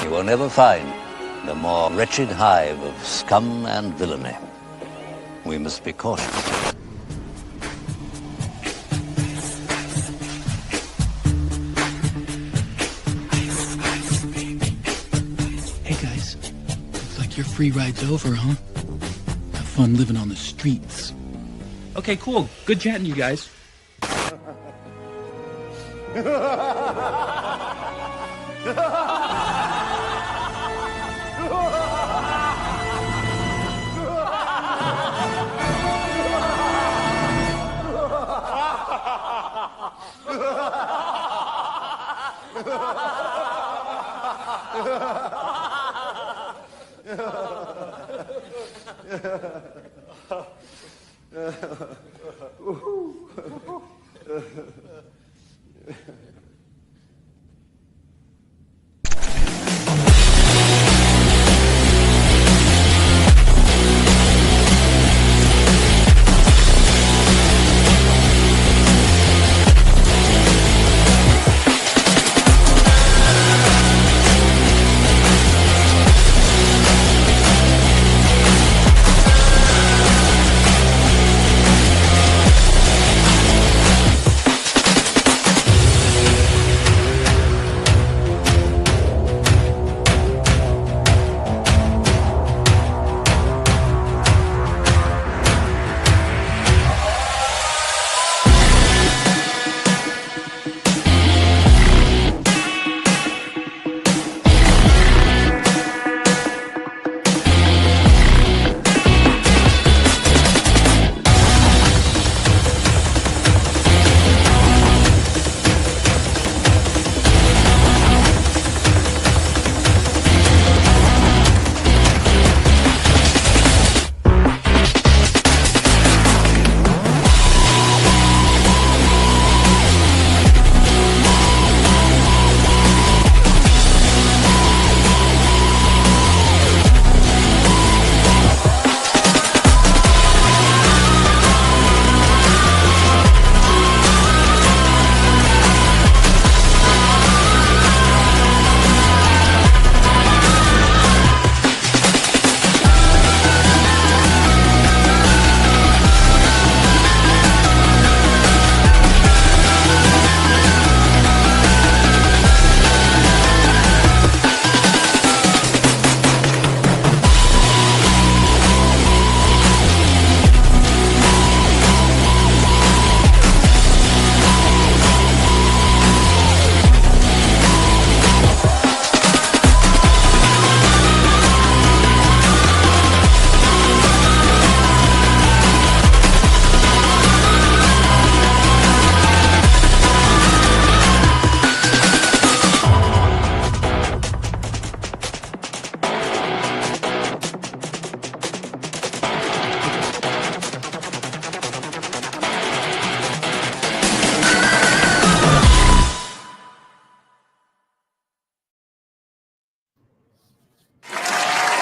You will never find a more wretched hive of scum and villainy. We must be cautious. Hey guys, looks like your free ride's over, huh? Have fun living on the streets. Okay, cool. Good chatting, you guys.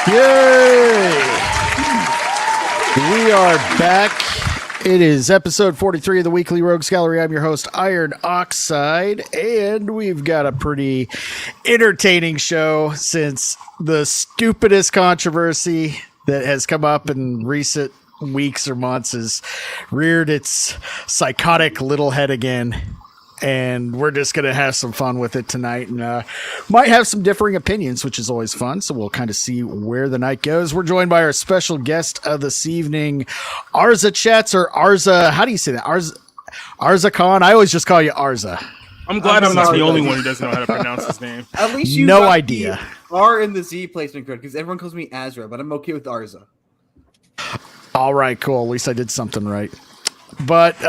Yay! We are back. It is episode 43 of the Weekly Rogues Gallery. I'm your host, Iron Oxide, and we've got a pretty entertaining show since the stupidest controversy that has come up in recent weeks or months has reared its psychotic little head again. And we're just going to have some fun with it tonight, and might have some differing opinions, which is always fun. So we'll kind of see where the night goes. We're joined by our special guest of this evening, Arzakhan, or Arza. How do you say that? Arzakhan. I always just call you Arza. I'm glad I'm not the only one who doesn't know how to pronounce his name. At least you no idea. R in the Z placement correct, because everyone calls me Azra, but I'm okay with Arza. All right, cool. At least I did something right. But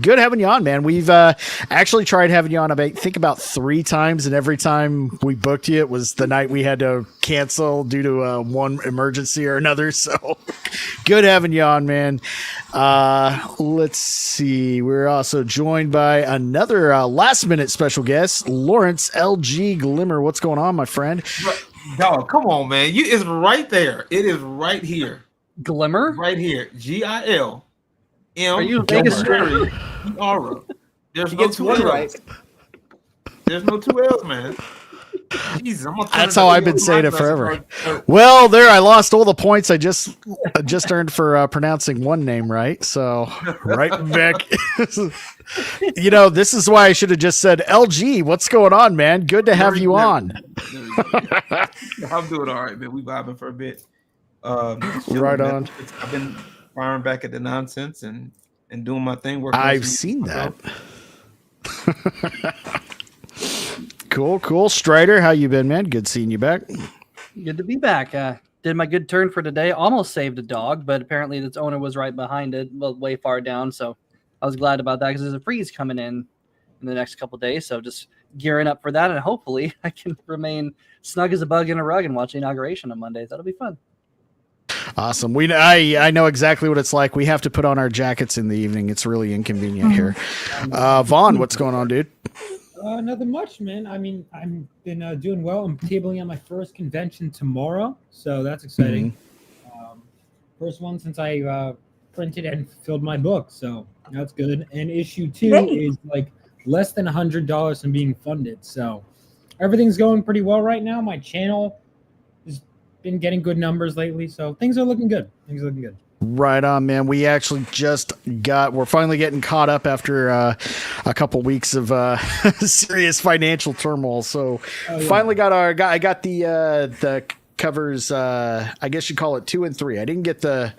good having you on, man. We've actually tried having you on, I think, about 3 times, and every time we booked you, it was the night we had to cancel due to one emergency or another. So good having you on, man. Let's see. We're also joined by another last-minute special guest, Lawrence LG Glimmer. What's going on, my friend? Dog, come on, man. It's right there. It is right here. Glimmer? Right here. GIL. Are you Vegas There's He no gets 2 one L's. right. There's no 2 L's, man. Jesus, I'm gonna turn That's it how to I've been you. saying it forever. Well, there, I lost all the points I just earned for pronouncing one name right. So, right back. This is why I should have just said, LG, what's going on, man? Good to have you on. I'm doing all right, man. We vibing for a bit. Right on. I've been firing back at the nonsense and doing my thing. I've seen that. Cool. Strider, how you been, man? Good seeing you back. Good to be back. Did my good turn for today. Almost saved a dog, but apparently its owner was right behind it, well, way far down. So I was glad about that because there's a freeze coming in the next couple of days. So just gearing up for that, and hopefully I can remain snug as a bug in a rug and watch the inauguration on Mondays. That'll be fun. Awesome. I know exactly what it's like. We have to put on our jackets in the evening. It's really inconvenient here. Vaughn, what's going on, dude? Nothing much, man. I mean, I've been doing well. I'm tabling on my first convention tomorrow, so that's exciting. First one since I printed and filled my book, so that's good. And issue 2 is like less than $100 from being funded, so everything's going pretty well right now. My channel has been getting good numbers lately, so things are looking good. Right on, man. We actually we're finally getting caught up after a couple weeks of serious financial turmoil. So finally I got the covers. I guess you call it 2 and 3. I didn't get the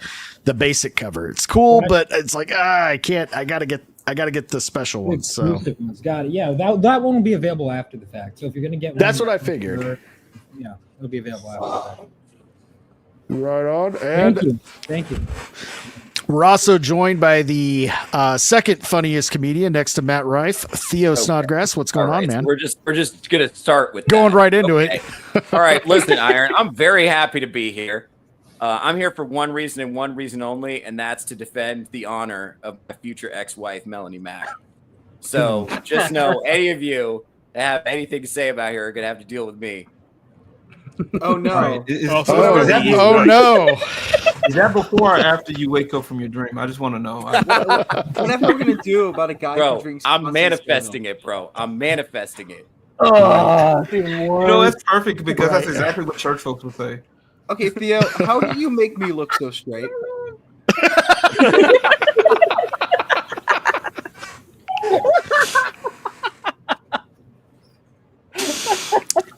basic cover. It's cool, but it's like, I can't, I gotta get the special ones. So got it. Yeah. That one will be available after the fact. So if you're going to get one, that's what I figured. Yeah. It'll be available after the fact. Right on. And Thank you. We're also joined by the second funniest comedian next to Matt Rife, Theo Snodgrass. What's going on, man? So we're just gonna start with going that. right into it. All right, listen, Iron. I'm very happy to be here. I'm here for one reason and one reason only, and that's to defend the honor of my future ex-wife, Melanie Mack. So just know, any of you that have anything to say about her are gonna have to deal with me. Oh no! Right. Oh no! Is that before or after you wake up from your dream? I just want to know. Whatever we're gonna do about a guy who drinks. I'm manifesting it, bro. I'm manifesting it. That's perfect because that's exactly what church folks would say. Okay, Theo, how do you make me look so straight?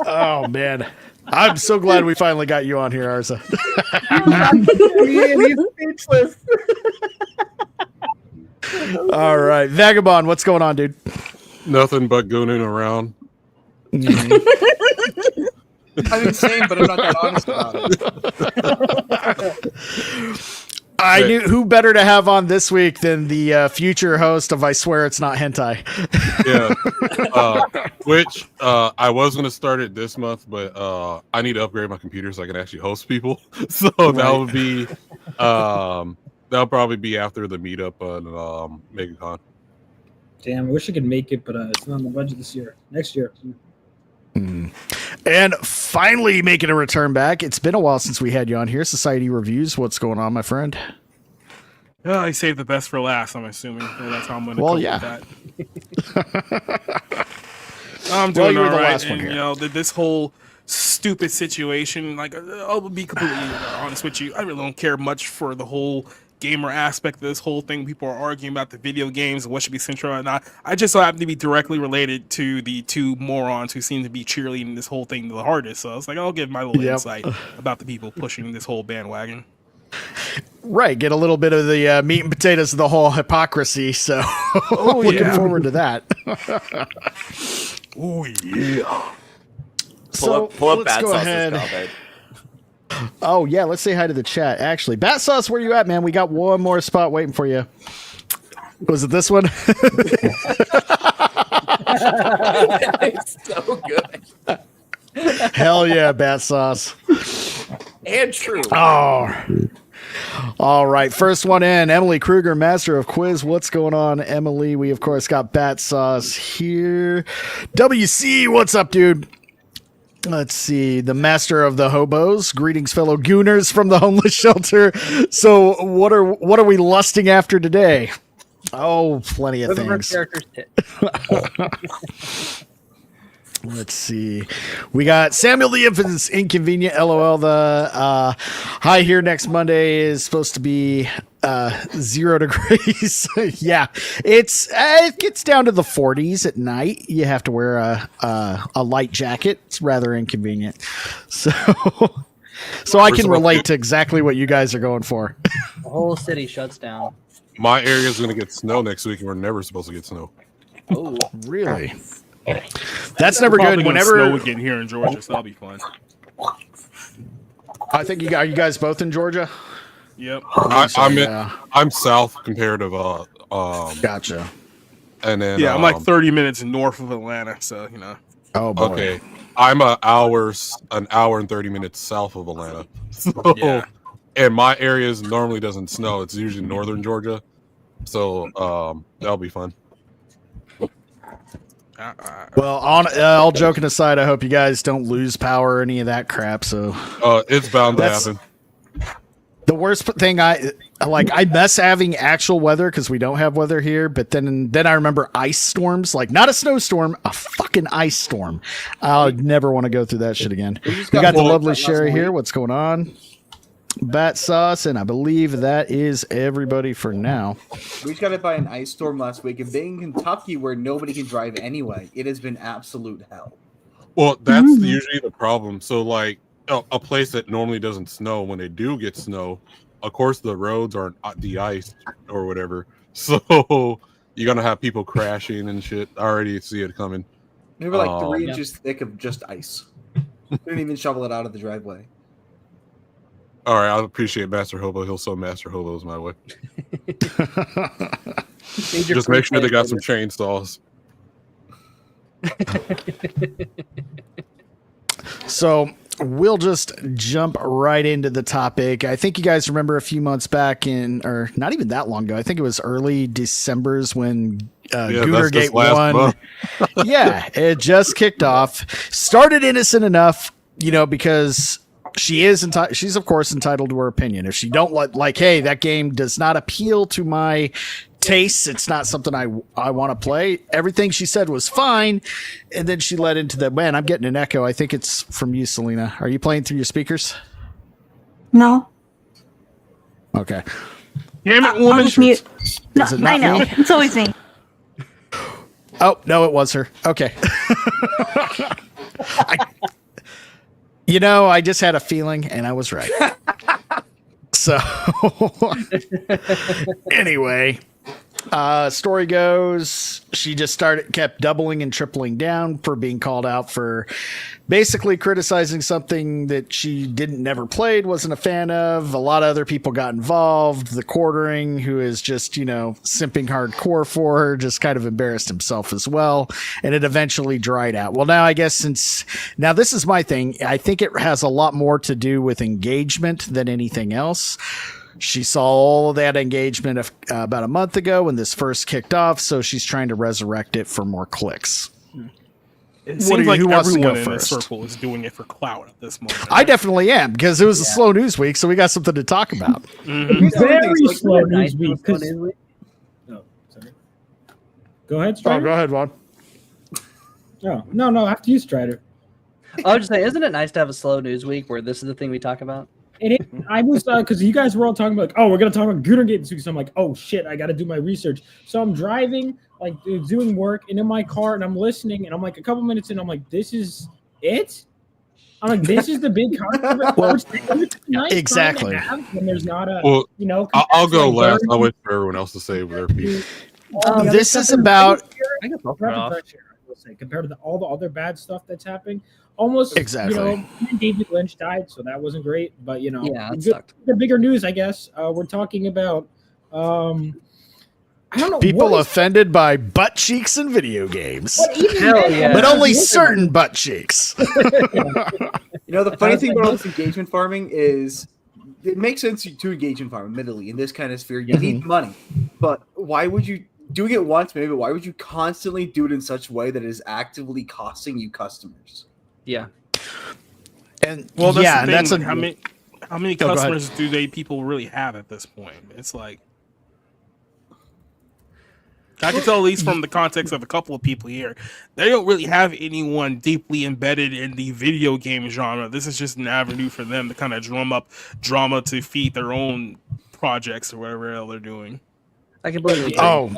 Oh man, I'm so glad we finally got you on here, Arza. He's speechless. All right, Vagabond, what's going on, dude? Nothing but gooning around. I'm insane, but I'm not that honest about it. I knew who better to have on this week than the future host of I Swear It's Not Hentai. Yeah. Which I was going to start it this month, but I need to upgrade my computer so I can actually host people. So that would be that'll probably be after the meetup on MegaCon. Damn, I wish I could make it, but it's not in the budget this year. Next year. And finally making a return back. It's been a while since we had you on here. Society Reviews. What's going on, my friend? I saved the best for last, I'm assuming. That's how I'm going to with that. I'm doing all right. And, this whole stupid situation, like, I'll be completely honest with you. I really don't care much for the whole gamer aspect of this whole thing. People are arguing about the video games and what should be central or not. I just so happen to be directly related to the two morons who seem to be cheerleading this whole thing the hardest. So I was like, I'll give my little insight about the people pushing this whole bandwagon. Right, get a little bit of the meat and potatoes of the whole hypocrisy. So looking forward to that. Oh yeah. Pull up Battsauce's. Oh, yeah, let's say hi to the chat. Actually, Battsauce, where you at, man? We got one more spot waiting for you. Was it this one? It's so good. Hell yeah, Battsauce. And true. Oh. All right, first one in. Emily Kruger, Master of Quiz. What's going on, Emily? We, of course, got Battsauce here. WC, what's up, dude? Let's see, the Master of the Hobos. Greetings, fellow Gooners from the homeless shelter. So, what are we lusting after today? Oh, plenty of things. Let's see. We got Samuel the Infant's Inconvenient. LOL. The high here next Monday is supposed to be 0 degrees. Yeah, it gets down to the 40s at night. You have to wear a light jacket. It's rather inconvenient. So I can relate to exactly what you guys are going for. The whole city shuts down. My area is going to get snow next week, and we're never supposed to get snow. Oh, really? That's never good. Whenever snow again here in Georgia, so that'll be fun. I think are you guys both in Georgia? Yep. I'm south compared to Gotcha. And then I'm like 30 minutes north of Atlanta, so you know. Oh boy. Okay. I'm an hour and 30 minutes south of Atlanta. So, yeah. And my area normally doesn't snow. It's usually northern Georgia. So that'll be fun. Well, all joking aside, I hope you guys don't lose power or any of that crap. So it's bound to happen. The worst thing I miss having actual weather because we don't have weather here. But then I remember ice storms, like not a snowstorm, a fucking ice storm. I never want to go through that shit again. We got the lovely Sherry here. What's going on? Battsauce, and I believe that is everybody for now. We just got hit by an ice storm last week, and being in Kentucky where nobody can drive anyway, it has been absolute hell. Well, that's usually the problem. So, like a place that normally doesn't snow, when they do get snow, of course the roads aren't de-iced or whatever. So you're gonna have people crashing and shit. I already see it coming. They were like 3 inches thick of just ice. Didn't even shovel it out of the driveway. All right, I appreciate Master Hobo. He'll sell Master Hobos my way. Just make sure they got some chainsaws. So we'll just jump right into the topic. I think you guys remember a few months back or not even that long ago. I think it was early December's when Gooner Gate 1. Yeah, it just kicked off. Started innocent enough, because she's of course entitled to her opinion. If she don't like, hey, that game does not appeal to my tastes, it's not something I want to play. Everything she said was fine, and then she led into man, I'm getting an echo. I think it's from you, Selena. Are you playing through your speakers? No. Okay. Damn it, woman. Mute. No, I know. Me? It's always me. Oh no, it was her. Okay. I just had a feeling, and I was right. So, anyway, story goes, she just kept doubling and tripling down for being called out for basically criticizing something that she never played, wasn't a fan of. A lot of other people got involved. The quartering, who is just, simping hardcore for her, just kind of embarrassed himself as well. And it eventually dried out. Well, now I guess now this is my thing. I think it has a lot more to do with engagement than anything else. She saw all of that engagement about a month ago when this first kicked off. So she's trying to resurrect it for more clicks. It seems like everyone in this circle is doing it for clout at this moment. I definitely am, because it was a slow news week, so we got something to talk about. Very slow news week. Oh, sorry. Go ahead, Strider. Oh, go ahead, Vaughn. Oh, no, after you, Strider. I was just saying, isn't it nice to have a slow news week where this is the thing we talk about? It is. I was because you guys were all talking about we're gonna talk about Gooner Gate this week. So I'm like, oh shit, I got to do my research. So I'm driving, doing work, and in my car, and I'm listening, and I'm like, a couple minutes in, I'm like, this is it. I'm like, this is the big controversy. Well, nice exactly. When there's not a, I'll go last. I'll wait for everyone else to say their piece. This is about. Compared to all the other bad stuff that's happening. Almost exactly. David Lynch died, so that wasn't great. But sucked. The bigger news, I guess. We're talking about I don't know, people offended by butt cheeks in video games. Hell yeah. But only certain butt cheeks. The funny thing about all this engagement farming is it makes sense to engage in farm, admittedly, in this kind of sphere. You need money. But why would you doing it once, maybe, but why would you constantly do it in such a way that it is actively costing you customers? Yeah. And that's the thing. How many customers do people really have at this point? It's like I can tell, at least from the context of a couple of people here, they don't really have anyone deeply embedded in the video game genre. This is just an avenue for them to kind of drum up drama to feed their own projects or whatever they're doing. I completely agree. Oh,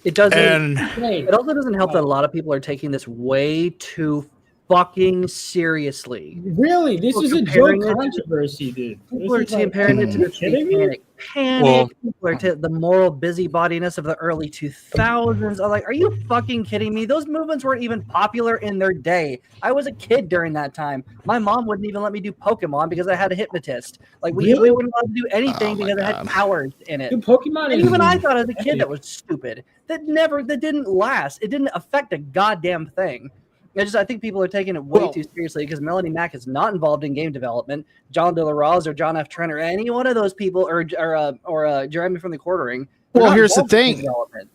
it doesn't. It also doesn't help that a lot of people are taking this way too fucking seriously. Really, this is a joke controversy, dude. People are comparing it to the satanic panic. People are the moral busybodiness of the early 2000s. I'm like, are you fucking kidding me? Those movements weren't even popular in their day. I was a kid during that time. My mom wouldn't even let me do Pokemon because I had a hypnotist. Like we wouldn't let me do anything because it had powers in it. Dude, Pokemon, and even I thought as a kid that was stupid. That didn't last. It didn't affect a goddamn thing. I think people are taking it way too seriously because Melanie Mack is not involved in game development. John De La Rose or John F. Trent or any one of those people or Jeremy from the Quartering. Well, here's the thing.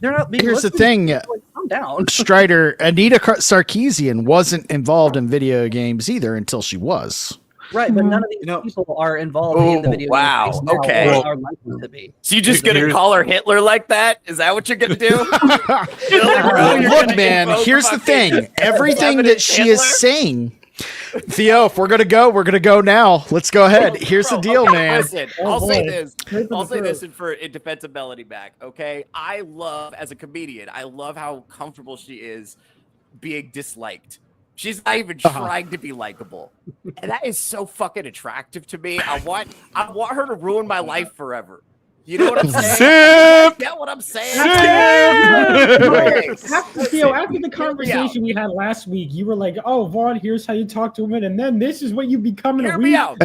They're not being Here's the thing. Calm down. Strider, Anita Sarkeesian wasn't involved in video games either until she was. Right, but none of these people are involved in the video wow. games. Okay. Are licensed to be. So you just gonna call her Hitler like that? Is that what you're gonna do? Look, man, here's the thing. Everything that she is saying, Theo, if we're gonna go now. Let's go ahead. Here's the deal, man. Listen, I'll say this in defense of Melanie Mack. Okay, I love, as a comedian, I love how comfortable she is being disliked. She's not even trying to be likable, and that is so fucking attractive to me. I want her to ruin my life forever. You know what I'm saying? Get what I'm saying? Theo, after the conversation we had last week, you were like, "Oh, Vaughn, here's how you talk to women, and then this is what you become in a week." Hear me out.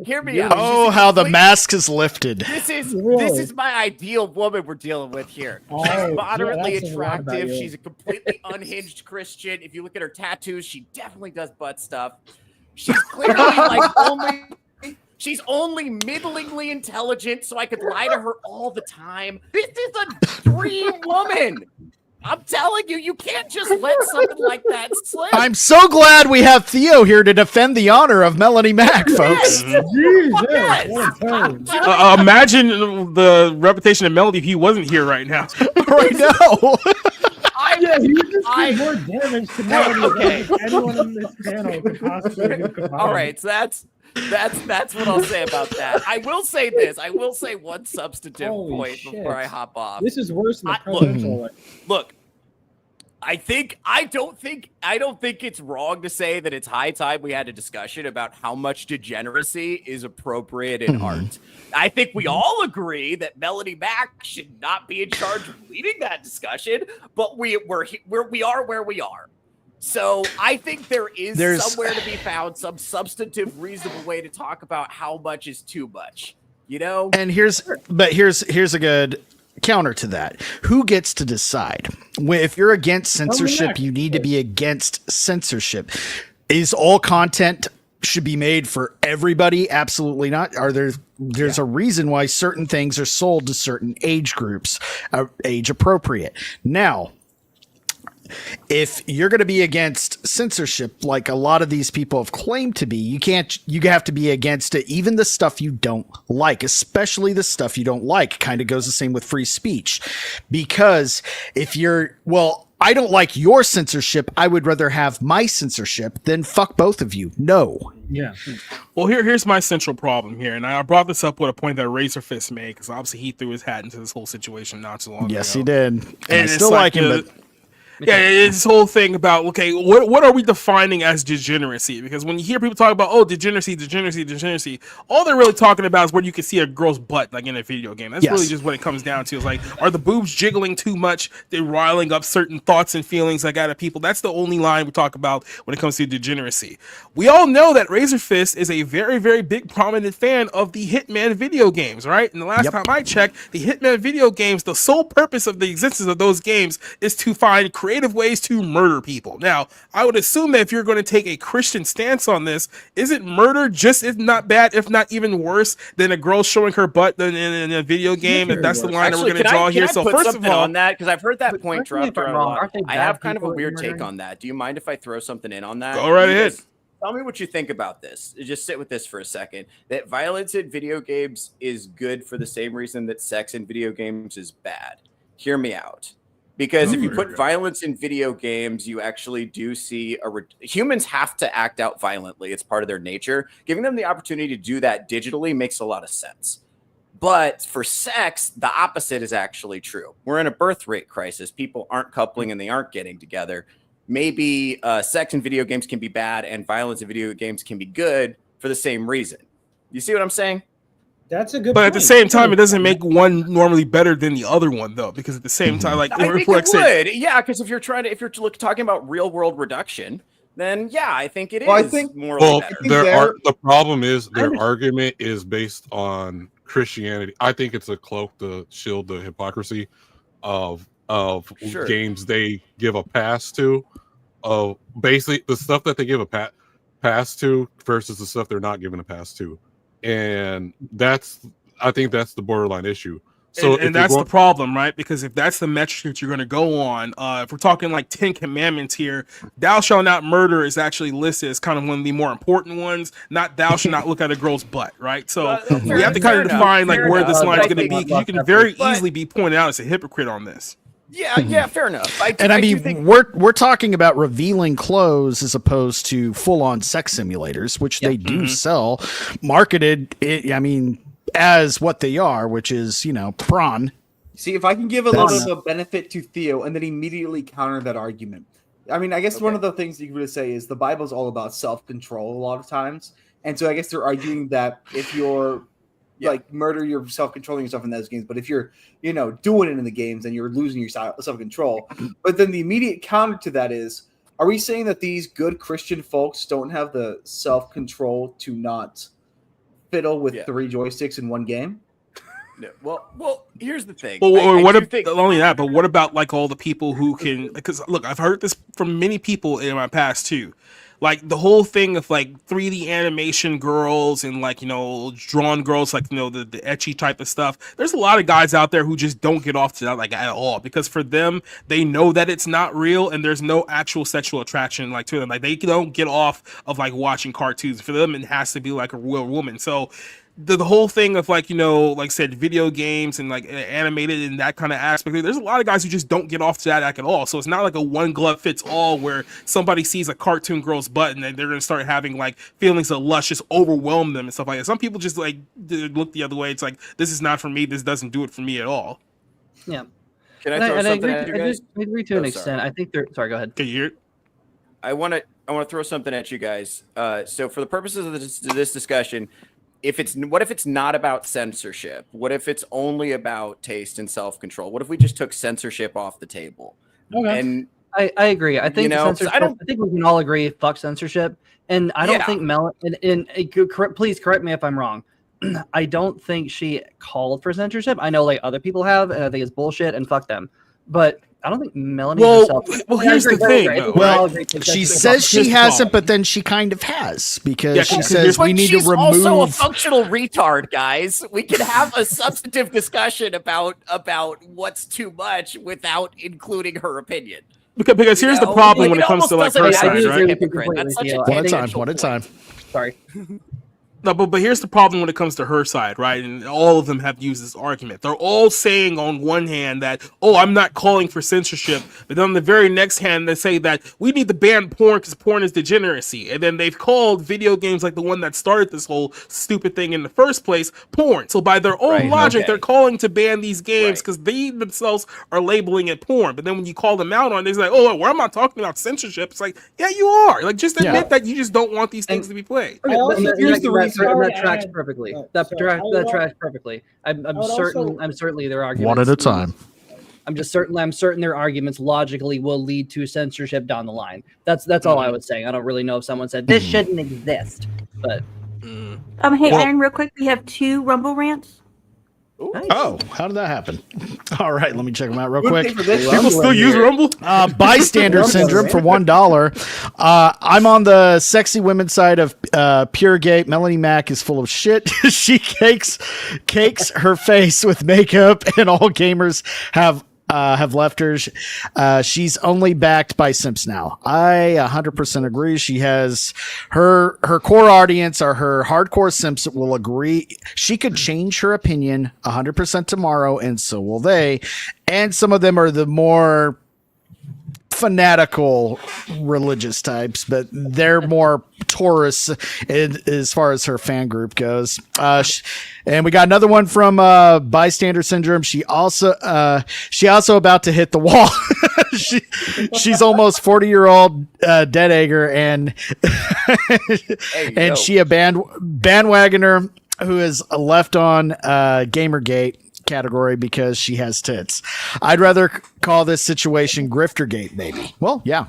Hear me out. Oh, how the mask is lifted. This is my ideal woman we're dealing with here. She's moderately attractive. She's a completely unhinged Christian. If you look at her tattoos, she definitely does butt stuff. She's clearly she's only middlingly intelligent, so I could lie to her all the time. This is a dream woman. I'm telling you, you can't just let something like that slip. I'm so glad we have Theo here to defend the honor of Melanie Mack, folks. Imagine the reputation of Melody if he wasn't here right now. Right now. He just did more damage to Melody than anyone in this panel could possibly do. All right, so that's what I'll say about that. I will say this. I will say one substantive point before I hop off. This is worse than the presidential. Look, I don't think it's wrong to say that it's high time we had a discussion about how much degeneracy is appropriate in art. I think we all agree that Melanie Mack should not be in charge of leading that discussion, but we are where we are. So I think there's somewhere to be found some substantive, reasonable way to talk about how much is too much, you know? And here's a good counter to that. Who gets to decide? If you're against censorship, you need to be against censorship. Is all content should be made for everybody? Absolutely not. There's a reason why certain things are sold to certain age groups, age appropriate. Now, if you're going to be against censorship, like a lot of these people have claimed to be, you have to be against it. Even the stuff you don't like, especially the stuff you don't like, kind of goes the same with free speech. Because I don't like your censorship. I would rather have my censorship. Then fuck both of you. No. Yeah. Well, here's my central problem here. And I brought this up with a point that Razorfist made, because obviously he threw his hat into this whole situation not too long ago. Yes, he did. And I it's still like him, but... Yeah, it's this whole thing about, okay, what are we defining as degeneracy? Because when you hear people talk about, degeneracy, all they're really talking about is where you can see a girl's butt, like in a video game. That's really just what it comes down to. It's like, are the boobs jiggling too much? They're riling up certain thoughts and feelings like out of people. That's the only line we talk about when it comes to degeneracy. We all know that Razorfist is a very, very big, prominent fan of the Hitman video games, right? And the last time I checked, the Hitman video games, the sole purpose of the existence of those games is to find creative ways to murder people. Now, I would assume that if you're going to take a Christian stance on this, isn't murder just if not bad, if not even worse, than a girl showing her butt in a video game? If that's the line that we're going to draw here. So first of all, on that, because I've heard that point dropped around a lot. I have kind of a weird take on that. Do you mind if I throw something in on that? Go right ahead. Tell me what you think about this. Just sit with this for a second. That violence in video games is good for the same reason that sex in video games is bad. Hear me out. Because if you put violence in video games, you actually do see humans have to act out violently. It's part of their nature. Giving them the opportunity to do that digitally makes a lot of sense. But for sex, the opposite is actually true. We're in a birth rate crisis. People aren't coupling and they aren't getting together. Maybe sex in video games can be bad and violence in video games can be good for the same reason. You see what I'm saying? That's a good But point. at the same time, it doesn't make one normally better than the other one, though, because at the same time, like I think it would. Yeah, because if you're talking about real world reduction, then yeah, I think it is. I think more. Well, the problem is their argument is based on Christianity. I think it's a cloak to shield the hypocrisy of games they give a pass to. Basically the stuff that they give a pass to versus the stuff they're not giving a pass to. And I think that's the borderline issue. So and that's the problem, right? Because if that's the metric that you're going to go on, if we're talking like 10 commandments here, thou shalt not murder is actually listed as kind of one of the more important ones. Not thou shalt not look at a girl's butt, right? So we have to kind of define like where this line is going to be, because you can very easily be pointed out as a hypocrite on this. Yeah, fair enough. I mean, we're talking about revealing clothes as opposed to full-on sex simulators, which they do sell, marketed. As what they are, which is prawn. See, if I can give a little bit of a benefit to Theo and then immediately counter that argument. I mean, I guess one of the things you could really say is the Bible's all about self-control a lot of times, and so I guess they're arguing that if you're like murder, you're self-controlling yourself in those games. But if you're, doing it in the games, then you're losing your self-control. But then the immediate counter to that is, are we saying that these good Christian folks don't have the self-control to not fiddle with 3 joysticks in one game? No. Well, here's the thing. Well, not only that, but what about like all the people who can? Because look, I've heard this from many people in my past too. Like the whole thing of like 3D animation girls and like drawn girls, like the ecchi type of stuff. There's a lot of guys out there who just don't get off to that like at all, because for them they know that it's not real and there's no actual sexual attraction like to them. Like they don't get off of like watching cartoons. For them, it has to be like a real woman. So the whole thing of like like I said, video games and like animated and that kind of aspect, there's a lot of guys who just don't get off to that at all. So it's not like a one glove fits all where somebody sees a cartoon girl's butt and then they're gonna start having like feelings of lust just overwhelm them and stuff like that. Some people just like look the other way. It's like, this is not for me. This doesn't do it for me at all. Yeah. Can I throw something at you guys? I agree to an extent. I think they're sorry. Go ahead. Can you hear it? I want to throw something at you guys. So for the purposes of this discussion, what if it's not about censorship? What if it's only about taste and self-control? What if we just took censorship off the table? Okay. And I agree. I think I think we can all agree fuck censorship. And I don't think please correct me if I'm wrong. I don't think she called for censorship. I know like other people have, and I think it's bullshit and fuck them. But I don't think Melanie herself. Well, here's the thing. Well, she says she hasn't, but then she kind of has, because she says we need to remove. She's also a functional retard, guys. We can have a substantive discussion about what's too much without including her opinion. Because here's the problem when it comes to like her side, right? That's such a one at a time. Sorry. No, but here's the problem when it comes to her side, right? And all of them have used this argument. They're all saying on one hand that, I'm not calling for censorship. But then on the very next hand, they say that we need to ban porn because porn is degeneracy. And then they've called video games like the one that started this whole stupid thing in the first place, porn. So by their own logic, they're calling to ban these games because they themselves are labeling it porn. But then when you call them out on it, they're like, well, I'm not talking about censorship. It's like, yeah, you are. Like, just admit that you just don't want these things to be played. Here's the reason. That tracks perfectly. That tracks perfectly. I'm certainly their arguments. One at a time. I'm certain their arguments logically will lead to censorship down the line. That's all I was saying. I don't really know if someone said this shouldn't exist, but hey, Iron, real quick, we have 2 Rumble rants. Nice. Oh, how did that happen? All right, let me check them out real quick. People still use Rumble? Bystander syndrome for $1. I'm on the sexy women side of Pure Gate. Melanie Mack is full of shit. She cakes her face with makeup, and all gamers have have left her. She's only backed by simps now. I 100% agree. She has her core audience are her hardcore simps that will agree. She could change her opinion 100% tomorrow, and so will they. And some of them are the more fanatical religious types, but they're more Taurus as far as her fan group goes. And we got another one from Bystander Syndrome. She also about to hit the wall. She's almost 40-year-old dead egger, and and she a bandwagoner who is left on Gamergate category because she has tits. I'd rather call this situation Griftergate, maybe. Well, yeah.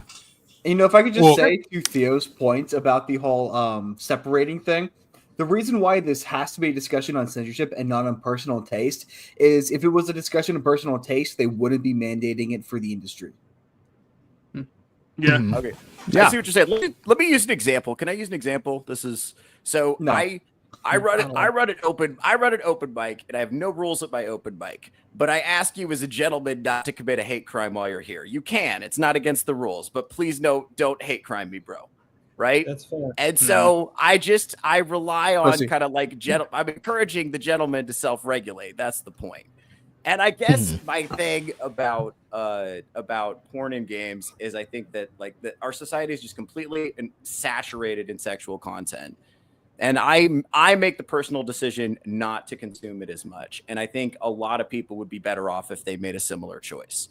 If I could just say to Theo's points about the whole separating thing, the reason why this has to be a discussion on censorship and not on personal taste is if it was a discussion on personal taste, they wouldn't be mandating it for the industry. Yeah. Okay. Yeah. I see what you're saying. Let me use an example. Can I use an example? This is so No. I run an open mic, and I have no rules at my open mic. But I ask you as a gentleman not to commit a hate crime while you're here. You can. It's not against the rules, but please don't hate crime me, bro. Right? That's fair. And so I rely on kind of like I'm encouraging the gentleman to self-regulate. That's the point. And I guess my thing about porn in games is I think that our society is just completely saturated in sexual content. And I make the personal decision not to consume it as much. And I think a lot of people would be better off if they made a similar choice.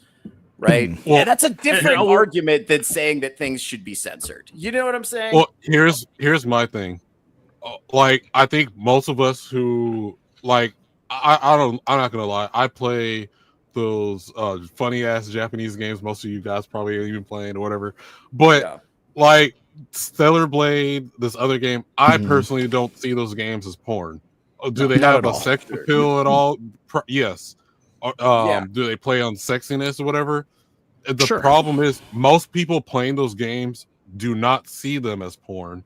Right? Yeah, that's a different argument than saying that things should be censored. You know what I'm saying? Well, here's my thing. I think most of us who I'm not gonna lie. I play those funny ass Japanese games. Most of you guys probably ain't even playing or whatever. But Stellar Blade, this other game, I personally don't see those games as porn. Do they have a sex appeal at all? Yes. Do they play on sexiness or whatever? The problem is most people playing those games do not see them as porn,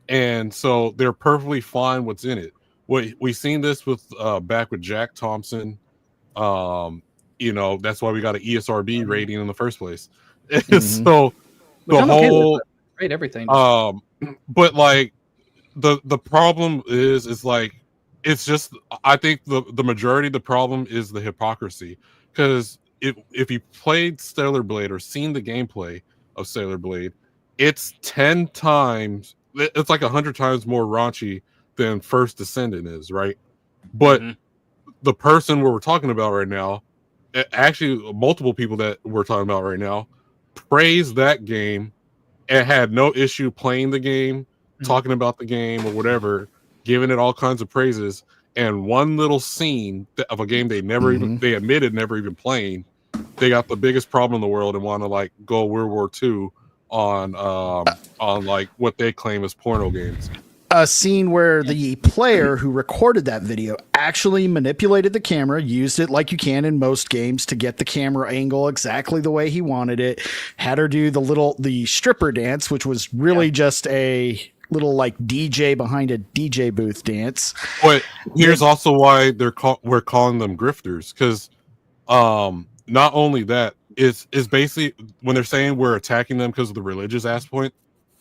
and so they're perfectly fine what's in it. We've seen this with back with Jack Thompson. That's why we got an ESRB rating in the first place. So the whole rate everything. But the problem is it's just I think the majority of the problem is the hypocrisy, because if you played Stellar Blade or seen the gameplay of Stellar Blade, it's 10 times, it's like 100 times more raunchy than First Descendant is, right? But the person we're talking about right now, actually multiple people that we're talking about right now, praise that game and had no issue playing the game, talking about the game or whatever, giving it all kinds of praises. And one little scene of a game they never even, they admitted never even playing, they got the biggest problem in the world and want to go World War II on what they claim as porno games. A scene where the player who recorded that video actually manipulated the camera, used it like you can in most games to get the camera angle exactly the way he wanted it, had her do the stripper dance, which was really just a little DJ behind a DJ booth dance. But here's also why we're calling them grifters, because not only that, is basically when they're saying we're attacking them because of the religious aspect.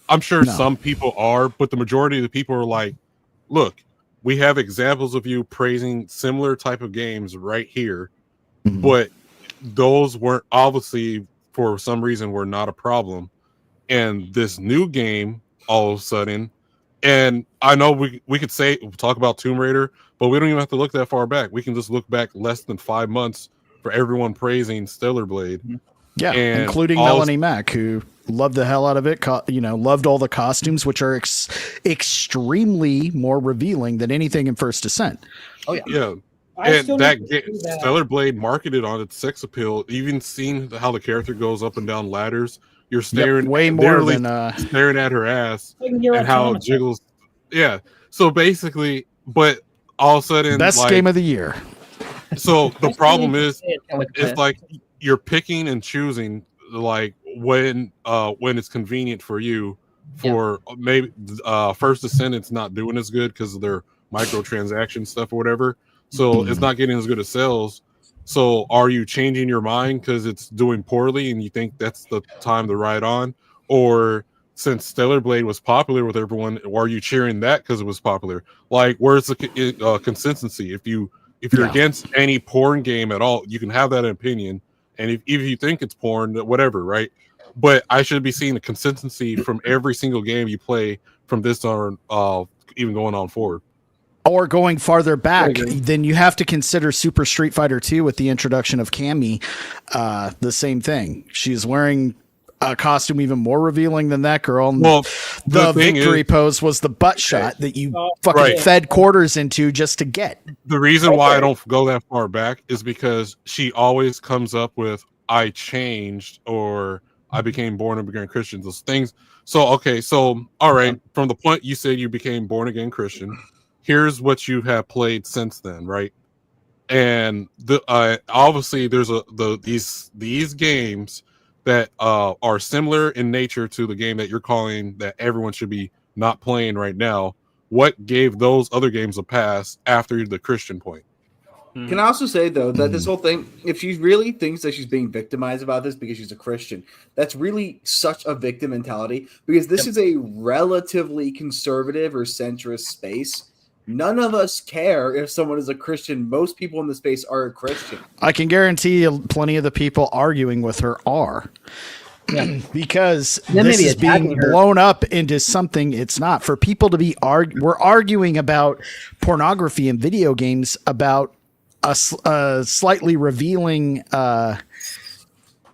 I'm sure some people are, but the majority of the people are like, look, we have examples of you praising similar type of games right here, but those weren't, obviously for some reason, were not a problem. And this new game, all of a sudden, and I know we could talk about Tomb Raider, but we don't even have to look that far back. We can just look back less than 5 months for everyone praising Stellar Blade. Yeah, including Melanie Mack, who loved the hell out of it. Loved all the costumes, which are extremely more revealing than anything in First Descent. Oh yeah, yeah. And that Stellar Blade marketed on its sex appeal. Even seeing how the character goes up and down ladders, you're staring way more than staring at her ass and how it jiggles. Yeah. So basically, but all of a sudden, best game of the year. So the problem is, it's like you're picking and choosing when it's convenient for you. For maybe First Descendant's not doing as good because of their microtransaction stuff or whatever. So it's not getting as good as sales. So are you changing your mind because it's doing poorly and you think that's the time to ride on? Or since Stellar Blade was popular with everyone, are you cheering that because it was popular? Like, where's the consistency? If you're against any porn game at all, you can have that opinion. And if you think it's porn, whatever, right? But I should be seeing the consistency from every single game you play from this on, even going on forward. Or going farther back, then you have to consider Super Street Fighter 2 with the introduction of Cammy. The same thing. She's wearing a costume even more revealing than that girl. Well, the victory pose was the butt shot that you fucking fed quarters into just to get. The reason why I don't go that far back is because she always comes up with "I changed" or "I became born again Christian." Those things. So all right. From the point you said you became born again Christian, here's what you have played since then, right? And obviously there's these games that are similar in nature to the game that you're calling that everyone should be not playing right now. What gave those other games a pass after the Christian point? Can I also say, though, that this whole thing, if she really thinks that she's being victimized about this because she's a Christian, that's really such a victim mentality, because this is a relatively conservative or centrist space. None of us care if someone is a Christian. Most people in the space are a Christian. I can guarantee you plenty of the people arguing with her are. Yeah. Because this is being blown up into something it's not. For people to be we're arguing about pornography in video games about a slightly revealing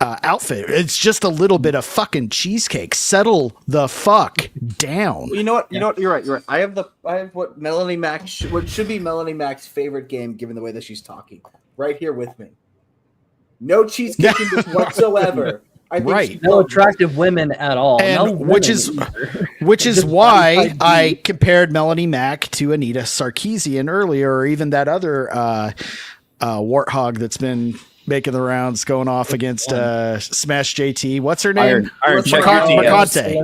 outfit. It's just a little bit of fucking cheesecake. Settle the fuck down. You know what? You're right. I have what Melanie Mac what should be Melanie Mac's favorite game, given the way that she's talking, right here with me. No cheesecake in this whatsoever. I think no attractive women at all. And which is why I compared Melanie Mac to Anita Sarkeesian earlier, or even that other warthog that's been making the rounds, going off against Smash JT. What's her name? Mercante.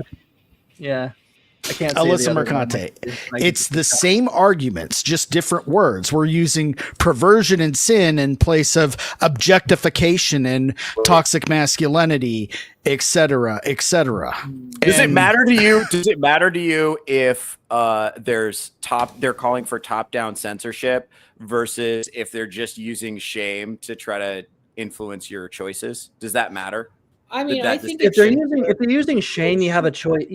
Yeah. I can't say Alyssa Mercante. It's the same arguments, just different words. We're using perversion and sin in place of objectification and toxic masculinity, etc., etc. Does it matter to you? Does it matter to you if they're calling for top-down censorship versus if they're just using shame to try to influence your choices? Does that matter? I mean, I think if they're using shame, you have a choice.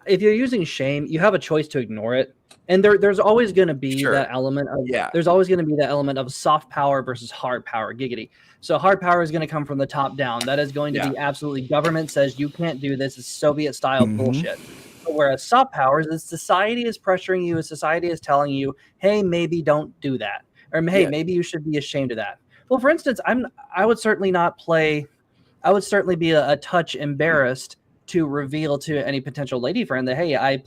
If you're using shame, you have a choice to ignore it. And there's always going to be that element of there's always going to be that element of soft power versus hard power, giggity. So hard power is going to come from the top down. That is going to be absolutely government says you can't do this. It's Soviet style bullshit. But whereas soft power is society is pressuring you, society is telling you, hey, maybe don't do that. Or hey, maybe you should be ashamed of that. Well, for instance, I would certainly not play. I would certainly be a touch embarrassed to reveal to any potential lady friend that, hey, I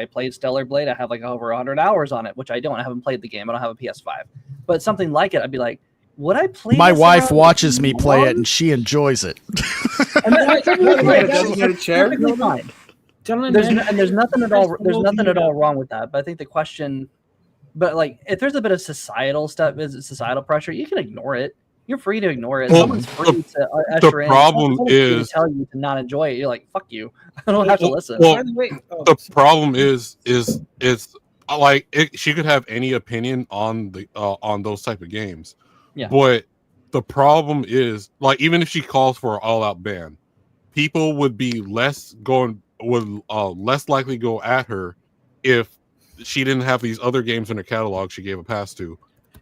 played Stellar Blade. I have like over 100 hours on it, which I don't. I haven't played the game. I don't have a PS5. But something like it, I'd be like, would I play? My wife watches me play it, and she enjoys it. There's nothing at all. There's nothing at all wrong with that. But I think the question, but like, if there's a bit of societal stuff, societal pressure, you can ignore it. You're free to ignore it. Someone's free to usher in. The problem is tell you to not enjoy it. You're like, fuck you. I don't have to listen. Well, the problem is like she could have any opinion on those type of games. Yeah. But the problem is, like, even if she calls for an all-out ban, people would be less likely go at her if she didn't have these other games in her catalog she gave a pass to.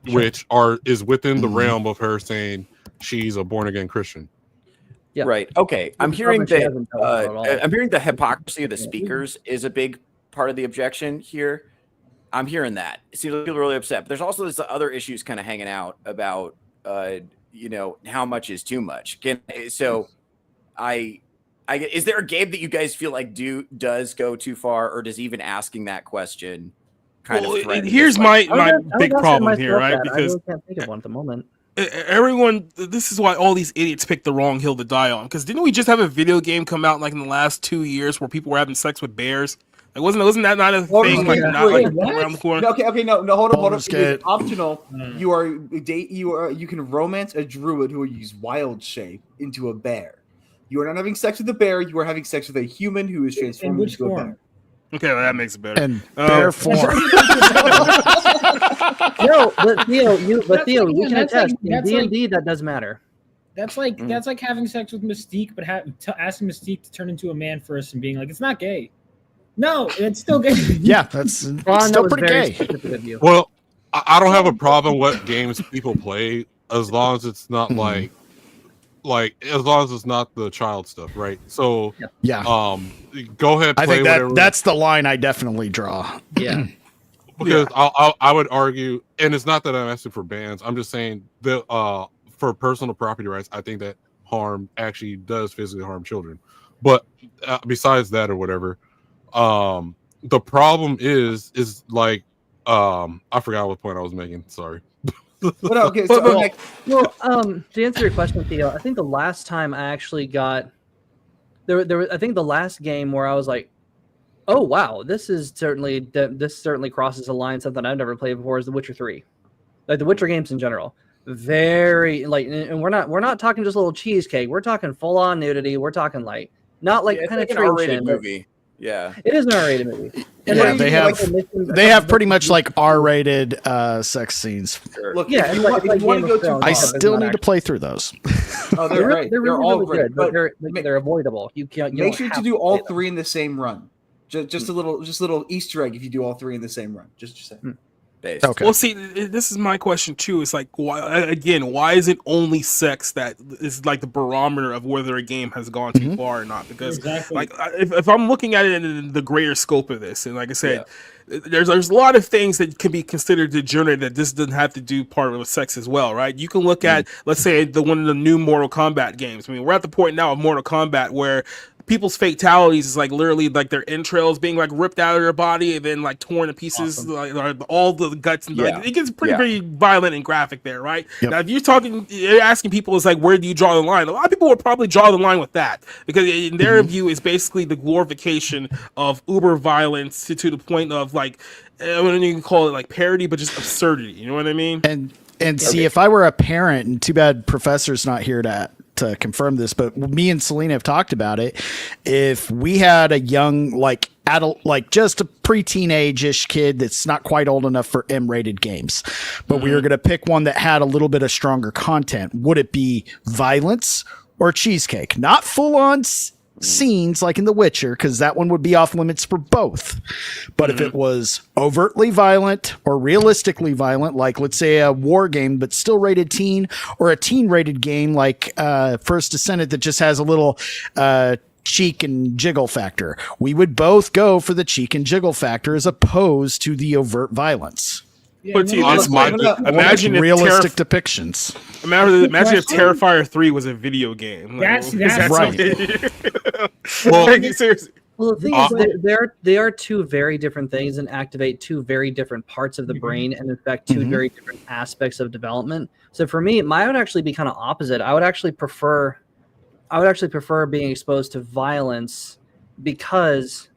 Which is within the realm of her saying she's a born again Christian. Yeah. Right. Okay. I'm hearing that. I'm hearing the hypocrisy of the speakers is a big part of the objection here. I'm hearing that. See, people are really upset. But there's also this other issues kind of hanging out about, how much is too much. Is there a game that you guys feel like does go too far, or does even asking that question? Here's my big problem here, right? Because I can't think of one at the moment. Everyone, this is why all these idiots pick the wrong hill to die on. Because didn't we just have a video game come out like in the last 2 years where people were having sex with bears? Like, wasn't that not a thing? Like, not like around the corner. No, okay, no, hold up. It's optional. You can romance a druid who will use wild shape into a bear. You are not having sex with a bear. You are having sex with a human who is transformed into a bear. Okay, well, that makes it better. And bear form. No, but Theo, you can attest. In D&D, that does matter. That's like having sex with Mystique, but asking Mystique to turn into a man first and being like, it's not gay. No, it's still gay. Yeah, that's still pretty gay. Well, I don't have a problem what games people play as long as it's not like as long as it's not the child stuff, right? So yeah, go ahead. I think that's the line I definitely draw. Yeah, because I would argue, and it's not that I'm asking for bans. I'm just saying that for personal property rights, I think that harm actually does physically harm children. But besides that or whatever, the problem is like I forgot what point I was making. Sorry. Okay, to answer your question, Theo, I think the last time I actually got there, I think the last game where I was like, oh wow, this certainly crosses a line. Something I've never played before is The Witcher 3, like the Witcher games in general. Very and we're not talking just a little cheesecake. We're talking full on nudity. We're talking like not like penetration. Like an R-rated movie. Yeah, it is an R-rated movie. And yeah, they have pretty much like R-rated sex scenes. Sure. Look, if you want to go too I still need to play through those. Oh, they're great. They're all really great, good, but they're avoidable. You can't. Make sure to do all three in the same run. Just a little Easter egg if you do all three in the same run. Just saying. Okay. Well, see, this is my question too. It's like, why is it only sex that is like the barometer of whether a game has gone too far or not? Because like, if I'm looking at it in the greater scope of this, and like I said, there's a lot of things that can be considered degenerate that this doesn't have to do part with sex as well, right? You can look at, let's say, one of the new Mortal Kombat games. I mean, we're at the point now of Mortal Kombat where people's fatalities is like literally like their entrails being like ripped out of their body and then like torn to pieces, like all the guts and like, it gets pretty violent and graphic there, right? Now, if you're asking people, it's like, where do you draw the line? A lot of people would probably draw the line with that because in their view, is basically the glorification of uber violence to the point of like, I don't know, you can call it like parody, but just absurdity. You know what I mean? And see, if I were a parent, and too bad Professor's not here to confirm this, but me and Selena have talked about it. If we had a young, like adult, like just a pre-teenage-ish kid that's not quite old enough for M-rated games, but we were going to pick one that had a little bit of stronger content, would it be violence or cheesecake? Not full-on scenes like in The Witcher, because that one would be off limits for both. But if it was overtly violent or realistically violent, like let's say a war game but still rated teen, or a teen rated game like First Descendant that just has a little cheek and jiggle factor, we would both go for the cheek and jiggle factor as opposed to the overt violence. Imagine realistic depictions. Imagine if Terrifier 3 was a video game. That's right. Seriously. Well, the thing is, they are two very different things and activate two very different parts of the brain and affect two very different aspects of development. So for me, mine would actually be kind of opposite. I would actually prefer being exposed to violence because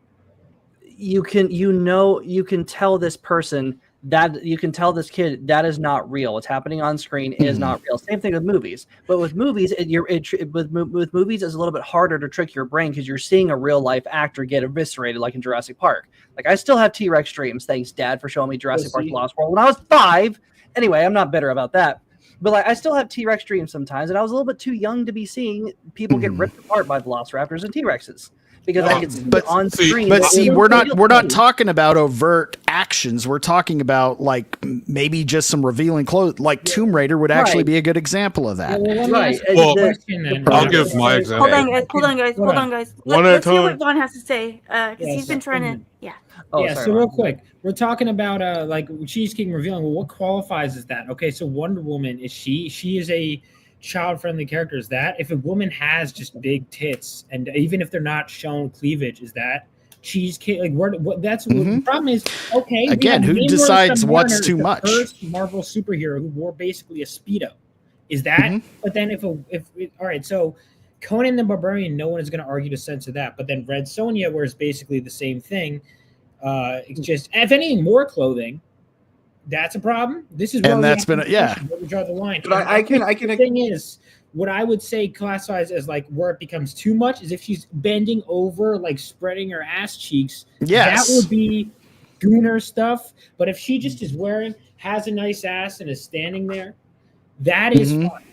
you can tell this person that you can tell this kid that is not real. What's happening on screen is not real. Same thing with movies. But with movies, with movies, it's a little bit harder to trick your brain because you're seeing a real life actor get eviscerated, like in Jurassic Park. Like I still have T-Rex dreams. Thanks, Dad, for showing me Jurassic Park: The Lost World when I was 5. Anyway, I'm not bitter about that. But like I still have T-Rex dreams sometimes, and I was a little bit too young to be seeing people get ripped apart by Velociraptors and T-Rexes. Because I could see on screen. But see, we're not talking about overt actions. We're talking about like maybe just some revealing clothes. Like Tomb Raider would actually be a good example of that. I'll give my example. Hold on, guys. Let's hear what Vaughn has to say because he's been trying to. So real quick, we're talking about like Cheesecake revealing. Well, what qualifies as that? Okay, so Wonder Woman is she is a child-friendly character. Is that if a woman has just big tits and even if they're not shown cleavage, is that cheesecake? Like what that's the problem is. Okay, again, who decides what's too much? First Marvel superhero who wore basically a Speedo. Is that? But then if all right, so Conan the Barbarian, no one is going to argue to censor that. But then Red Sonja, where it's basically the same thing. It's just, if anything, more clothing, that's a problem. This is where and that's been where we draw the line. But I can. The thing is, what I would say classifies as like where it becomes too much is if she's bending over, like spreading her ass cheeks. Yes, that would be Gooner stuff. But if she just is has a nice ass and is standing there, that is fine.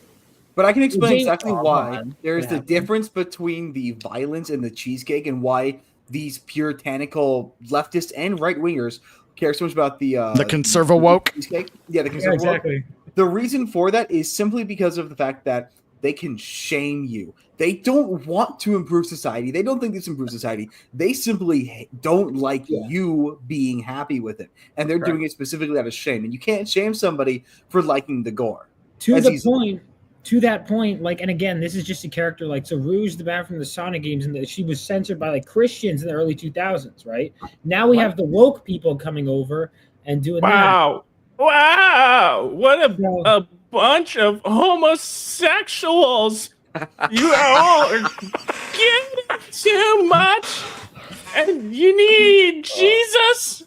But I can explain exactly why there's the difference between the violence and the cheesecake and why these puritanical leftists and right wingers care so much about the conserva woke cheesecake. Yeah, the conserva exactly. Woke. The reason for that is simply because of the fact that they can shame you. They don't want to improve society. They don't think this improves society. They simply don't like you being happy with it. And they're doing it specifically out of shame. And you can't shame somebody for liking the gore. To that point, like, and again, this is just a character like, so Rouge the Bat from the Sonic games, and she was censored by like Christians in the early 2000s, right? Now we have the woke people coming over and doing that. Wow, what a bunch of homosexuals. You all are getting too much, and you need Jesus.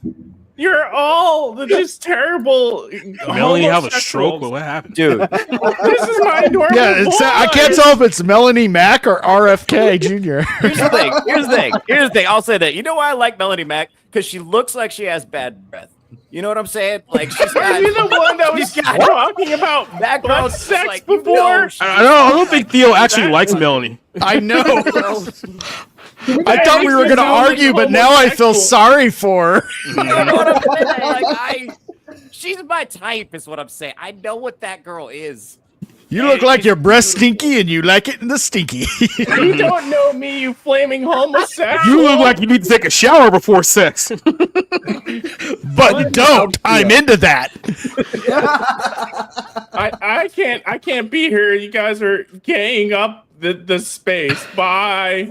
You're all just terrible. Melanie have a stroke. What happened, dude? This is my normal. Yeah, I can't tell if it's Melanie Mac or RFK Jr. Here's the thing. I'll say that. You know why I like Melanie Mac? Because she looks like she has bad breath. You know what I'm saying? Like, she's got. You're the one that was talking about background sex like, before. I don't think Theo actually likes Melanie. I know. I thought we were going to argue, but now I feel sorry for her. You know what I'm saying? Like, she's my type, is what I'm saying. I know what that girl is. You look like your breast stinky, and you like it in the stinky. You don't know me, you flaming homosexual. You look like you need to take a shower before sex. But don't. I'm into that. I can't be here. You guys are gaying up the space. Bye.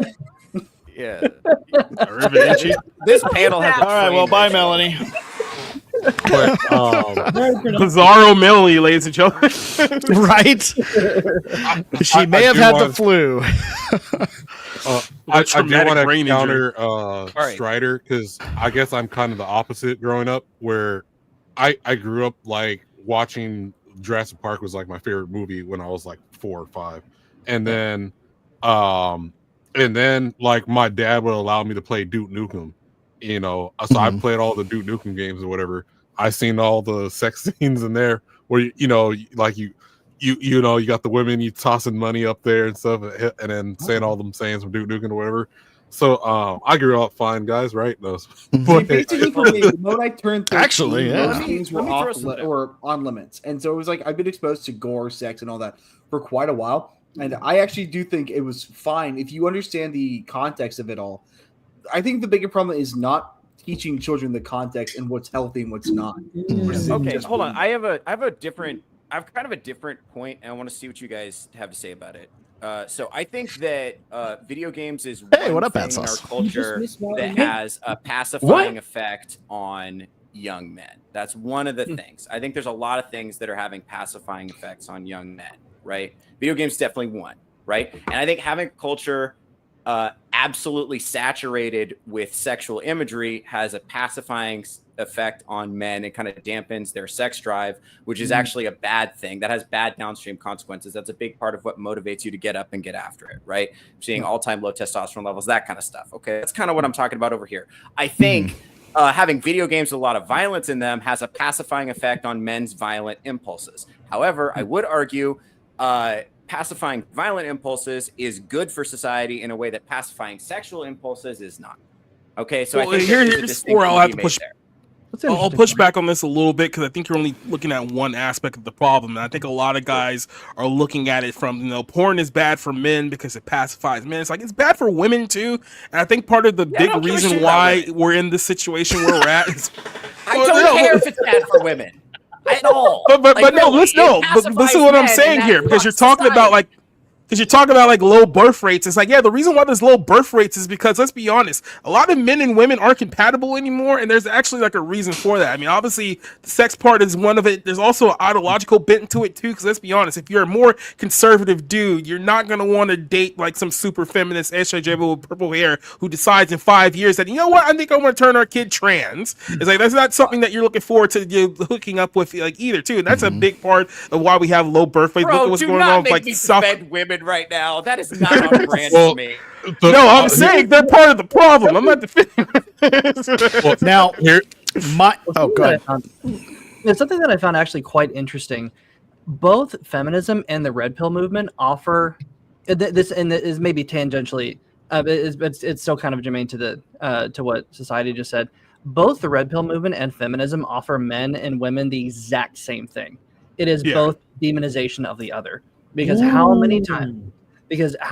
Yeah. This panel has. All right. Well, bye, Melanie. But, Bizarro Melanie, ladies and gentlemen. Right? She may have had the flu. I do want to counter Strider, because I guess I'm kind of the opposite growing up, where I grew up like watching Jurassic Park was like my favorite movie when I was like 4 or 5. And then like my dad would allow me to play Duke Nukem. You know, so I played all the Duke Nukem games or whatever. I seen all the sex scenes in there where you know, like you know, you got the women, you tossing money up there and stuff, and then saying all them sayings from Duke Nukem or whatever. So I grew up fine, guys, right? Those. Basically, for me, the moment I turned 13, actually, those things were on limits, and so it was like I've been exposed to gore, sex, and all that for quite a while. And I actually do think it was fine if you understand the context of it all. I think the bigger problem is not teaching children the context and what's healthy and what's not. Okay, hold on. I have kind of a different point, and I want to see what you guys have to say about it. So I think that video games is one thing in our culture that has a pacifying effect on young men. That's one of the things. I think there's a lot of things that are having pacifying effects on young men, right? Video games definitely one, right? And I think having a culture absolutely saturated with sexual imagery has a pacifying effect on men. It kind of dampens their sex drive, which is actually a bad thing. That has bad downstream consequences. That's a big part of what motivates you to get up and get after it, right? Seeing all-time low testosterone levels, that kind of stuff. Okay, that's kind of what I'm talking about over here. I think having video games with a lot of violence in them has a pacifying effect on men's violent impulses. However, I would argue pacifying violent impulses is good for society in a way that pacifying sexual impulses is not. Okay, so I think here's where I'll have to push. I'll push back on this a little bit, because I think you're only looking at one aspect of the problem, and I think a lot of guys are looking at it from, you know, porn is bad for men because it pacifies men. It's like it's bad for women too, and I think part of the big reason why we're in this situation where we're at is I don't care if it's bad for women. At all. But this is what I'm saying here, because you're talking about like Because you're talking about like low birth rates. It's like, yeah, the reason why there's low birth rates is because, let's be honest, a lot of men and women aren't compatible anymore, and there's actually like a reason for that. I mean, obviously, the sex part is one of it. There's also an ideological bent to it too, because let's be honest, if you're a more conservative dude, you're not going to want to date like some super feminist SJW with purple hair who decides in 5 years that, you know what, I think I want to turn our kid trans. It's like, that's not something that you're looking forward to hooking up with like either, too. And that's a big part of why we have low birth rates. Look at what's going on with like defend women right now. That is not on brand for me. No, I'm saying they're part of the problem. I'm not defending. Now, go ahead. It's something that I found actually quite interesting. Both feminism and the red pill movement offer this, and it is maybe tangentially, it's still kind of germane to the to what society just said. Both the red pill movement and feminism offer men and women the exact same thing. It is both demonization of the other. Because how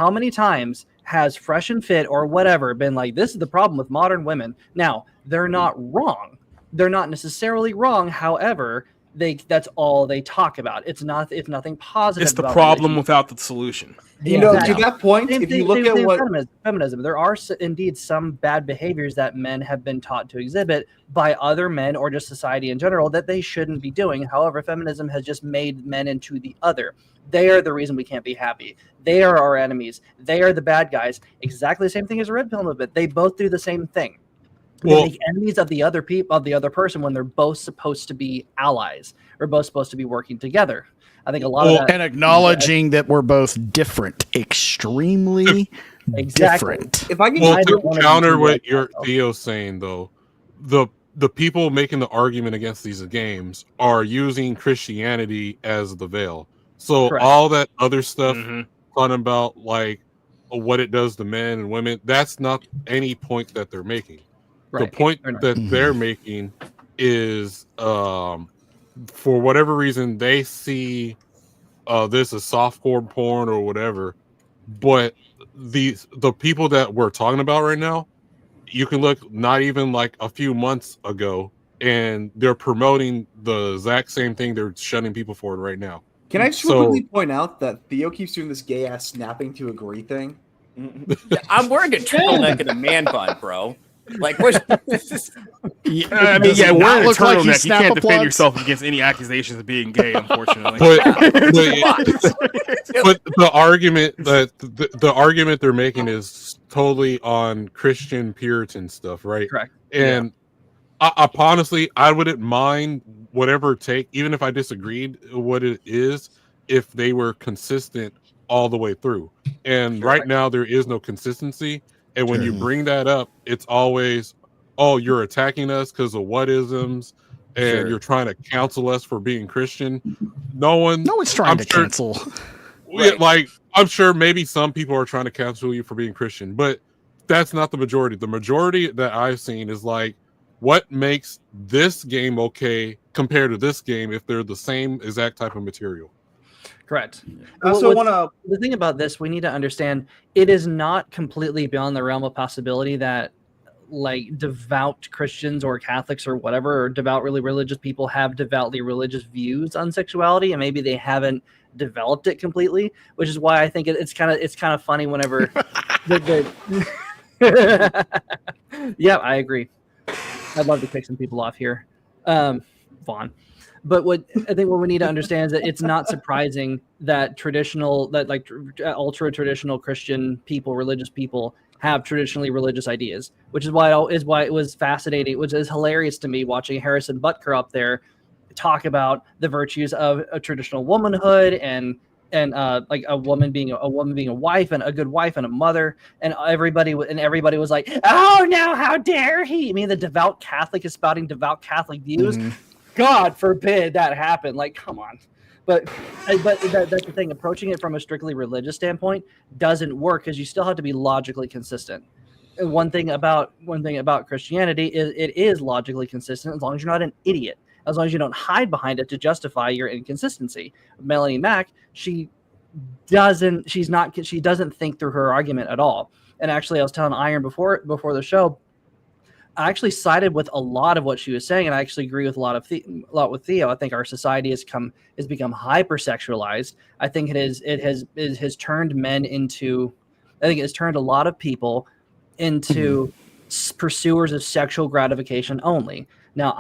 many times has Fresh and Fit or whatever been like, this is the problem with modern women? Now, they're not wrong. They're not necessarily wrong. However, that's all they talk about. It's nothing positive. It's the problem without the solution. You know, to that point, if you look at what feminism, there are indeed some bad behaviors that men have been taught to exhibit by other men or just society in general that they shouldn't be doing. However, feminism has just made men into the other. They are the reason we can't be happy. They are our enemies. They are the bad guys. Exactly the same thing as a red pill movement. They both do the same thing. They make enemies of the other people, of the other person, when they're both supposed to be allies or both supposed to be working together. I think a lot of that, and acknowledging that we're both different, extremely different. If I can to counter what Theo's saying, though, the people making the argument against these games are using Christianity as the veil. So all that other stuff, talking about like what it does to men and women, that's not any point that they're making. The point that they're making is, for whatever reason, they see this as softcore porn or whatever. But the people that we're talking about right now, you can look not even like a few months ago, and they're promoting the exact same thing they're shunning people for right now. Can I just quickly point out that Theo keeps doing this gay ass snapping to agree thing? I'm wearing a turtleneck and a man bun, bro. Like, what's this? Wearing a turtleneck, you can't defend yourself against any accusations of being gay, unfortunately. But the argument they're making is totally on Christian Puritan stuff, right? Correct. And I honestly, I wouldn't mind whatever take, even if I disagreed what it is, if they were consistent all the way through. And right now there is no consistency. And when you bring that up, it's always, oh, you're attacking us because of what-isms, and you're trying to counsel us for being Christian. No one's trying to cancel. Like, I'm sure maybe some people are trying to cancel you for being Christian, but that's not the majority. The majority that I've seen is like, what makes this game okay compared to this game if they're the same exact type of material? Correct. I also want to. The thing about this, we need to understand, it is not completely beyond the realm of possibility that, like, devout Christians or Catholics or whatever, or devoutly religious people have devoutly religious views on sexuality, and maybe they haven't developed it completely. Which is why I think it's kind of funny whenever. Yeah, I agree. I'd love to kick some people off here, Vaughn. But what we need to understand is that it's not surprising that ultra traditional Christian people, religious people, have traditionally religious ideas, which is why it was fascinating, which is hilarious to me watching Harrison Butker up there talk about the virtues of a traditional womanhood and like a woman being a wife and a good wife and a mother, and everybody was like, oh no, how dare he? I mean, the devout Catholic is spouting devout Catholic views. God forbid that happen. Like, come on. But that's the thing. Approaching it from a strictly religious standpoint doesn't work because you still have to be logically consistent. And one thing about Christianity is it is logically consistent as long as you're not an idiot. As long as you don't hide behind it to justify your inconsistency. Melanie Mack, she doesn't think through her argument at all. And actually, I was telling Iron before the show, I actually sided with a lot of what she was saying, and I actually agree with a lot with Theo. I think our society has become hypersexualized. I think it has turned men into. I think it has turned a lot of people into pursuers of sexual gratification only. Now,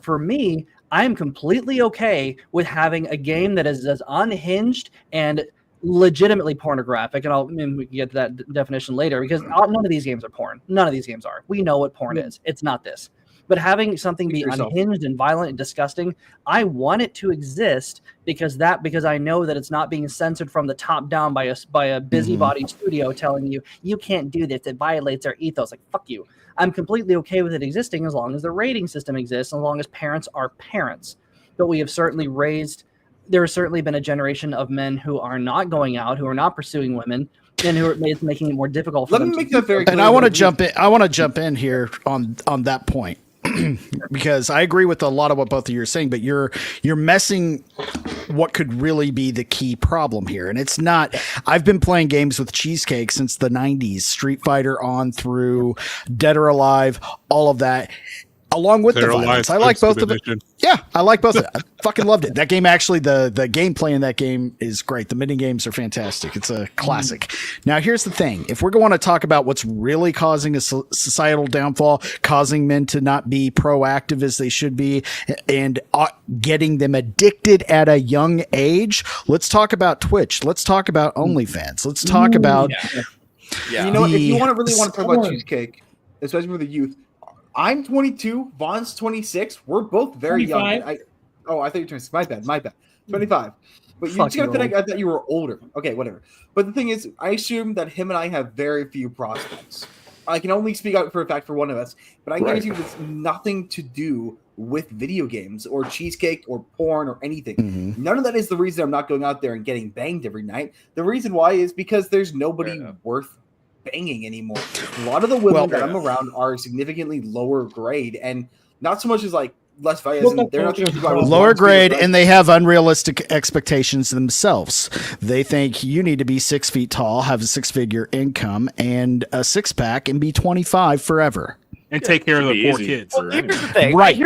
for me, I am completely okay with having a game that is as unhinged and legitimately pornographic, and we can get to that definition later, because none of these games are porn. None of these games are. We know what porn is. It's not this. But having something be unhinged and violent and disgusting, I want it to exist because I know that it's not being censored from the top down by a busybody studio telling you can't do this. It violates our ethos. Like, fuck you. I'm completely okay with it existing as long as the rating system exists, as long as parents are parents. But we have certainly there has certainly been a generation of men who are not going out, who are not pursuing women, and who are making it more difficult for them. Let me make that very clear. And I want to jump in here on that point. Because I agree with a lot of what both of you are saying, but you're messing what could really be the key problem here. And it's not, I've been playing games with Cheesecake since the 90s, Street Fighter on through Dead or Alive, all of that. Along with the violence. I like both of it. Yeah, I like both of it. I fucking loved it. That game, actually, the gameplay in that game is great. The mini games are fantastic. It's a classic. Now, here's the thing. If we're going to talk about what's really causing a societal downfall, causing men to not be proactive as they should be, and getting them addicted at a young age, let's talk about Twitch. Let's talk about OnlyFans. Let's talk about... Yeah. You know what? If you really want to talk about Cheesecake, especially for the youth, I'm 22. Vaughn's 26. We're both very 25. Young. I thought you were 26. My bad. 25. But you just gotta think I thought you were older. Okay, whatever. But the thing is, I assume that him and I have very few prospects. I can only speak out for a fact for one of us, but I guarantee you it's nothing to do with video games or Cheesecake or porn or anything. None of that is the reason I'm not going out there and getting banged every night. The reason why is because there's nobody worth banging anymore. A lot of the women that I'm around are significantly lower grade, and not so much as like less value. They're not lower grade, and they have unrealistic expectations themselves. They think you need to be 6 feet tall, have a 6-figure income, and a 6-pack, and be 25 forever. And take care of the 4 kids. Well, here's the thing. Right. I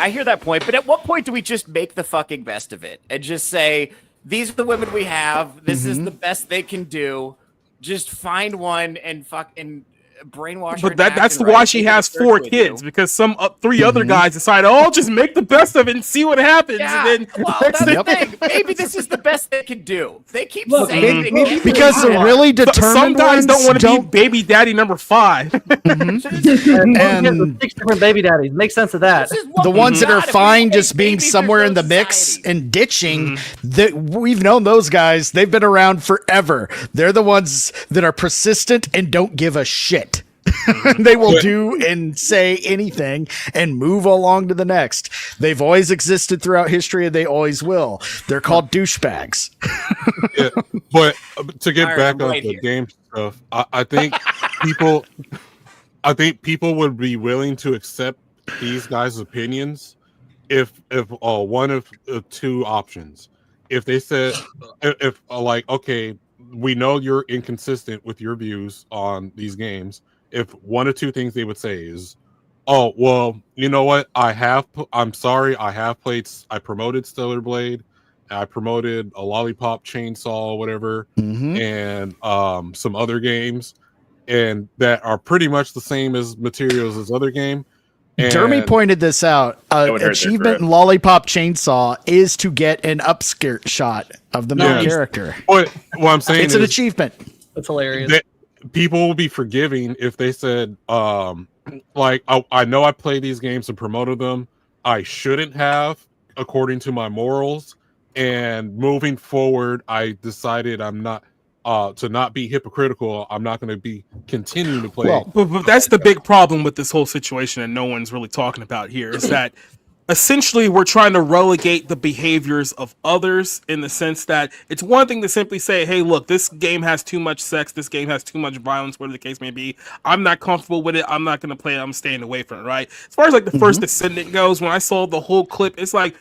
hear that point. But at what point do we just make the fucking best of it and just say, these are the women we have. This is the best they can do. Just find one and fucking brainwash her. But that's why she has 4 kids, because some 3 other guys decide, just make the best of it and see what happens. Yeah. And then that's the thing. Maybe this is the best they can do. They keep saying maybe because the really determined some guys don't want to be baby daddy number 5. And 6 different baby daddies. Makes sense of that. The ones that are fine just being somewhere in the mix and ditching, we've known those guys. They've been around forever. They're the ones that are persistent and don't give a shit. They will do and say anything and move along to the next. They've always existed throughout history, and they always will. They're called douchebags. But to get back on the game stuff, I think people would be willing to accept these guys' opinions if one of 2 options. If they said, okay, we know you're inconsistent with your views on these games. If one of 2 things they would say is, oh, well, you know what? I'm sorry. I promoted Stellar Blade. I promoted a Lollipop Chainsaw, whatever, and some other games, and that are pretty much the same as materials as other game. Jeremy pointed this out. Achievement in Lollipop Chainsaw is to get an upskirt shot of the main character. What I'm saying it's an achievement. That's hilarious. People will be forgiving if they said, I know I play these games and promoted them. I shouldn't have, according to my morals. And moving forward, I decided I'm not to not be hypocritical. I'm not going to be continuing to play. Well, but that's the big problem with this whole situation, and no one's really talking about here, is that essentially we're trying to relegate the behaviors of others, in the sense that it's one thing to simply say, hey, look, this game has too much sex, this game has too much violence, whatever the case may be. I'm not comfortable with it. I'm not going to play it. I'm staying away from it, right? As far as like the first Descendant goes, when I saw the whole clip, it's like,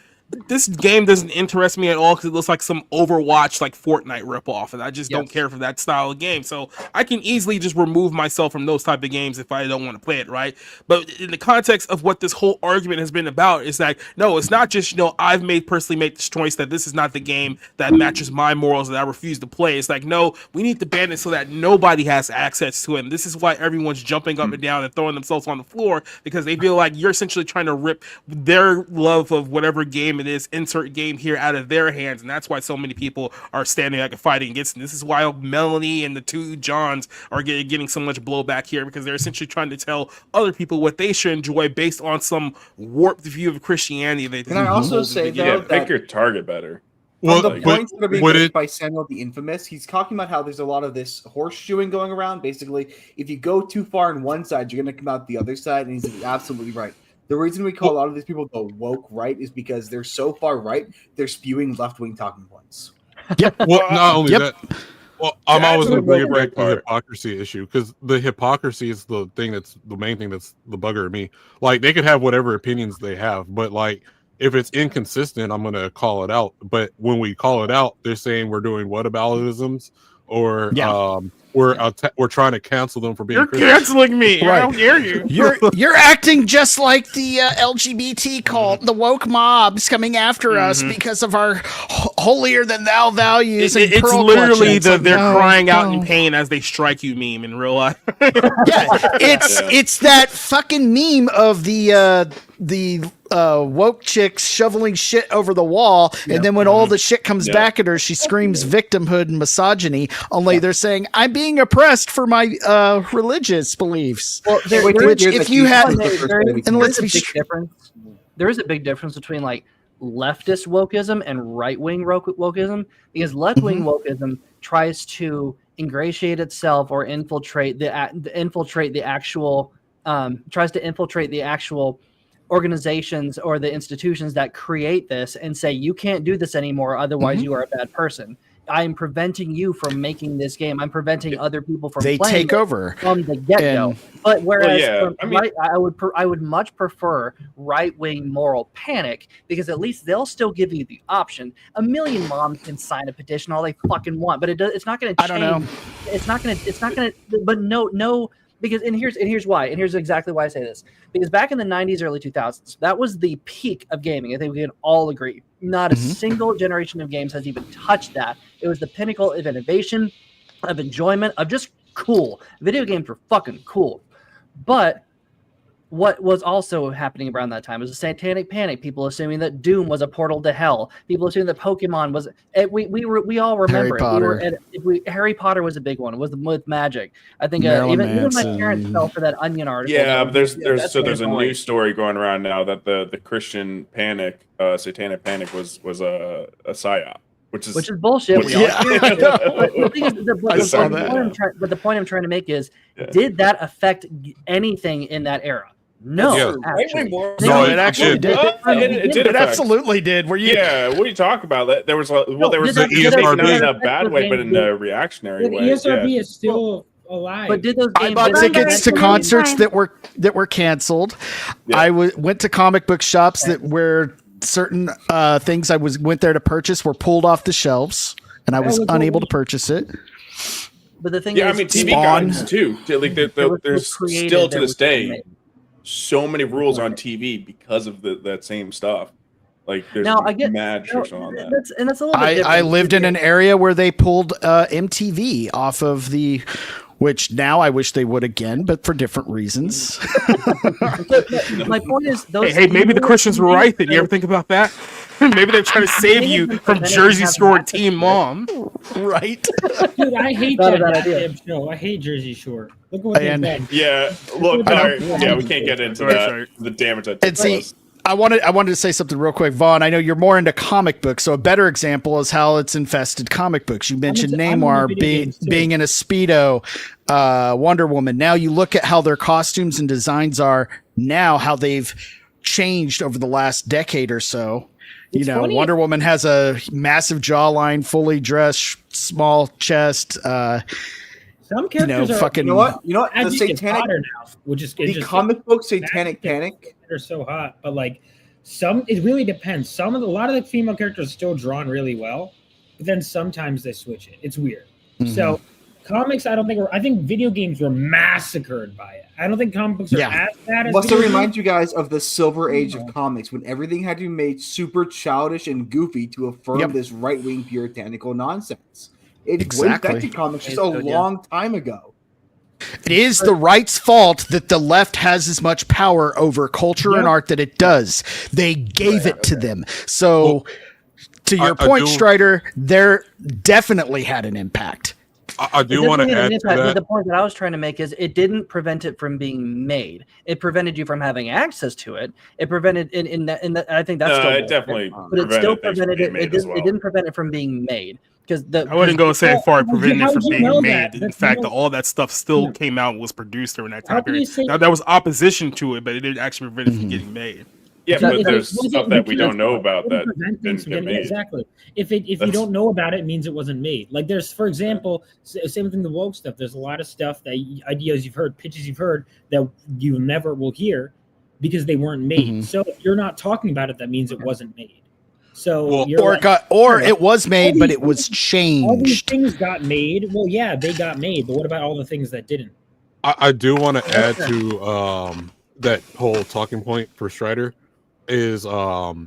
this game doesn't interest me at all because it looks like some Overwatch, like Fortnite ripoff, and I just don't care for that style of game. So I can easily just remove myself from those type of games if I don't want to play it, right? But in the context of what this whole argument has been about, is like, no, it's not just, I've personally made this choice that this is not the game that matches my morals that I refuse to play. It's like, no, we need to ban it so that nobody has access to it. And this is why everyone's jumping up and down and throwing themselves on the floor, because they feel like you're essentially trying to rip their love of whatever game it is, insert game here, out of their hands. And that's why so many people are standing up and fighting against it. This is why Melanie and the two Johns are getting so much blowback here, because they're essentially trying to tell other people what they should enjoy based on some warped view of Christianity. Can I also say, though, pick your target better. Well, the points that are being made by Samuel the Infamous, he's talking about how there's a lot of this horseshoeing going around. Basically, if you go too far on one side, you're going to come out the other side, and he's absolutely right. The reason we call a lot of these people the woke right is because they're so far right, they're spewing left-wing talking points. Yep. Well, not only that. Well, I'm always going to bring it back to the hypocrisy issue, because the hypocrisy is the main thing that's the bugger of me. Like, they could have whatever opinions they have, but like, if it's inconsistent, I'm going to call it out. But when we call it out, they're saying we're doing whataboutisms, or we're trying to cancel them for being. You're canceling me. Right. How dare you? You're acting just like the LGBT cult, the woke mobs coming after us because of our holier than thou values. It's literally they're crying out in pain as they strike you meme in real life. It's that fucking meme of the woke chicks shoveling shit over the wall, and then when all the shit comes back at her, she screams victimhood and misogyny, only they're saying, I'm being oppressed for my religious beliefs. Well, there is a big difference between like leftist wokeism and right-wing wokeism, because left-wing wokeism tries to ingratiate itself or infiltrate the actual organizations or the institutions that create this and say, you can't do this anymore, otherwise you are a bad person. I am preventing you from making this game. I'm preventing other people from playing. They take over from the get-go. But whereas I would much prefer right-wing moral panic, because at least they'll still give you the option. A million moms can sign a petition all they fucking want, but it's not going to change. I don't know. It's not going to. But no. Because here's why, and here's exactly why I say this. Because back in the 90s, early 2000s, that was the peak of gaming. I think we can all agree. Not a single generation of games has even touched that. It was the pinnacle of innovation, of enjoyment, of just cool. Video games were fucking cool. But what was also happening around that time was a satanic panic. People assuming that Doom was a portal to hell. People assuming that Pokemon was. We all remember Harry Potter was a big one. It was with magic. I think even my parents fell for that Onion article. Yeah, but there's a news story going around now that the Christian panic, satanic panic, was a psyop. Which is bullshit. But the point I'm trying to make is, did that affect anything in that era? No, it actually did. It absolutely did. What do you talk about? There was not in a bad way, but in a reactionary way. ESRB is still alive. But did those games? I bought tickets to concerts that were canceled. Yeah. I went to comic book shops where certain things I went there to purchase were pulled off the shelves, and I was unable to purchase it. But the thing is, I mean, TV guides too. Like there's still to this day so many rules on TV because of that same stuff. Like there's mad restriction on that. That's a little bit different. I lived in an area where they pulled MTV off of the, which now I wish they would again, but for different reasons. My point is, maybe the Christians were right. Did you ever think about that? Maybe they're trying to save you from Jersey Shore Teen Mom. Right. Dude, I hate that show. I hate Jersey Shore. Look at what they've done. Yeah, look, we can't get into that. The damage that took place. I wanted to say something real quick, Vaughn. I know you're more into comic books, so a better example is how it's infested comic books. You mentioned Namor being in a Speedo, Wonder Woman. Now you look at how their costumes and designs are now, how they've changed over the last decade or so. It's funny. Wonder Woman has a massive jawline, fully dressed, small chest. Some characters are fucking. You know what? The satanic now, which is comic book satanic panic. They're so hot, but like It really depends. A lot of the female characters are still drawn really well, but then sometimes they switch it. It's weird. Mm-hmm. So comics, I think video games were massacred by it. I don't think comic books are as bad as Must to remind you guys of the silver age of comics when everything had to be made super childish and goofy to affirm this right-wing puritanical nonsense. It affected comics just a long time ago. It is the right's fault that the left has as much power over culture and art that it does. They gave it to them. So, to your point, Strider, there definitely had an impact. I do want to add to that. The point that I was trying to make is it didn't prevent it from being made. It prevented you from having access to it. It prevented I think that's still it definitely, but it still prevented it. It didn't prevent it from being made because I wouldn't go say far preventing it from being made. In fact, all that stuff still came out and was produced during that time period. Now there was opposition to it, but it didn't actually prevent it from getting made. Yeah, but there's stuff that we don't know about that didn't get made. Exactly. If you don't know about it, it means it wasn't made. Like there's, for example, same thing the woke stuff. There's a lot of stuff ideas you've heard, pitches you've heard that you never will hear because they weren't made. Mm-hmm. So if you're not talking about it, that means it wasn't made. So it was made, but it was changed. All these things got made. Well, yeah, they got made, but what about all the things that didn't? I do want to add to that whole talking point for Strider. Is so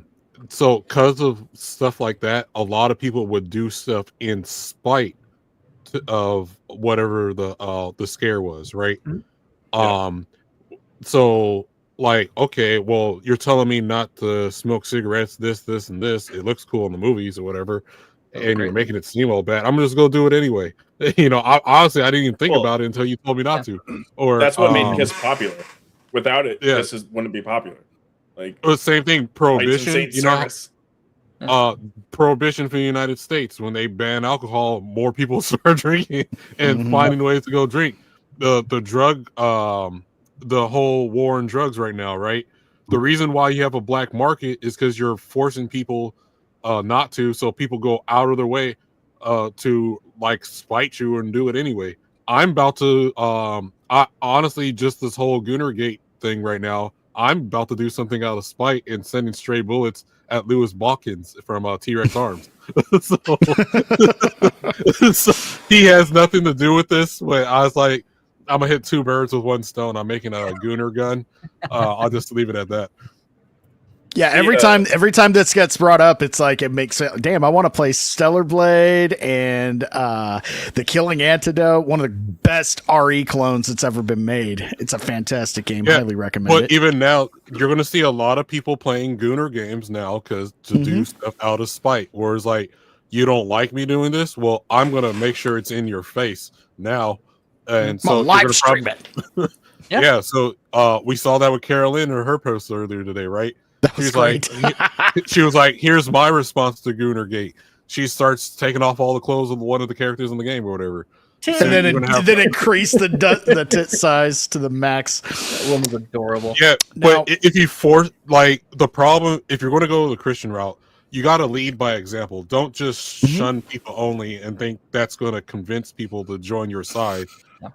because of stuff like that, a lot of people would do stuff in spite of whatever the scare was, right? So like, okay, well, you're telling me not to smoke cigarettes, this, and this. It looks cool in the movies or whatever, and you're making it seem all bad. I'm just gonna do it anyway. Honestly, I didn't even think about it until you told me not to. Or that's what made Kiss popular. Without it, this wouldn't be popular. Like the same thing, prohibition. Prohibition for the United States when they ban alcohol, more people start drinking and finding ways to go drink. The drug, the whole war on drugs right now, right? The reason why you have a black market is because you're forcing people not to, so people go out of their way to like spite you and do it anyway. I'm about to, I honestly, just this whole Gooner Gate thing right now. I'm about to do something out of spite and sending stray bullets at Lewis Balkins from T-Rex Arms. so he has nothing to do with this. But I was like, I'm gonna hit two birds with one stone. I'm making a Gooner gun. I'll just leave it at that. Yeah, every time this gets brought up, it's like it makes it. Damn, I want to play Stellar Blade and The Killing Antidote, one of the best RE clones that's ever been made. It's a fantastic game. Highly recommend it. But even now, you're going to see a lot of people playing Gooner games now to do stuff out of spite. Whereas, like, you don't like me doing this? Well, I'm going to make sure it's in your face now. And so live stream it. Yeah, so we saw that with Carolyn or her post earlier today, right? She was like, here's my response to Gooner Gate. She starts taking off all the clothes of one of the characters in the game or whatever. And then increase the tit size to the max. That woman's adorable. Yeah, but if you force, like, the problem, if you're going to go the Christian route, you got to lead by example. Don't just shun people only and think that's going to convince people to join your side.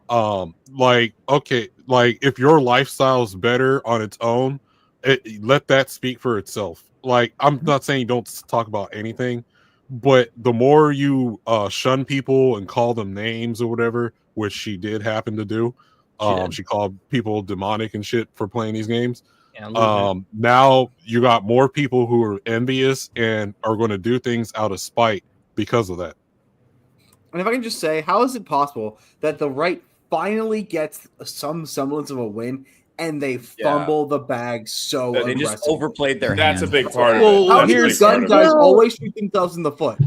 Like, okay, like if your lifestyle's better on its own, let that speak for itself. Like, I'm not saying you don't talk about anything, but the more you shun people and call them names or whatever, which she did happen to do, she called people demonic and shit for playing these games. Now you got more people who are envious and are going to do things out of spite because of that. And if I can just say, how is it possible that the right finally gets some semblance of a win and they fumble the bag so they just overplayed their hand? That's a big part of it. How do your gun guys always shoot themselves in the foot?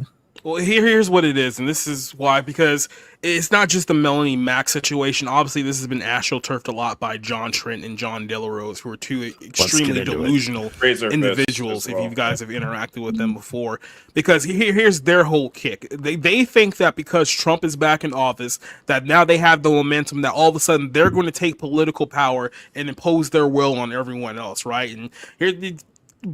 Well, here's what it is, and this is why, because it's not just the Melanie Mac situation. Obviously, this has been astroturfed a lot by John Trent and John Delarose, who are two extremely delusional individuals, if you guys have interacted with them before. Because here's their whole kick. They think that because Trump is back in office, that now they have the momentum, that all of a sudden they're going to take political power and impose their will on everyone else, right? And here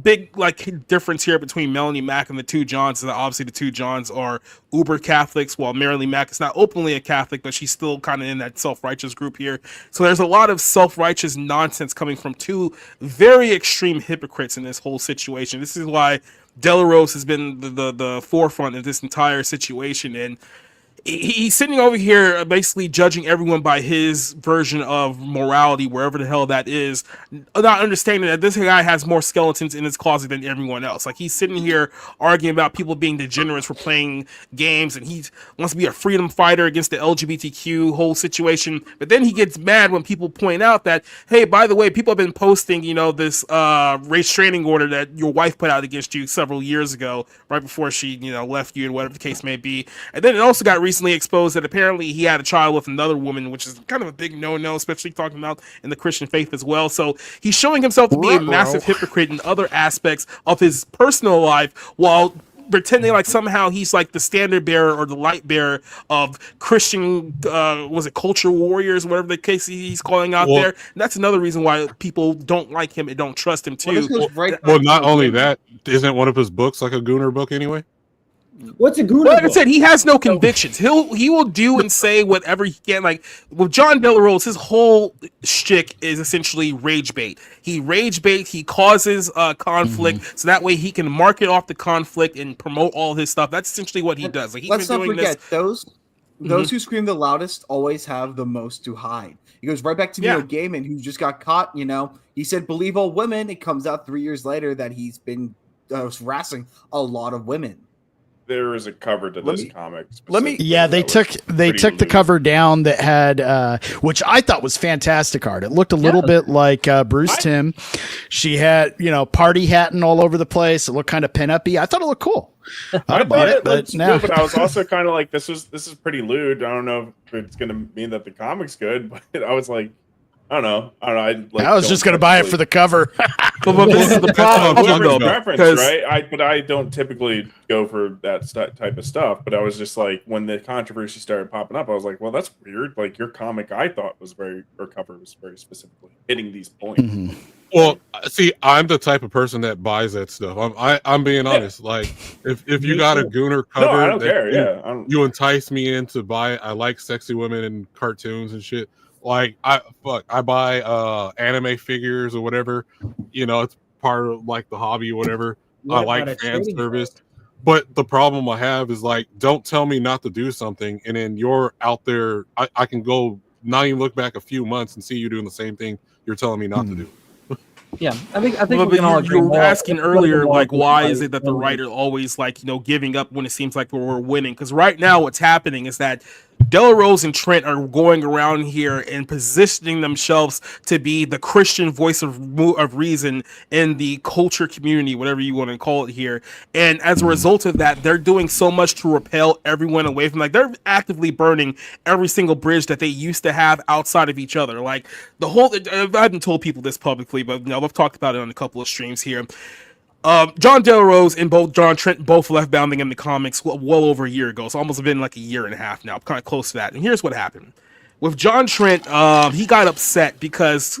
big like difference here between Melanie Mack and the two Johns is that obviously the two Johns are uber Catholics, while Melanie Mack is not openly a Catholic, but she's still kind of in that self-righteous group here. So there's a lot of self-righteous nonsense coming from two very extreme hypocrites in this whole situation. This is why Delarose has been the forefront of this entire situation, and he's sitting over here basically judging everyone by his version of morality, wherever the hell that is, not understanding that this guy has more skeletons in his closet than everyone else. Like, he's sitting here arguing about people being degenerates for playing games, and he wants to be a freedom fighter against the LGBTQ whole situation. But then he gets mad when people point out that, hey, by the way, people have been posting, this race training order that your wife put out against you several years ago, right before she, left you, and whatever the case may be. And then it also got recently exposed that apparently he had a child with another woman, which is kind of a big no-no, especially talking about in the Christian faith as well. So he's showing himself to be a massive hypocrite in other aspects of his personal life, while pretending like somehow he's like the standard bearer or the light bearer of Christian, culture warriors, whatever the case he's calling out there. And that's another reason why people don't like him and don't trust him too. Well, not only that, isn't one of his books like a Gooner book anyway? What's a Gooner? Like I said, he has no convictions. He will do and say whatever he can. Like with John Delarose, his whole shtick is essentially rage bait. He rage bait. He causes conflict, so that way he can market off the conflict and promote all his stuff. That's essentially what he does. Like, he's let's been not doing forget this. those who scream the loudest always have the most to hide. He goes right back to Neil Gaiman, who just got caught. He said believe all women. It comes out 3 years later that he's been harassing a lot of women. There is a cover to this comic. They took the cover down that had which I thought was fantastic art. It looked a little bit like Bruce Timm. She had party hatting all over the place. It looked kind of pin-up-y. I thought it looked cool. I thought it looked good, but I was also kind of like, this is pretty lewd. I don't know if it's going to mean that the comic's good, but I was like, I don't know. I was just going to buy it for the cover. But this is the problem, preference, right? But I don't typically go for that type of stuff. But I was just like, when the controversy started popping up, I was like, well, that's weird. Like, your comic, I thought cover was very specifically hitting these points. Mm-hmm. Well, see, I'm the type of person that buys that stuff. I'm being honest. Like, if you got a Gooner cover, I don't care. You entice me in to buy it. I like sexy women in cartoons and shit. Like, I buy anime figures or whatever. It's part of like the hobby or whatever. I like fan service. But the problem I have is, like, don't tell me not to do something, and then you're out there. I can go not even look back a few months and see you doing the same thing you're telling me not to do. Yeah, I think we but can all agree. You were asking earlier, like, why is it that the writer always, like, giving up when it seems like we're winning? Because right now what's happening is that Delarose and Trent are going around here and positioning themselves to be the Christian voice of reason in the culture community, whatever you want to call it here. And as a result of that, they're doing so much to repel everyone away from, like, they're actively burning every single bridge that they used to have outside of each other. Like, the whole, I haven't told people this publicly, but I've talked about it on a couple of streams here. John Delarose and John Trent both left Bounding in the comics well over a year ago. It's almost been like a year and a half now. I'm kind of close to that. And here's what happened. With John Trent, he got upset because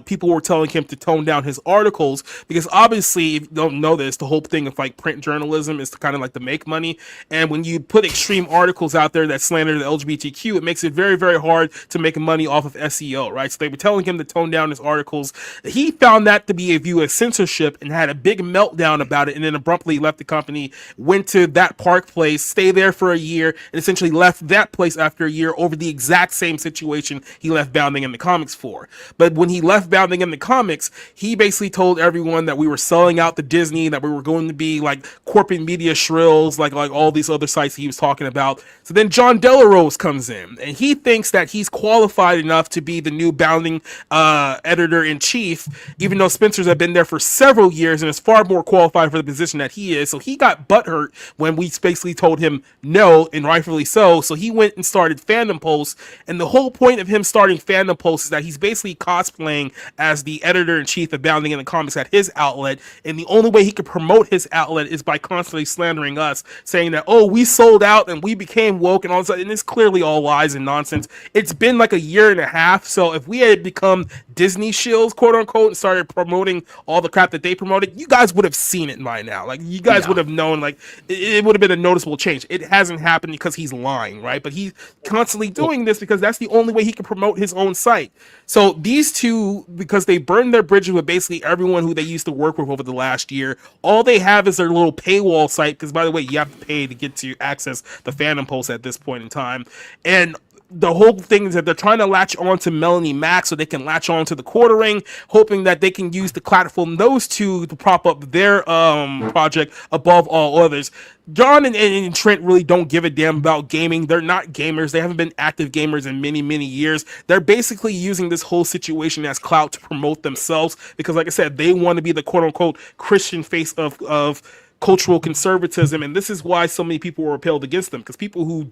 people were telling him to tone down his articles, because obviously, if you don't know this, the whole thing of like print journalism is to kind of like to make money. And when you put extreme articles out there that slander the LGBTQ, it makes it very, very hard to make money off of SEO, right? So they were telling him to tone down his articles. He found that to be a view of censorship and had a big meltdown about it, and then abruptly left the company, went to that Park place, stayed there for a year, and essentially left that place after a year over the exact same situation he left Bounding in the comics for. But when he left Bounding in the comics, he basically told everyone that we were selling out to Disney, that we were going to be like corporate media shrills, like all these other sites he was talking about. So then John Delarose comes in, and he thinks that he's qualified enough to be the new Bounding editor-in-chief, even though Spencer's have been there for several years and is far more qualified for the position that he is. So he got butthurt when we basically told him no, and rightfully so. So he went and started fandom posts, and And the whole point of him starting Fandom Post is that he's basically cosplaying as the editor-in-chief of Bounding in the Comics at his outlet, and the only way he could promote his outlet is by constantly slandering us, saying that, oh, we sold out and we became woke and all this, and it's clearly all lies and nonsense. It's been like a year and a half, so if we had become Disney shills, quote unquote, and started promoting all the crap that they promoted, you guys would have seen it by now. Like, you guys would have known, like, it would have been a noticeable change. It hasn't happened because he's lying, right? But he's constantly doing this because that's the only way he can promote his own site. So these two, because they burned their bridges with basically everyone who they used to work with over the last year, all they have is their little paywall site, because by the way, you have to pay to get to access the Fandom Post at this point in time. And the whole thing is that they're trying to latch on to Melanie Mack so they can latch on to the Quartering, hoping that they can use the platform those two to prop up their project above all others. John and Trent really don't give a damn about gaming. They're not gamers. They haven't been active gamers in many, many years. They're basically using this whole situation as clout to promote themselves because, like I said, they want to be the quote-unquote Christian face of cultural conservatism, and this is why so many people were repelled against them, because people who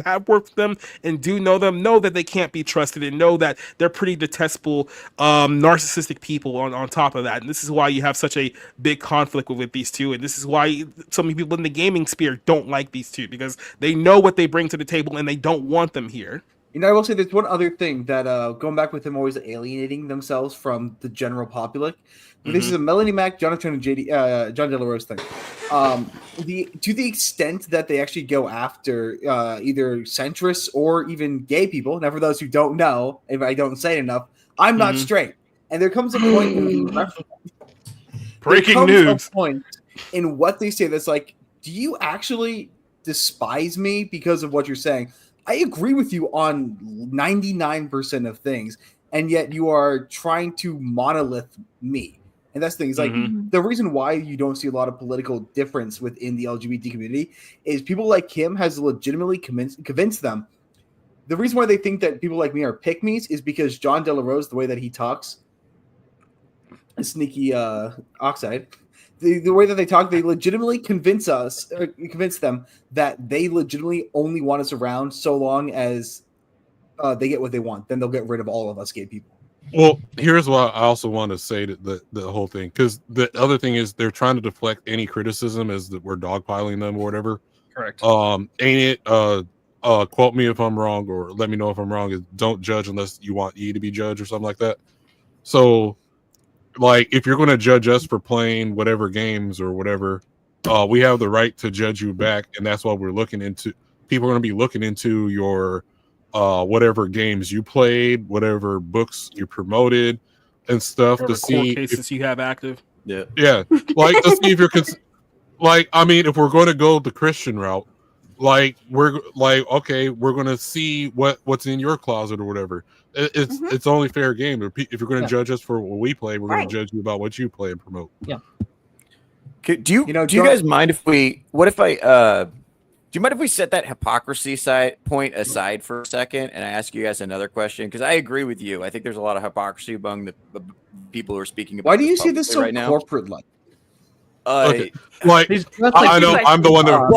have worked with them and do know them know that they can't be trusted and know that they're pretty detestable narcissistic people on top of that. And this is why you have such a big conflict with these two, and this is why so many people in the gaming sphere don't like these two, because they know what they bring to the table and they don't want them here. You know, I will say there's one other thing that going back with them always alienating themselves from the general public. This is a Melanie Mack, Jonathan, and John De La Rose thing. To the extent that they actually go after either centrists or even gay people. Now, for those who don't know, if I don't say it enough, I'm not straight. And there comes a point breaking news. A point in what they say that's like, do you actually despise me because of what you're saying? I agree with you on 99% of things, and yet you are trying to monolith me. And that's the thing. It's like the reason why you don't see a lot of political difference within the LGBT community is people like him has legitimately convinced them. The reason why they think that people like me are pick-me's is because John De La Rose, the way that he talks, a sneaky oxide, the way that they talk, they legitimately convince them that they legitimately only want us around so long as they get what they want. Then they'll get rid of all of us gay people. Well, here's what I also want to say to the whole thing, because the other thing is they're trying to deflect any criticism as that we're dogpiling them or whatever. Correct. Ain't it? Quote me if I'm wrong, or let me know if I'm wrong. Is don't judge unless you want E to be judged or something like that. So, like, if you're going to judge us for playing whatever games or whatever, we have the right to judge you back, and that's what we're looking into. People are going to be looking into your whatever games you played, whatever books you promoted, and stuff whatever to see cases if you have active. Yeah, like to see if you're like. I mean, if we're going to go the Christian route, like we're like, okay, we're going to see what's in your closet or whatever. It's only fair game. If you're going to judge us for what we play, we're going to judge you about what you play and promote. Yeah. Do you guys mind if we? Do you mind if we set that hypocrisy point aside for a second and I ask you guys another question? Because I agree with you. I think there's a lot of hypocrisy among the people who are speaking about. Why do you see this so right now. corporate like? Okay. Like I know I'm the one that.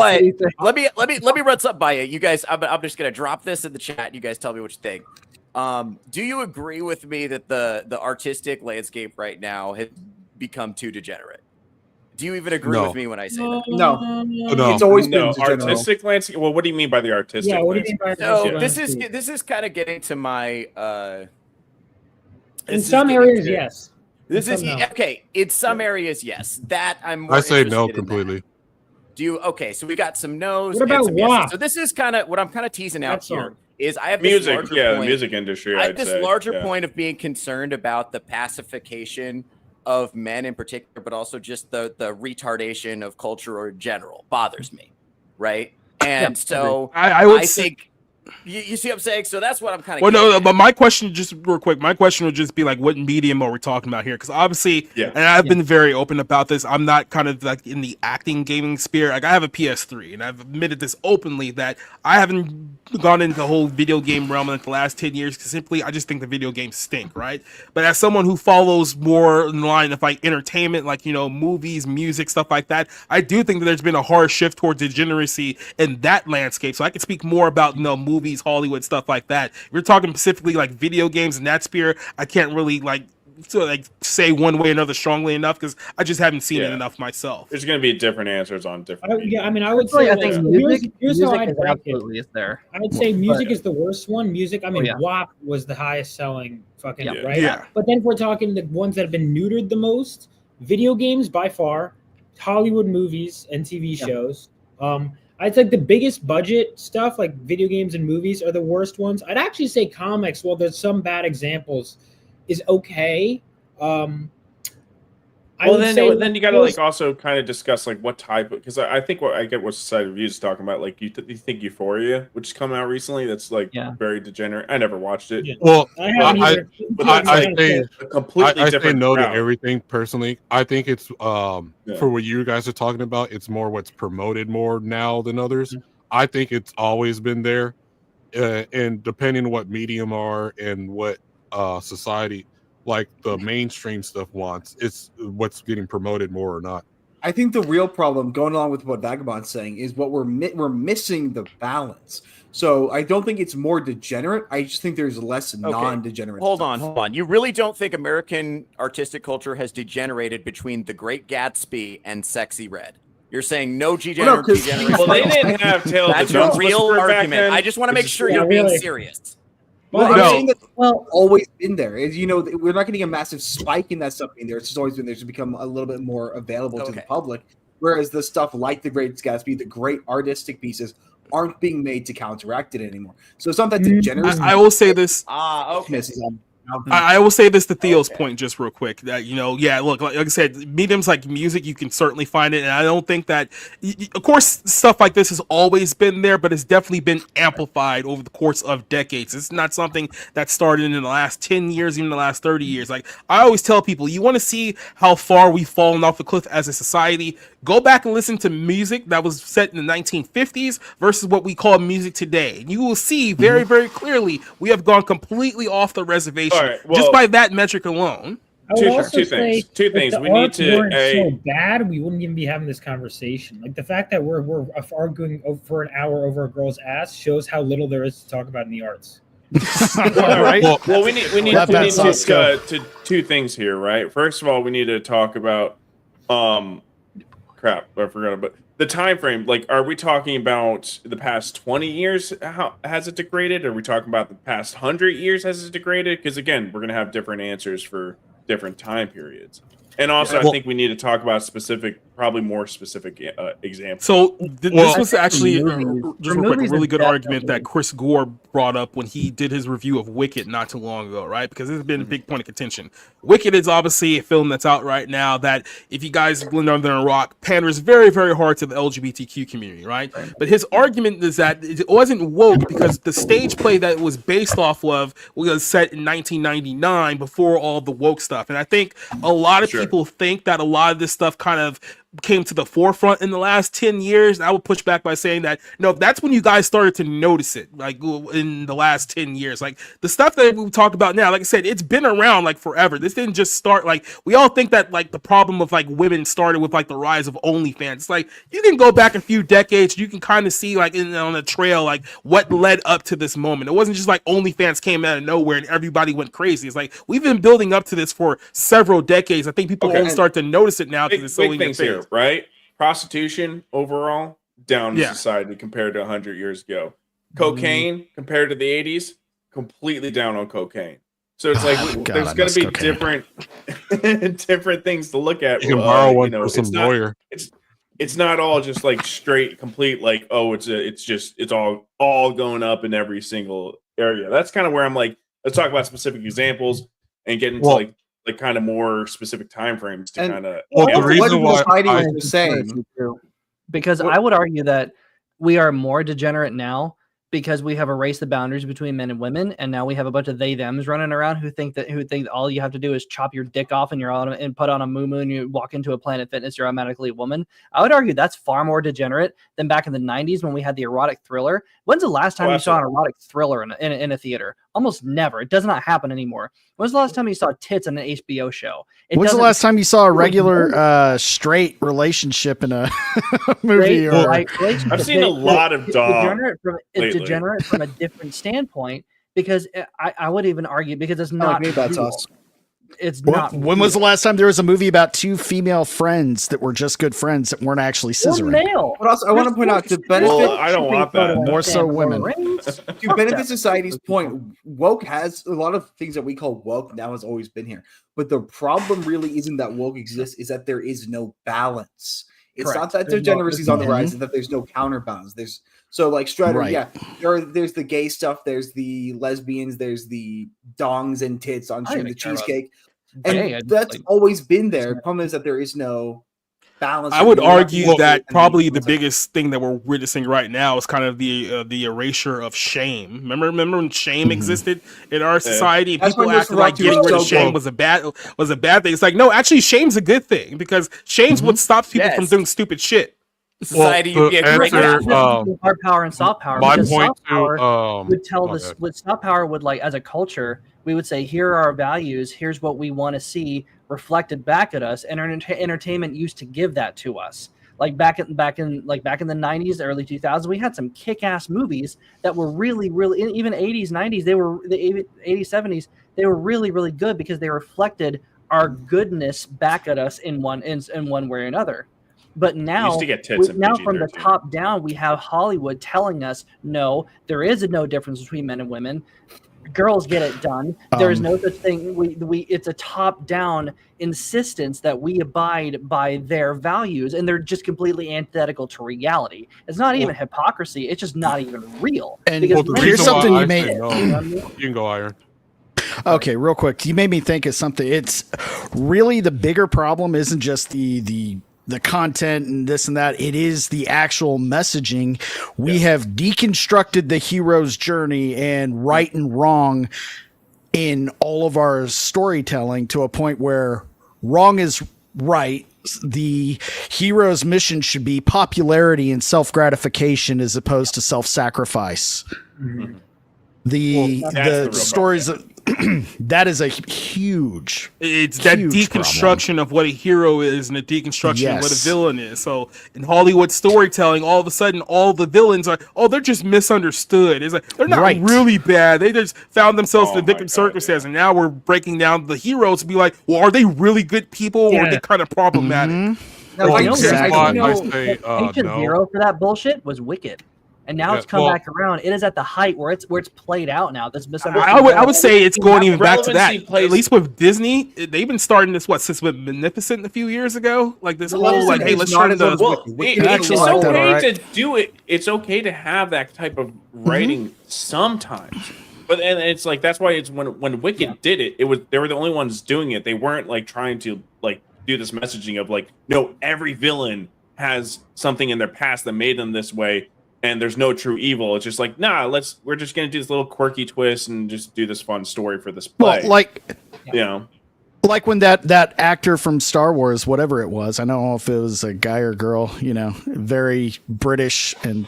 But let me run something by you. You guys, I'm just gonna drop this in the chat. You guys tell me what you think. Do you agree with me that the artistic landscape right now has become too degenerate? Do you even agree with me when I say that? No. It's always been artistic landscape. Well, what do you mean by the artistic? Yeah, what do you mean by artistic So this is kind of getting to my. In some areas, yes. This is okay. In some areas, yes. That I'm. More I say no completely. Do you? Okay, so we got some no's. What about some yeses. So this is kind of what I'm kind of teasing out here. Is I have this music, point, the music industry. I have this larger point of being concerned about the pacification of men in particular, but also just the retardation of culture in general bothers me, right? And so I think you see what I'm saying. So that's what I'm kind of. Well, no, but my question, just real quick, my question would just be like, what medium are we talking about here? Because obviously, and I've been very open about this. I'm not kind of like in the acting gaming sphere. Like I have a PS3, and I've admitted this openly that I haven't gone into the whole video game realm in the last 10 years because simply I just think the video games stink, right? But as someone who follows more in line of like entertainment, like movies, music, stuff like that, I do think that there's been a hard shift towards degeneracy in that landscape. So I can speak more about movies movies, Hollywood, stuff like that. If you're talking specifically like video games in that sphere, I can't really say one way or another strongly enough because I just haven't seen it enough myself. There's going to be different answers on different. I would say I think here's how I'd rank absolutely is there. I would say music is the worst one. Music, WAP was the highest selling right? Yeah. But then if we're talking the ones that have been neutered the most, video games by far, Hollywood movies and TV shows. I'd say the biggest budget stuff like video games and movies are the worst ones. I'd actually say comics, well, there's some bad examples, is okay. Then you got to also kind of discuss what type, because I think I get what Society of Views is talking about. You think Euphoria, which is coming out recently, that's very degenerate. I never watched it. Yeah. Well, I say no to everything personally. I think it's for what you guys are talking about. It's more what's promoted more now than others. Mm-hmm. I think it's always been there, and depending on what medium are and what society, like the mainstream stuff wants, it's what's getting promoted more or not. I think the real problem, going along with what Vagabond's saying, is what we're missing the balance. So I don't think it's more degenerate. I just think there's less non-degenerate. Hold on. You really don't think American artistic culture has degenerated between The Great Gatsby and Sexy Red? You're saying no degeneration. Well, they didn't have Tales That's a real argument. I just want to make sure you're being serious. Well, I'm saying that's always been there. We're not getting a massive spike in that stuff being there. It's just always been there to become a little bit more available to the public. Whereas the stuff like The Great Gatsby, the great artistic pieces, aren't being made to counteract it anymore. So it's not that degenerate. I will say this. Okay. I will say this to Theo's point just real quick that, look, like I said, mediums like music, you can certainly find it. And I don't think that, of course, stuff like this has always been there, but it's definitely been amplified over the course of decades. It's not something that started in the last 10 years, even the last 30 years. Like I always tell people, you want to see how far we've fallen off the cliff as a society, go back and listen to music that was set in the 1950s versus what we call music today. And you will see very, very clearly we have gone completely off the reservation. All right, just by that metric alone. Two things. We need to so bad we wouldn't even be having this conversation. Like the fact that we're arguing for an hour over a girl's ass shows how little there is to talk about in the arts. Right? Well, we need to two things here, right? First of all, we need to talk about crap, I forgot about the time frame. Like, are we talking about the past 20 years? How has it degraded? Are we talking about the past 100 years? Has it degraded? Because again, we're going to have different answers for different time periods. And also, I think we need to talk about probably more specific examples. So this was actually a really good argument that Chris Gore brought up when he did his review of Wicked not too long ago, right? Because this has been a big point of contention. Wicked is obviously a film that's out right now that, if you guys live under a rock, panders very, very hard to the LGBTQ community, right? But his argument is that it wasn't woke because the stage play that it was based off of was set in 1999 before all the woke stuff. And I think a lot of people think that a lot of this stuff kind of came to the forefront in the last 10 years. And I would push back by saying that, no, that's when you guys started to notice it, like in the last 10 years. Like the stuff that we talk about now, like I said, it's been around like forever. This didn't just start, like we all think that like the problem of like women started with like the rise of OnlyFans. It's like you can go back a few decades, you can kind of see like on a trail like what led up to this moment. It wasn't just like OnlyFans came out of nowhere and everybody went crazy. It's like we've been building up to this for several decades. I think people only start to notice it now because it's so things here. Right? Prostitution overall down in society compared to 100 years ago. Cocaine compared to the 80s, completely down on cocaine. So it's like there's going to be different things to look at. You can borrow one for some lawyer. It's not all just like straight, complete, like, oh, it's all going up in every single area. That's kind of where I'm like, let's talk about specific examples and get into like kind of more specific time frames to kind of. Well, the reason why because I would argue that we are more degenerate now because we have erased the boundaries between men and women, and now we have a bunch of they thems running around who think all you have to do is chop your dick off and put on a moo and you walk into a Planet Fitness, you're automatically a woman. I would argue that's far more degenerate than back in the 90s when we had the erotic thriller. When's the last time you saw an erotic thriller in a theater? Almost never. It does not happen anymore. When's the last time you saw tits on an HBO show? When's the last time you saw a regular straight relationship in a movie? I've seen a lot of dog. It's degenerate from a different standpoint, because I would even argue because it's not real. It's not. When was the last time there was a movie about two female friends that were just good friends that weren't actually scissoring? Male. But also, I want to point out to benefit. Well, I don't want that. More so women. To benefit society's point, woke has a lot of things that we call woke now has always been here. But the problem really isn't that woke exists; is that there is no balance. It's not that degeneracy is on the rise; it's that there's no counterbalance. So like Strider, there's the gay stuff, there's the lesbians, there's the dongs and tits on the cheesecake, and that's always been there. The problem is that there is no balance. I would argue that probably the biggest thing that we're witnessing right now is kind of the erasure of shame. Remember when shame existed in our society? And people acted like getting rid of shame was a bad thing. It's like, no, actually, shame's a good thing, because shame's what stops people from doing stupid shit. Society, you'd be a great hard power and soft power. My point soft power would tell this. With soft power would, like, as a culture, we would say, here are our values. Here's what we want to see reflected back at us. And entertainment used to give that to us. Like back in the 90s, early 2000s, we had some kick-ass movies that were really, really, even 80s, 90s. They were the 80s, 70s. They were really, really good because they reflected our goodness back at us in one way or another. But now, from the top down, we have Hollywood telling us, no, there is no difference between men and women. Girls get it done. There is no such thing. It's a top-down insistence that we abide by their values, and they're just completely antithetical to reality. It's not even hypocrisy. It's just not even real. And here's something you made. You can go, Iron. Okay, real quick. You made me think of something. It's really the bigger problem isn't just the content and this and that. It is the actual messaging. We have deconstructed the hero's journey and right and wrong in all of our storytelling to a point where wrong is right. The hero's mission should be popularity and self-gratification as opposed to self-sacrifice. Mm-hmm. The stories that that is a huge. It's that deconstruction problem of what a hero is and the deconstruction of what a villain is. So in Hollywood storytelling, all of a sudden, all the villains are, they're just misunderstood. It's like they're not really bad. They just found themselves in the victim circumstance, and now we're breaking down the heroes to be like, well, are they really good people, or are they kind of problematic? Ancient hero for that bullshit was Wicked. And now it's come back around. It is at the height where it's played out now. This misunderstanding. I would say it's going even back to that. At least with Disney, they've been starting this since Magnificent a few years ago. Like this whole hey, let's turn the. It's okay to do it. It's okay to have that type of writing sometimes. But and it's like that's why it's when Wicked did it. They were the only ones doing it. They weren't like trying to like do this messaging of like, no, every villain has something in their past that made them this way. And there's no true evil. It's just like, we're just gonna do this little quirky twist and just do this fun story for this play. Well, you know, like when that actor from Star Wars, whatever it was, I don't know if it was a guy or girl, very British and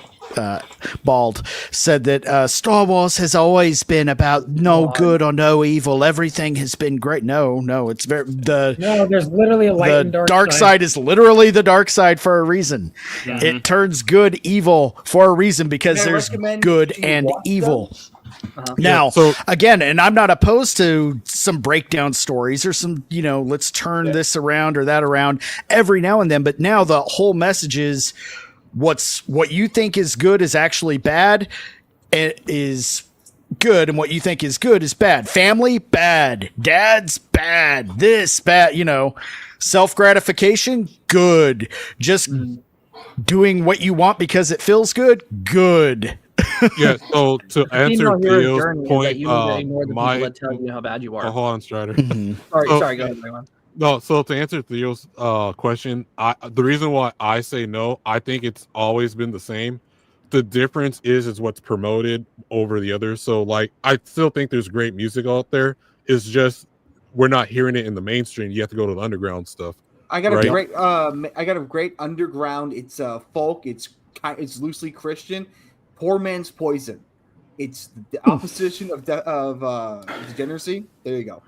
bald, said that Star Wars has always been about no good or no evil. Everything has been great. No, it's there's literally a light and dark side is literally the dark side for a reason. Yeah. It turns good evil for a reason because there's good and evil. Now, again, and I'm not opposed to some breakdown stories or some, let's turn this around or that around every now and then. But now the whole message is what you think is good is actually bad. It is good, and what you think is good is bad. Family, bad. Dad's bad. This, bad. Self-gratification, good. Just doing what you want because it feels good, good. Yeah, so to answer Theo's point, tell you how bad you are. Hold on, Strider. Sorry, go ahead, everyone. No, so to answer Theo's question, the reason why I say no, I think it's always been the same. The difference is what's promoted over the others. So, like, I still think there's great music out there. It's just we're not hearing it in the mainstream. You have to go to the underground stuff. I got a great underground. It's folk. It's loosely Christian. Poor Man's Poison. It's the opposition of degeneracy. There you go.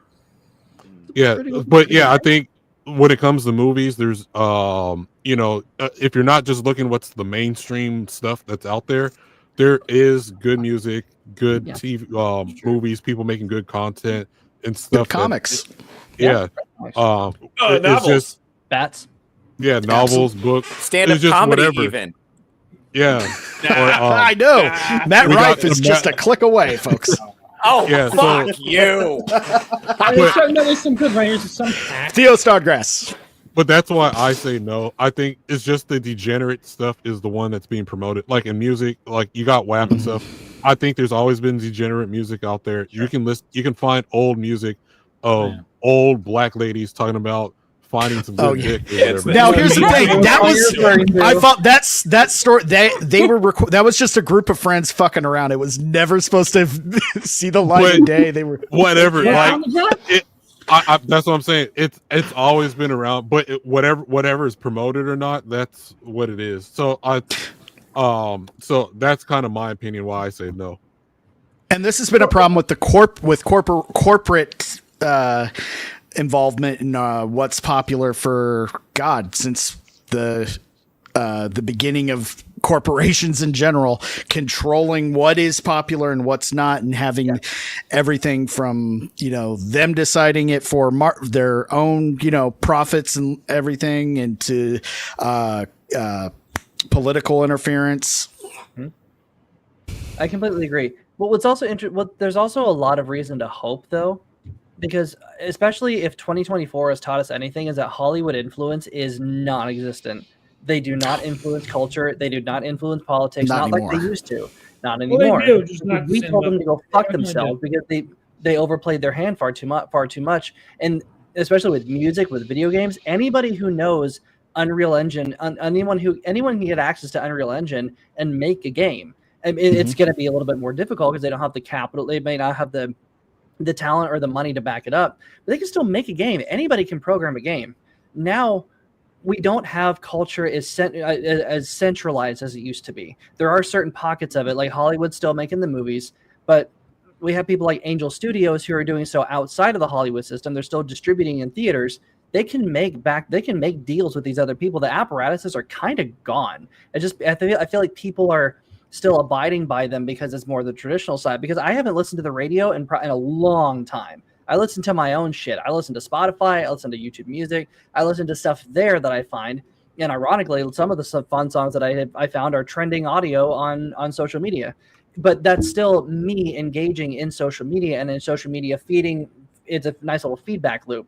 Yeah, but yeah, I think when it comes to movies, there's if you're not just looking what's the mainstream stuff that's out there, there is good music, good TV, movies, people making good content and stuff. Good comics. Novels. It's just Bats. Yeah, novels, books, stand-up comedy, even. Yeah, I know. Matt Rife is just a click away, folks. Oh, yeah, fuck you. There's some good writers. Some Theo Snodgrass. But that's why I say no. I think it's just the degenerate stuff is the one that's being promoted. Like in music, like you got WAP and stuff. I think there's always been degenerate music out there. You can find old music of old black ladies talking about finding some good dick. Now here's the thing. That was I thought that story. They were that was just a group of friends fucking around. It was never supposed to see the light of day. They were whatever. That's what I'm saying. It's always been around, but whatever is promoted or not, that's what it is. So so that's kind of my opinion why I say no. And this has been a problem with the corporate involvement in what's popular for since the beginning of corporations in general, controlling what is popular and what's not, and having everything from them deciding it for their own profits and everything, and to political interference. I completely agree. But what's also there's also a lot of reason to hope, though, because especially if 2024 has taught us anything, is that Hollywood influence is non-existent. They do not influence culture. They do not influence politics. Not like they used to. Not anymore. Well, they do, just not we told them to go fuck themselves because they overplayed their hand far too much. And especially with music, with video games, anybody who knows Unreal Engine, anyone can get access to Unreal Engine and make a game. I mean, it's going to be a little bit more difficult because they don't have the capital. They may not have the talent or the money to back it up, but they can still make a game. Anybody can program a game. Now, we don't have culture as centralized as it used to be. There are certain pockets of it, like Hollywood's still making the movies, but we have people like Angel Studios who are doing so outside of the Hollywood system. They're still distributing in theaters. They can make deals with these other people. The apparatuses are kind of gone. I feel like people are still abiding by them because it's more the traditional side. Because I haven't listened to the radio in a long time. I listen to my own shit. I listen to Spotify. I listen to YouTube Music. I listen to stuff there that I find. And ironically, some of the fun songs that I found are trending audio on social media. But that's still me engaging in social media, and in social media feeding. It's a nice little feedback loop.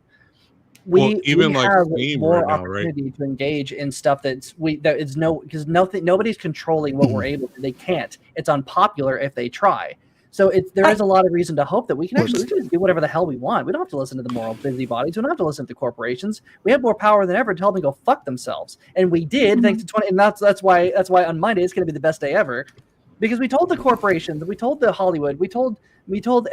We have more opportunity to engage in stuff because nobody's controlling what we're able to. They can't. It's unpopular if they try. So there is a lot of reason to hope that we can just do whatever the hell we want. We don't have to listen to the moral busybodies. We don't have to listen to corporations. We have more power than ever to tell them to go fuck themselves. And we did, thanks to 20. And that's why on Monday it's going to be the best day ever, because we told the corporations, we told the Hollywood, we told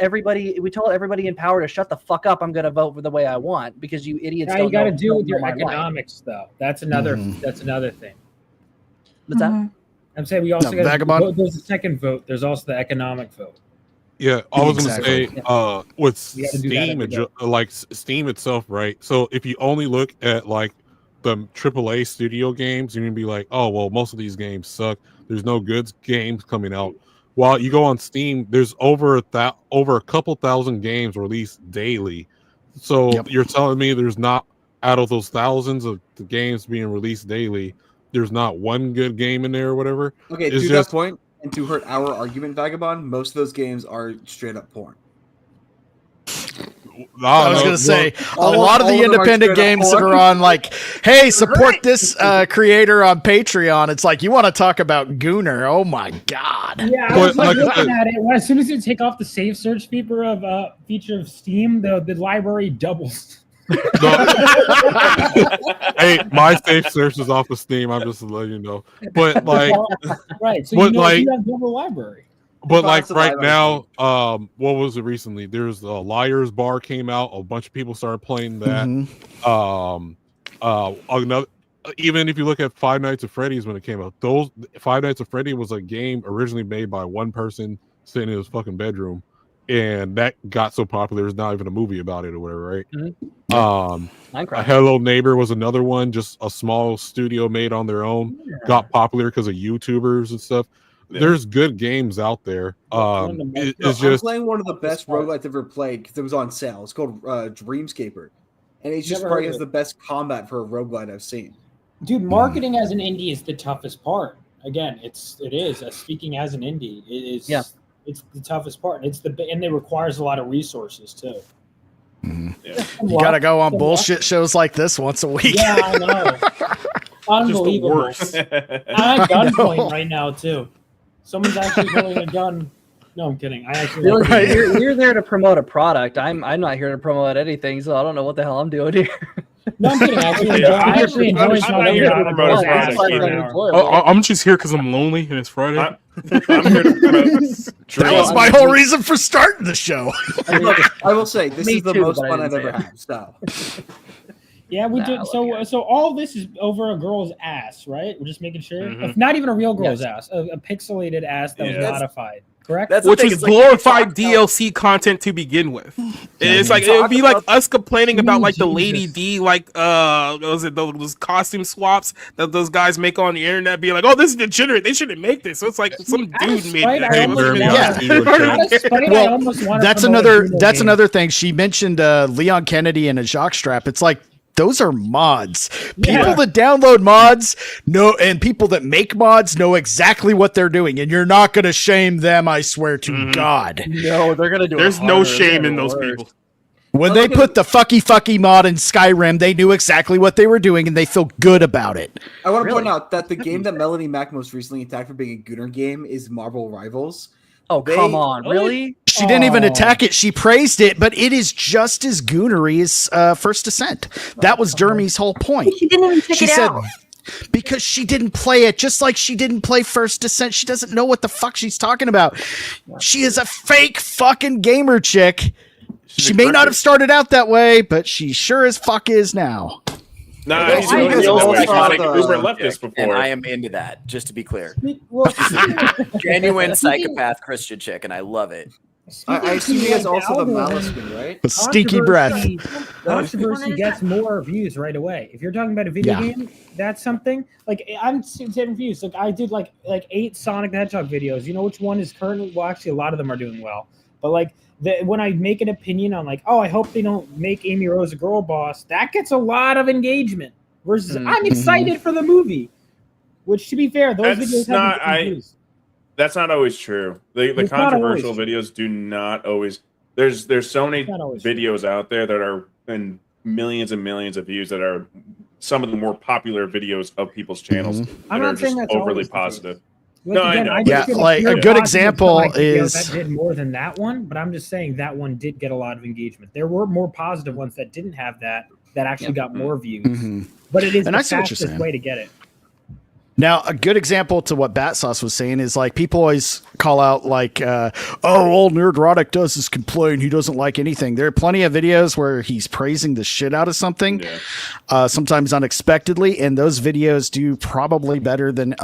everybody in power to shut the fuck up. I'm going to vote for the way I want because you idiots. Now you got to deal with your economics, though. That's another thing. What's that? I'm saying we also got to vote. There's a second vote. There's also the economic vote. Yeah, I was going to say with Steam, like Steam itself, right? So if you only look at like the AAA studio games, you're going to be like, oh, well, most of these games suck. There's no good games coming out. While you go on Steam, there's over a couple thousand games released daily. So you're telling me there's not, out of those thousands of the games being released daily, there's not one good game in there or whatever? Okay, to that point, and to hurt our argument, Vagabond, most of those games are straight up porn. I was going to say, a lot of the independent games that are on, like, hey, support this creator on Patreon. It's like, you want to talk about Gooner? Oh my god! Yeah, I was looking at it. As soon as you take off the save search feature of Steam, the library doubles. Hey, my safe search is off of Steam. I'm just letting you know. But like, right? So you have double library. But like right now, what was it recently? There's a Liar's Bar came out. A bunch of people started playing that. Even if you look at Five Nights at Freddy's when it came out, Five Nights at Freddy was a game originally made by one person sitting in his fucking bedroom, and that got so popular. There's not even a movie about it or whatever, right? Minecraft. Hello Neighbor was another one, just a small studio made on their own, got popular because of YouTubers and stuff. there's good games out there. It's just I'm playing one of the best roguelites I've ever played because it was on sale. It's called Dreamscaper, and it's just probably has the best combat for a roguelite I've seen. Dude, marketing as an indie is the toughest part. Again, it is. Speaking as an indie, it is. Yeah. It's the toughest part. And it requires a lot of resources too. Mm-hmm. Yeah. You gotta go on bullshit shows like this once a week. Yeah, I know. Unbelievable. I'm at gunpoint right now too. Someone's actually holding a gun. No, I'm kidding. You're there to promote a product. I'm not here to promote anything, so I don't know what the hell I'm doing here. No, I'm kidding. I actually enjoy I'm just here because I'm lonely and it's Friday. I'm here to promote. That was my whole reason for starting the show. I will say this is the most fun I've ever had. So. Yeah, we did. So all this is over a girl's ass, right? We're just making sure. Mm-hmm. Not even a real girl's ass, a pixelated ass that was modified. Correct. Which was glorified DLC content to begin with. It's like it would be like us complaining about like the Lady D, like what was it those costume swaps that those guys make on the internet, being like, oh, this is degenerate. They shouldn't make this. So it's like some dude made it. Well, that's another thing. She mentioned Leon Kennedy and a jockstrap. It's like, those are mods. People that download mods know, and people that make mods know exactly what they're doing. And you're not going to shame them, I swear to God. No, they're going to do it. There's no shame in those people. When they put the fucky mod in Skyrim, they knew exactly what they were doing, and they feel good about it. I want to point out that the game that Melanie Mac most recently attacked for being a Gooner game is Marvel Rivals. Oh, come on. Really? She didn't even attack it. She praised it, but it is just as goonery as First Ascent. That was Jeremy's whole point. She didn't even check it out. Because she didn't play it, just like she didn't play First Descent. She doesn't know what the fuck she's talking about. She is a fake fucking gamer chick. She may not have started out that way, but she sure as fuck is now. No, he's like Uber leftist before. And I am into that, just to be clear. Genuine psychopath Christian chick, and I love it. I assume he has also the malice one, right? The stinky breath. Controversy gets more views right away. If you're talking about a video game, that's something. Like, I'm getting views. Like, I did like 8 Sonic the Hedgehog videos. You know which one is currently? Well, actually, a lot of them are doing well. But like, when I make an opinion on like, oh, I hope they don't make Amy Rose a girl boss, that gets a lot of engagement. Versus, I'm excited for the movie. Which, to be fair, those videos have views. That's not always true. The controversial videos do not always. There's so many videos out there that are in millions and millions of views that are some of the more popular videos of people's channels that are just overly positive. No, again, I know. Like a good example is that did more than that one, but I'm just saying that one did get a lot of engagement. There were more positive ones that didn't have that actually got more views. But it is the fastest way to get it. Now, a good example to what Battsauce was saying is like people always call out like, all Nerdrotic does is complain. He doesn't like anything. There are plenty of videos where he's praising the shit out of something, sometimes unexpectedly, and those videos do probably better than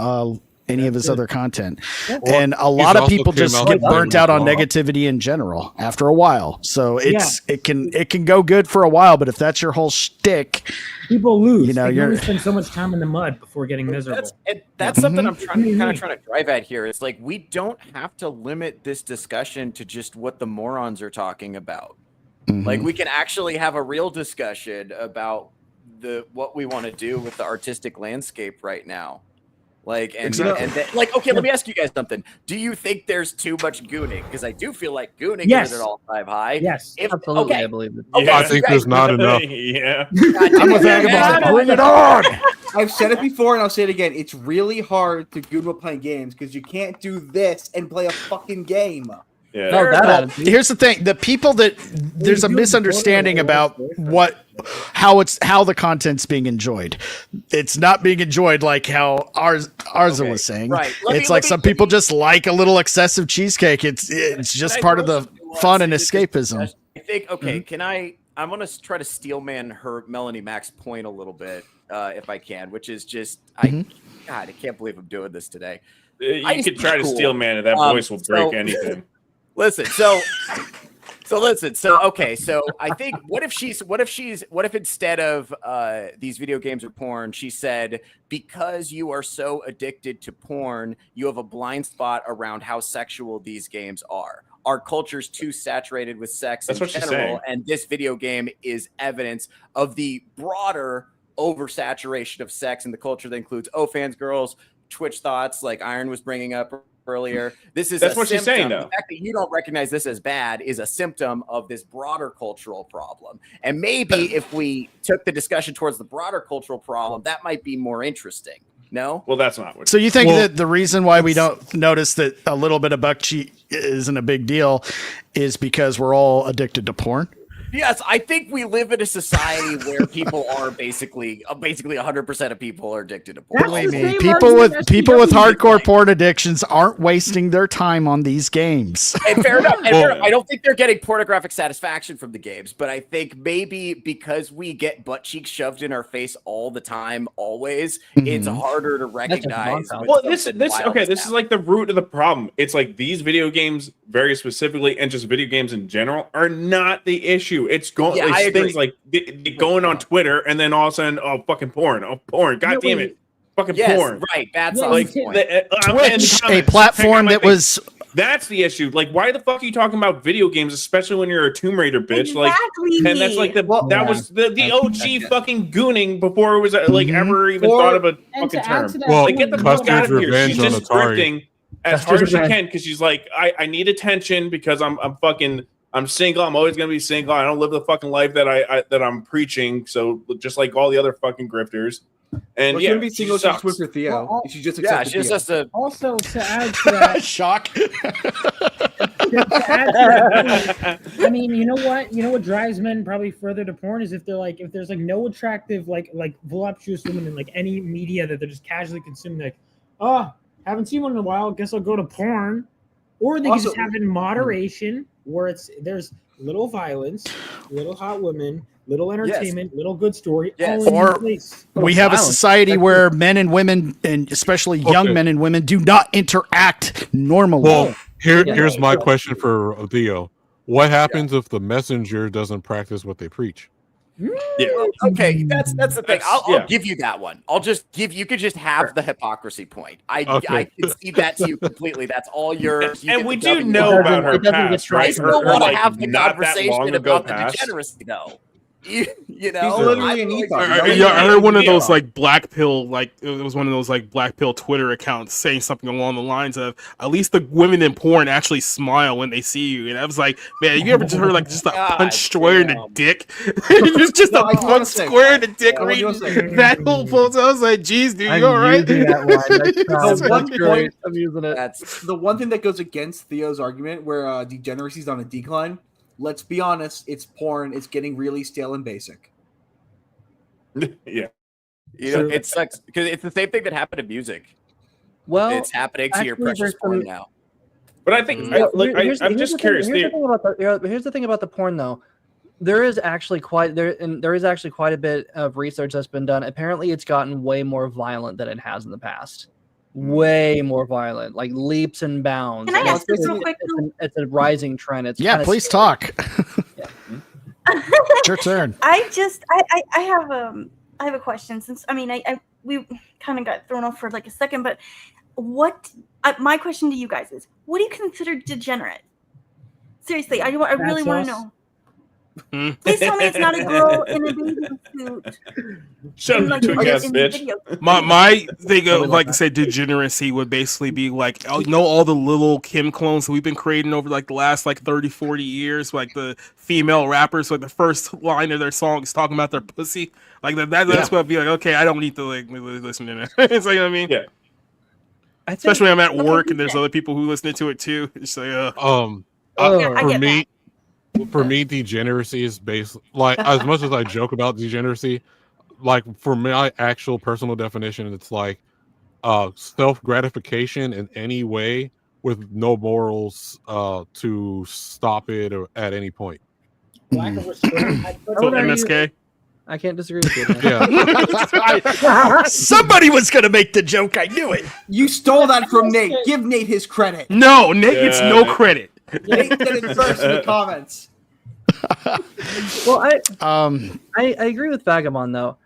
any of his other content. And a lot of people just get burnt out on negativity in general after a while. So it can go good for a while, but if that's your whole shtick, people lose. You know, you spend so much time in the mud before getting miserable. That's something I'm trying to drive at here. It's like we don't have to limit this discussion to just what the morons are talking about. Like we can actually have a real discussion about what we want to do with the artistic landscape right now. Like okay, let me ask you guys something. Do you think there's too much gooning? Because I do feel like gooning is at an all-time high. Yes, absolutely. I believe it. Okay, I think there's not enough. I'm a vagabond. Bring it on. I've said it before and I'll say it again. It's really hard to goon while playing games because you can't do this and play a fucking game. Yeah. Here's the thing: the people there's a misunderstanding about how the content's being enjoyed. It's not being enjoyed like how Arza was saying. Right. It's like some people just like a little excessive cheesecake. It's just part of the fun and escapism. I think. Okay, I'm gonna try to steelman her Melanie Mac's point a little bit, if I can, which is just God, I can't believe I'm doing this today. You could try to steelman it. That voice will break anything. Listen, so So listen, so I think what if instead of these video games or porn, she said, because you are so addicted to porn, you have a blind spot around how sexual these games are. Our culture's too saturated with sex in general, and this video game is evidence of the broader oversaturation of sex in the culture that includes fans, girls, Twitch thoughts, like Iron was bringing up earlier. That's what she's saying, though. The fact that you don't recognize this as bad is a symptom of this broader cultural problem. And maybe if we took the discussion towards the broader cultural problem, that might be more interesting. No? Well, that's not what. So you think that the reason why we don't notice that a little bit of buck cheek isn't a big deal is because we're all addicted to porn? Yes, I think we live in a society where people are basically 100% of people are addicted to porn. Believe me, people with hardcore porn addictions aren't wasting their time on these games. And fair enough. I don't think they're getting pornographic satisfaction from the games, but I think maybe because we get butt cheeks shoved in our face all the time, always, it's harder to recognize. Well, this is like the root of the problem. It's like these video games, very specifically, and just video games in general, are not the issue. It's going. Yeah, it's things like going on Twitter, and then all of a sudden, fucking porn! Oh, porn! God damn it! Fucking porn! Right. That's like Twitch, a platform that was. That's the issue. Like, why the fuck are you talking about video games, especially when you're a Tomb Raider bitch? Like, and that's like was the OG fucking gooning before it was like ever even thought of a fucking term. Well, like, get the fuck out of here. She's just scripting as hard as she can because she's like, I need attention because I'm single. I'm always gonna be single. I don't live the fucking life that I'm preaching. So just like all the other fucking grifters. And she's gonna be single. She's Twitter Theo. Well, she just she just has to. Also, to add to that, shock. I mean, you know what drives men probably further to porn is if there's no attractive like voluptuous women in like any media that they're just casually consuming. Like, haven't seen one in a while. Guess I'll go to porn. Or they can just have it in moderation, where there's little violence, little hot women, little entertainment, little good story. Yes. Or we have a society where men and women, and especially young men and women, do not interact normally. Well, here's my question for Theo. What happens if the messenger doesn't practice what they preach? Yeah. Okay, that's the thing. I'll give you that one. You could just have the hypocrisy point. I can see that to you completely. That's all yours. And we do know about her past, right? I still want to have the conversation about the degeneracy, though. You know, he's literally an ethos. I heard one of those like black pill, like it was one of those like black pill Twitter accounts saying something along the lines of, at least the women in porn actually smile when they see you. And I was like, man, you ever just heard like just a punch square in the dick? just a punch square in the dick reading that whole post. I was like, geez, dude, you all right? I'm using it. That's the one thing that goes against Theo's argument where degeneracy is on a decline. Let's be honest, it's porn. It's getting really stale and basic. Yeah. It sucks because it's the same thing that happened to music. Well, it's happening to your precious porn now. But I think, I'm just curious. Here's the thing about the porn, though. There is actually quite a bit of research that's been done. Apparently, it's gotten way more violent than it has in the past. Way more violent, like leaps and bounds. Can I ask this real quick? It's a rising trend. It's please talk. It's your turn. I have a question. Since we kind of got thrown off for like a second, but my question to you guys is, what do you consider degenerate? Seriously, I really want to know. Please tell me it's not a girl in a bathing suit. Shut up, bitch. My thing of, like I said, degeneracy would basically be like, all the little Kim clones that we've been creating over like the last like 30, 40 years, like the female rappers, like the first line of their song is talking about their pussy. Like that's what I'd be like, okay, I don't need to like listen to that. It's like, you know what I mean? Yeah. Especially when I'm at work and there's other people who listen to it too. It's like, For me, degeneracy is basically like, as much as I joke about degeneracy, like for my actual personal definition, it's like self-gratification in any way with no morals to stop it or at any point. Lack of restraint. So MSK. I can't disagree with you. Yeah. Somebody was going to make the joke. I knew it. You stole that from Nate. Give Nate his credit. No, Nate gets no credit. Nate did it first in the comments. Well, I agree with Vagabond though.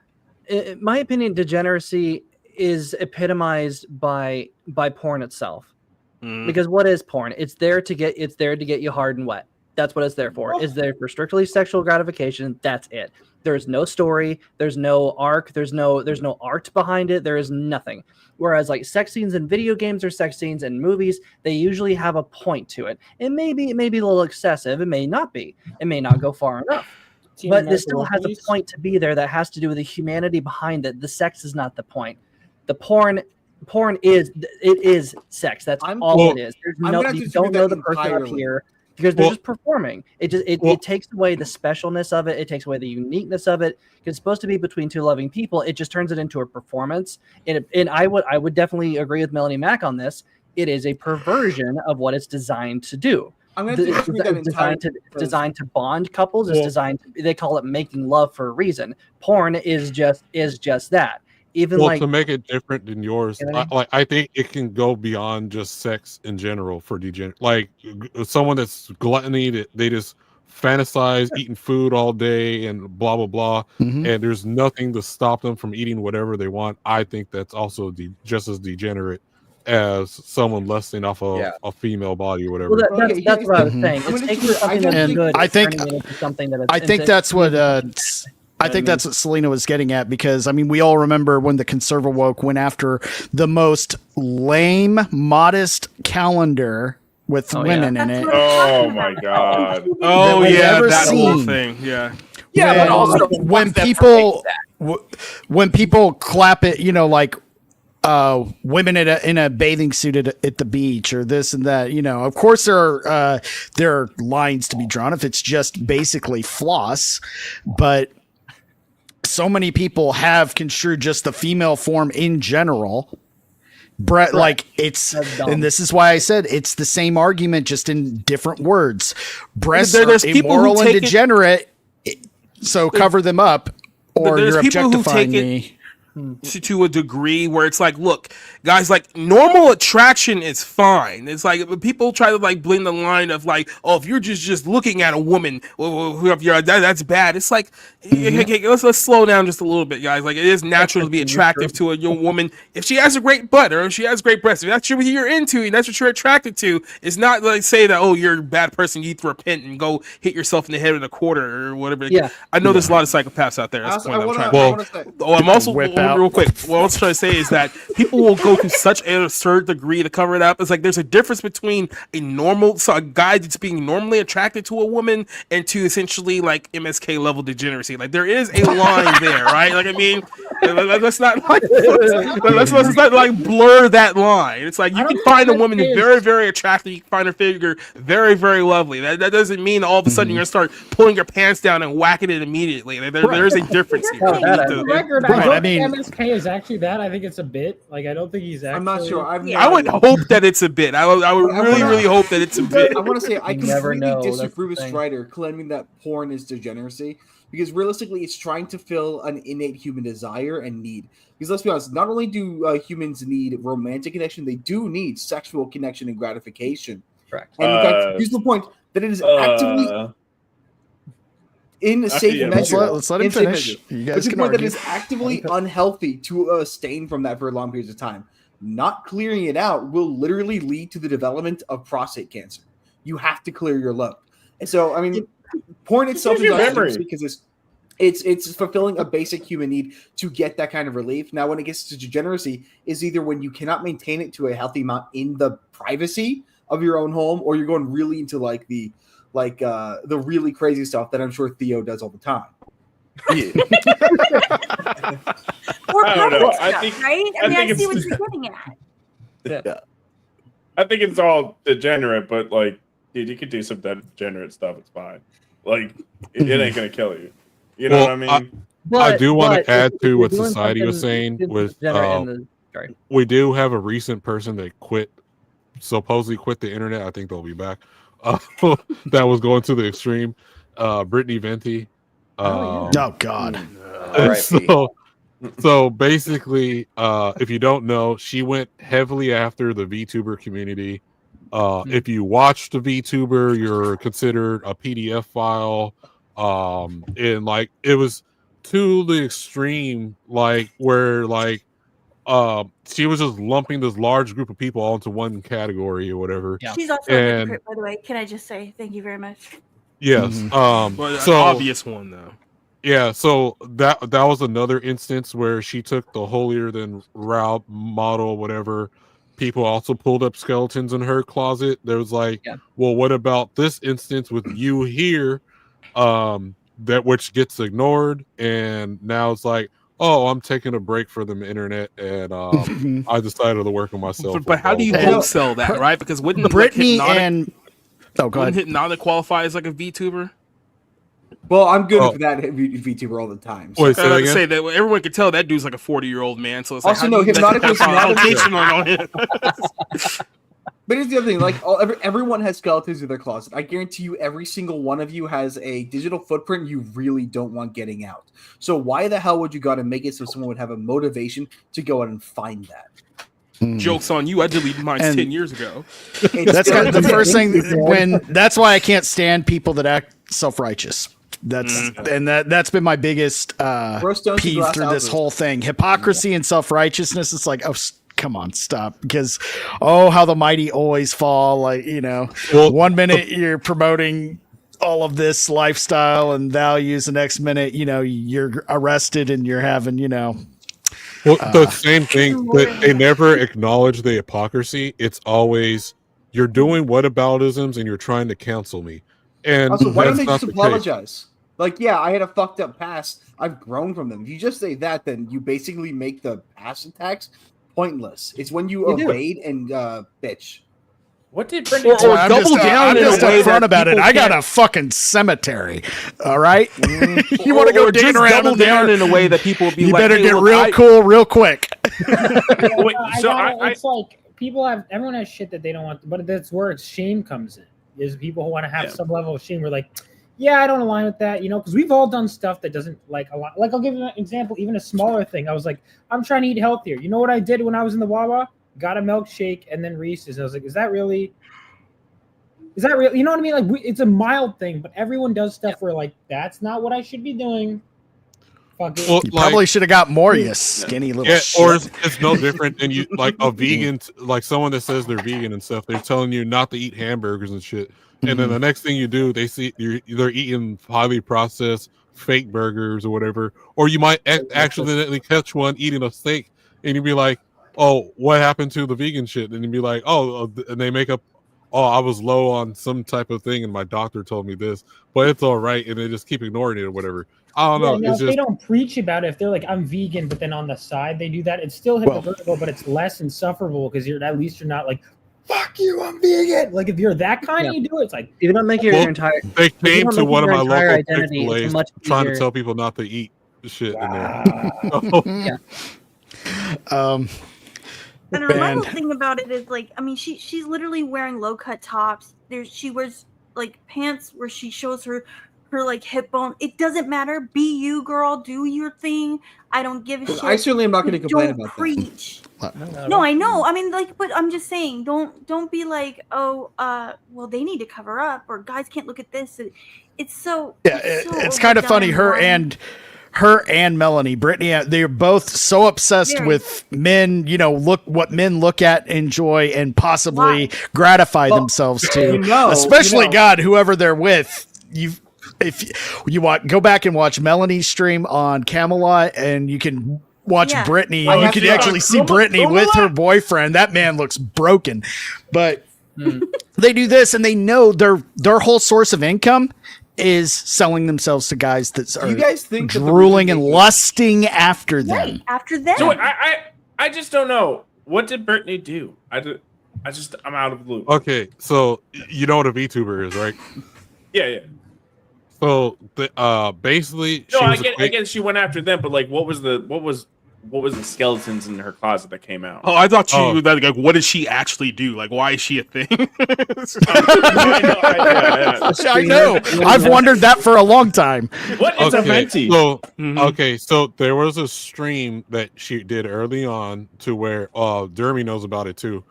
In my opinion, degeneracy is epitomized by porn itself. Because what is porn? It's there to get you hard and wet. That's what it's there for. It's there for strictly sexual gratification. That's it. There's no story. There's no arc. There's no art behind it. There is nothing. Whereas like sex scenes in video games or sex scenes in movies, they usually have a point to it. It may be a little excessive. It may not be. It may not go far enough. But this still has a point to be there that has to do with the humanity behind it. The sex is not the point. The porn is sex. That's all it is. There's you don't know the person up here because they're just performing. It takes away the specialness of it. It takes away the uniqueness of it. It's supposed to be between two loving people. It just turns it into a performance. And I would definitely agree with Melanie Mack on this. It is a perversion of what it's designed to do. It's designed to bond couples. It's designed to, they call it making love for a reason. Porn is just that. Even to make it different than yours, I think it can go beyond just sex in general for degenerate. Like someone that's gluttony, they just fantasize eating food all day and blah blah blah, and there's nothing to stop them from eating whatever they want. I think that's also just as degenerate as someone lusting off a female body or whatever. Well, that's what I was saying. It's taking something that's good and turning it into something that I think that's what I think that's what Selena was getting at, because I mean we all remember when the conservative woke went after the most lame, modest calendar with women in it. Oh my god! Oh yeah, that whole thing. Yeah. Yeah, but also when people clap it, you know, like women in a bathing suit at the beach or this and that, you know, of course there are lines to be drawn if it's just basically floss, but so many people have construed just the female form in general. Like it's, and this is why I said it's the same argument, just in different words. Breasts are immoral and degenerate, so cover them up, or you're objectifying me. To a degree where it's like, look, guys, like normal attraction is fine. It's like people try to like blend the line of like, oh, if you're just looking at a woman, that's bad. It's like, okay, let's slow down just a little bit, guys. Like it is natural to be attractive to a young woman if she has a great butt or if she has great breasts. If that's what you're into and that's what you're attracted to, it's not like say that, oh, you're a bad person, you need to repent and go hit yourself in the head with a quarter or whatever. Yeah, I know there's a lot of psychopaths out there. That's the point I'm also real quick. What I was trying to say is that people will go to such an absurd degree to cover it up. It's like there's a difference between a guy that's being normally attracted to a woman and to essentially like MSK level degeneracy. Like there is a line there, right? Like I mean, let's not like blur that line. It's like you can find a woman very, very attractive. You can find her figure very, very lovely. That doesn't mean all of a sudden you're gonna start pulling your pants down and whacking it immediately. There is a difference here. I mean, MSK is actually that. I think it's a bit. Like I don't think he's actually. I'm not sure. I would hope that it's a bit. I would really hope that it's a bit. I want to say I completely disagree with Strider claiming that porn is degeneracy, because realistically it's trying to fill an innate human desire and need. Because let's be honest, not only do humans need romantic connection, they do need sexual connection and gratification. Correct. And in fact, here's the point that it is actively in a safe measure. Let's let him finish. You guys can argue. That is actively unhealthy to abstain from that for long periods of time. Not clearing it out will literally lead to the development of prostate cancer. You have to clear your load. And so, I mean, porn itself is not because it's fulfilling a basic human need to get that kind of relief. Now, when it gets to degeneracy, is either when you cannot maintain it to a healthy amount in the privacy of your own home, or you're going really into like the really crazy stuff that I'm sure Theo does all the time. Yeah. Or I don't know. stuff, right? I mean, I see what you're getting at. Yeah. I think it's all degenerate, but like, dude, you could do some degenerate stuff. It's fine. Like, it ain't gonna kill you. You know what I mean? I do want to add to what Society was saying. We do have a recent person that supposedly quit the internet. I think they'll be back. That was going to the extreme. Brittany Venti. Oh God. So basically, if you don't know, she went heavily after the VTuber community, If you watch the VTuber, you're considered a PDF file. And like it was to the extreme, like where like she was just lumping this large group of people all into one category or whatever. Yeah. She's also a hypocrite, by the way. Can I just say thank you very much? Yes. Well, so, an obvious one though. Yeah, so that was another instance where she took the holier than thou model, whatever. People also pulled up skeletons in her closet. There was like, well, what about this instance with you here? That which gets ignored, and now it's like, oh, I'm taking a break from the internet, and I decided to work on myself. But how do you wholesale that, right? Because wouldn't Brittany like, and wouldn't Hypnotic qualify as like a VTuber? Well, I'm good for that VTuber all the time. So. Wait, I say that everyone can tell that dude's like a 40-year-old man. So it's like, also, no, Hypnotic was not on him. But here's the other thing: like everyone has skeletons in their closet. I guarantee you, every single one of you has a digital footprint you really don't want getting out. So why the hell would you go to make it so someone would have a motivation to go out and find that? Joke's on you! I deleted mine 10 years ago. That's kind of the first thing. That's why I can't stand people that act self-righteous. That's been my biggest peeve through this whole thing. Hypocrisy and self-righteousness. It's like, oh, come on, stop. Because, how the mighty always fall. Like, one minute you're promoting all of this lifestyle and values, the next minute, you're arrested and you're having, Well, the same thing, but they never acknowledge the hypocrisy. It's always, you're doing whataboutisms and you're trying to cancel me. And also, why don't they just apologize? Like, yeah, I had a fucked up past. I've grown from them. If you just say that, then you basically make the past attacks pointless. It's when you evade and bitch. What did Brendan or double down? I'm just upfront about it. I got a fucking cemetery. All right, you want to go digging around double down in a way that people will be you like, better get real cool real quick. It's like everyone has shit that they don't want, but that's where shame comes in. Is people who want to have some level of shame. We're like, yeah, I don't align with that, because we've all done stuff that doesn't like a lot. Like, I'll give you an example, even a smaller thing. I was like, I'm trying to eat healthier. You know what I did when I was in the Wawa? Got a milkshake and then Reese's. And I was like, is that real? You know what I mean? Like, it's a mild thing, but everyone does stuff where like, that's not what I should be doing. Fuck it. Well, you probably should have got more, you skinny little shit. Or it's no different than you like a vegan, like someone that says they're vegan and stuff. They're telling you not to eat hamburgers and shit. And then the next thing you do, they see they're eating highly processed fake burgers or whatever. Or you might accidentally catch one eating a steak, and you'd be like, "Oh, what happened to the vegan shit?" And you'd be like, "Oh," and they make up, "Oh, I was low on some type of thing, and my doctor told me this, but it's all right," and they just keep ignoring it or whatever. I don't know. If they don't preach about it, if they're like, I'm vegan, but then on the side they do that, it's still hypocritical, but it's less insufferable because at least you're not like, fuck you, I'm vegan. Like, if you're that kind, you do it. It's like, if you don't make your entire. They came to one of my local Chick-fil-A's trying to tell people not to eat the shit in there. And the remarkable thing about it is, like, I mean, she's literally wearing low cut tops. She wears like pants where she shows her like hip bone. It doesn't matter. Be you, girl. Do your thing. I don't give a shit. I certainly am not going to complain about preach. That. No, I know. I mean, like, but I'm just saying, don't be like, well, they need to cover up, or guys can't look at this. It's so it's kind of funny. Her and Melanie, Brittany, they're both so obsessed with men. Look what men look at, enjoy, and possibly gratify themselves to. Especially God, whoever they're with. If you want, go back and watch Melanie's stream on Camelot, and you can watch Brittany. You can actually see Brittany with her boyfriend. That man looks broken, but they do this, and they know their whole source of income is selling themselves to guys that are you guys think drooling and lusting after them. Right, after them. So I just don't know. What did Brittany do? I'm out of the loop. Okay, so you know what a VTuber is, right? Yeah. So basically, I guess she went after them, but like, what was the skeletons in her closet that came out? Oh, I thought like, what did she actually do? Like, why is she a thing? I know. I've wondered that for a long time. What is a venti? So so there was a stream that she did early on to where Dermy knows about it too.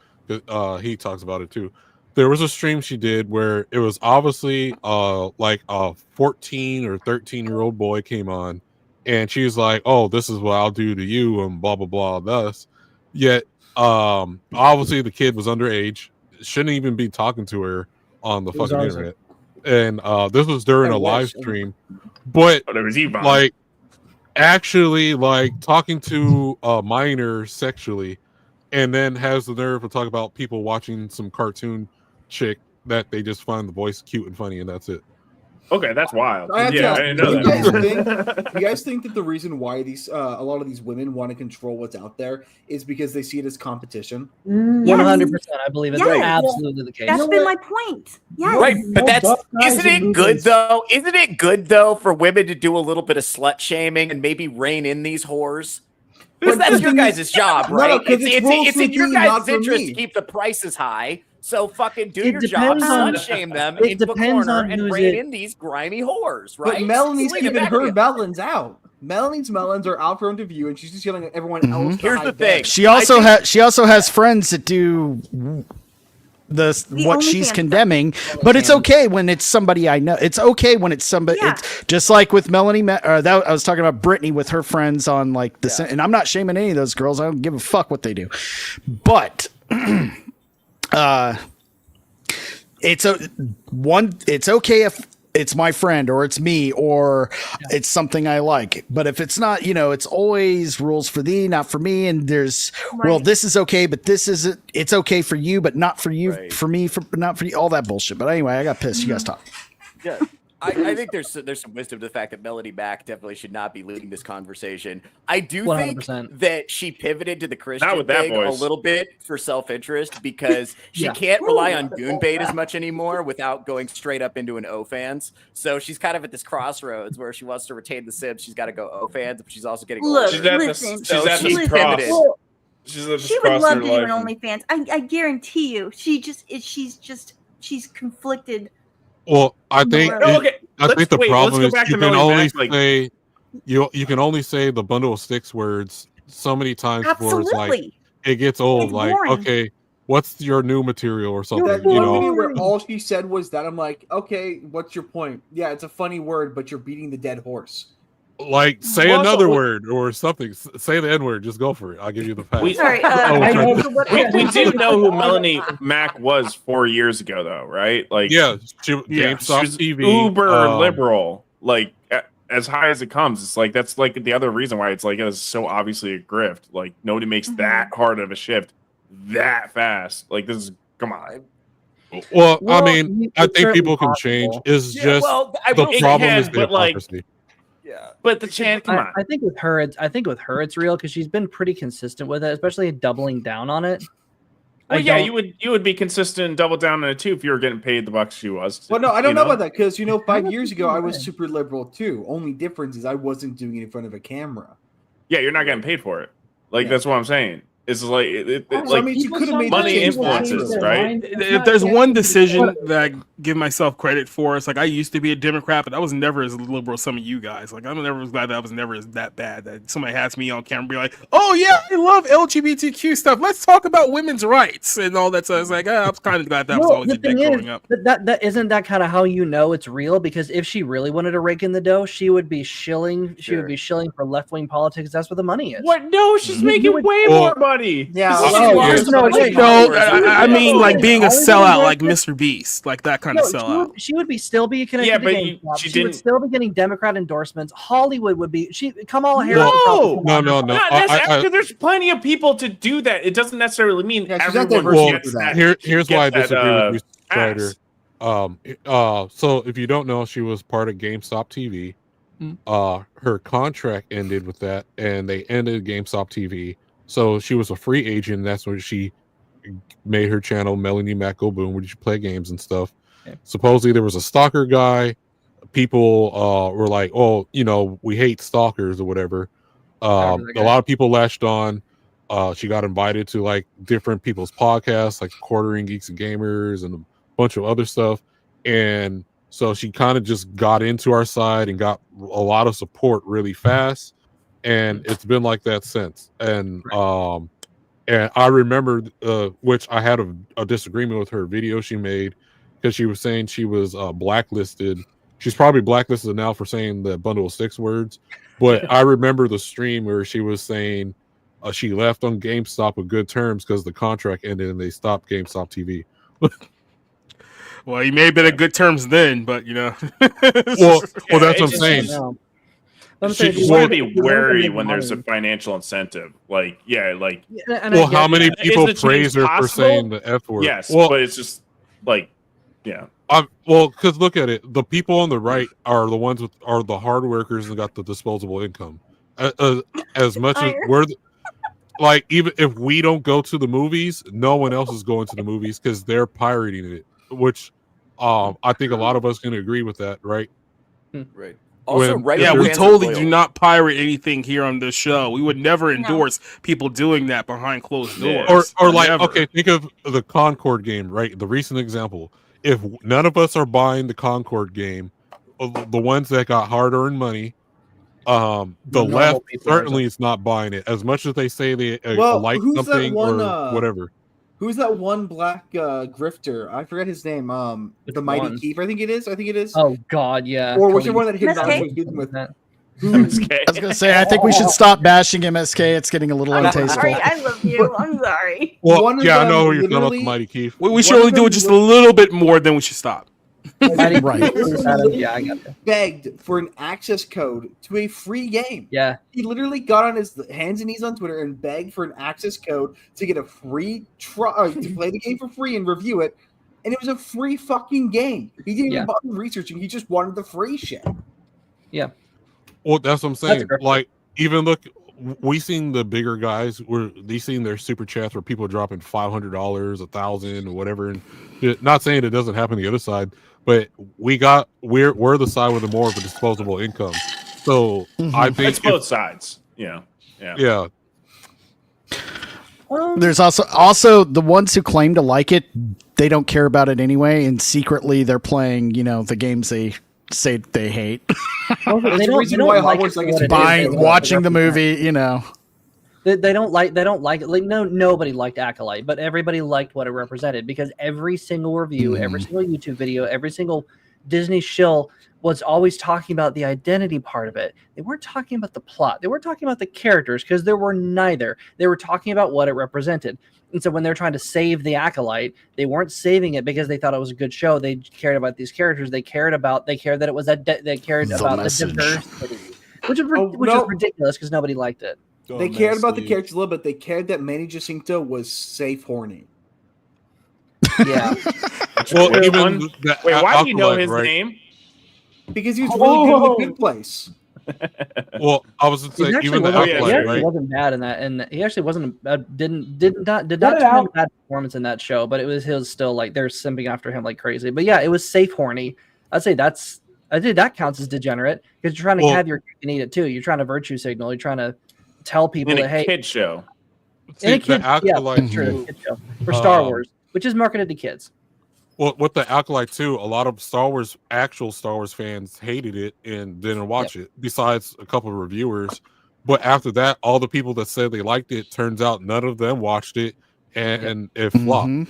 He talks about it too. there was a stream she did where it was obviously like a 14 or 13-year-old boy came on, and she was like, "Oh, this is what I'll do to you," and blah blah blah. Thus, yet obviously the kid was underage, shouldn't even be talking to her on the fucking internet. And this was during a live stream, but like actually like talking to a minor sexually, and then has the nerve to talk about people watching some cartoon chick that they just find the voice cute and funny, and that's it. Okay, that's wild. I didn't know that. Do you guys think that the reason why these a lot of these women want to control what's out there is because they see it as competition? 100%. I believe it's absolutely the case. That's been my point. Yes. Right, but isn't it good though? Isn't it good though for women to do a little bit of slut shaming and maybe rein in these whores? Because that's your guys' job, right? No, it's in your guys' interest to keep the prices high. So fucking do your job, slut shame them into a corner and rein in these grimy whores, right? But Melanie's keeping her melons out. Melanie's melons are out for interview, and she's just yelling at everyone else. Here's the thing: she also has friends that do what she's condemning, but it's okay when it's somebody I know. It's okay when it's somebody. Yeah. It's just like with Melanie. I was talking about Brittany with her friends on like the, and I'm not shaming any of those girls. I don't give a fuck what they do, but it's okay if it's my friend or it's me or it's something I like. But if it's not, it's always rules for thee, not for me. And there's, well, this is okay, but this isn't, it's okay for you, but not for you, for me, not for you, all that bullshit. But anyway, I got pissed. You guys talk. Yeah. I think there's some wisdom to the fact that Melanie Mack definitely should not be leading this conversation. I do 100%. Think that she pivoted to the Christian thing a little bit for self-interest because she can't rely on goon bait as much anymore without going straight up into an O-fans. So she's kind of at this crossroads where she wants to retain the Sims. She's got to go O-fans, but she's also getting she's pivoted. She would love to do an OnlyFans. I guarantee you. She's conflicted. Well, I think the problem is you can only say you can only say the bundle of sticks words so many times before it's like it gets old. It's like, okay, what's your new material or something? That video where all she said was that, I'm like, okay, what's your point? Yeah, it's a funny word, but you're beating the dead horse. Like, say another word or something. Say the N-word. Just go for it. I'll give you the fact. We do know who Melanie Mack was 4 years ago, though, right? Like, she was TV, uber liberal, like as high as it comes. It's like that's like the other reason why it's like it's so obviously a grift. Like nobody makes that hard of a shift that fast. Like this is come on. Well, I mean, I think people can change. It's just the problem is the hypocrisy. Yeah, but the chance. Come on. I think with her, it's real because she's been pretty consistent with it, especially doubling down on it. Well, you would be consistent and double down on it too if you were getting paid the bucks she was. Well, no, I don't know about that because 5 years ago I was super liberal too. Only difference is I wasn't doing it in front of a camera. Yeah, you're not getting paid for it. Like that's what I'm saying. It's like I mean, you could have made money influences, right? If there's one decision that I give myself credit for, it's like I used to be a Democrat, but I was never as liberal as some of you guys. Like I'm never glad that I was never as that bad that somebody has me on camera and be like, "Oh yeah, I love LGBTQ stuff. Let's talk about women's rights and all that." So it's like I was kind of glad that was always a dick growing up. That isn't that kind of how it's real? Because if she really wanted to rake in the dough, she would be shilling. She would be shilling for left wing politics. That's where the money is. What? No, she's making way more money. Yeah, I mean, like being a sellout, like Mr. Beast, like that kind of sellout. She would still be connected. Yeah, but she would still be getting Democrat endorsements. Hollywood would be. Kamala Harris. No. There's plenty of people to do that. It doesn't necessarily mean everyone gets that. Here's why I disagree with you, Strider. So if you don't know, she was part of GameStop TV. Her contract ended with that, and they ended GameStop TV. So she was a free agent. And that's when she made her channel, Melanie Mack Go Boom, where she play games and stuff. Okay. Supposedly there was a stalker guy. People were like, "Oh, we hate stalkers" or whatever. A lot of people latched on. She got invited to like different people's podcasts, like Quartering Geeks and Gamers and a bunch of other stuff. And so she kind of just got into our side and got a lot of support really fast. And it's been like that since. And And I remember, which I had a disagreement with her video she made because she was saying she was blacklisted. She's probably blacklisted now for saying the bundle of 6 words. But I remember the stream where she was saying she left on GameStop with good terms because the contract ended and they stopped GameStop TV. Well, he may have been at good terms then, but well, that's what I'm saying. You want to be wary when there's a financial incentive. Like, well, how many people praise her for saying the F word? Yes, but it's just like, yeah. Well, because look at it. The people on the right are the ones are the hard workers and got the disposable income. As much as we're like, even if we don't go to the movies, no one else is going to the movies because they're pirating it. Which, I think a lot of us can agree with that, right? Right. Also, we totally do not pirate anything here on this show. We would never endorse people doing that behind closed doors. Or like, okay, think of the Concord game, right? The recent example. If none of us are buying the Concord game, the ones that got hard-earned money, the left certainly is not buying it. As much as they say they like something or whatever. Who's that one black grifter? I forget his name. The Mighty Keeper, I think it is. Oh God, yeah. Or which one that hit with that? I was gonna say, I think we should stop bashing MSK. It's getting a little untasteful. Sorry, I love you. I'm sorry. Well, I know who you're talking about, Mighty Keith. We should only do it just a little bit more, then we should stop. Right. Yeah, I got that. Begged for an access code to a free game. Yeah. He literally got on his hands and knees on Twitter and begged for an access code to get a free try to play the game for free and review it. And it was a free fucking game. He didn't even bother researching. He just wanted the free shit. Yeah. Well, that's what I'm saying. Like, even look, we seen the bigger guys where they seen their super chats where people dropping $500, $1,000, or whatever. And not saying it doesn't happen on the other side, but we're the side with the more of a disposable income. So I think it's both sides. Yeah. There's also the ones who claim to like it, they don't care about it anyway, and secretly they're playing, the games they say they hate. They don't like watching the movie, They don't like it. Like nobody liked Acolyte, but everybody liked what it represented because every single review, every single YouTube video, every single Disney shill was always talking about the identity part of it. They weren't talking about the plot. They weren't talking about the characters because there were neither. They were talking about what it represented. And so when they're trying to save the Acolyte, they weren't saving it because they thought it was a good show. They cared about these characters. They cared that it was they cared about the diversity, which was ridiculous because nobody liked it. They cared about the characters a little bit. They cared that Manny Jacinto was safe horny. Yeah. Well, even wait, why do you know his name? Because he was really good in The Good Place. Well, I was going to say, even the Acolyte, right? He wasn't bad in that, and he actually wasn't did not turn in a bad performance in that show, but it was still like they're simping after him like crazy. But yeah, it was safe horny. I'd say that counts as degenerate because you're trying to have your cake and eat it too. You're trying to virtue signal. You're trying to tell people that hey, kid show. See, a kid, kid show for Star Wars, which is marketed to kids. Well, with the Acolyte too, a lot of actual Star Wars fans hated it and didn't watch it. Besides a couple of reviewers, but after that, all the people that said they liked it, turns out none of them watched it, and it flopped.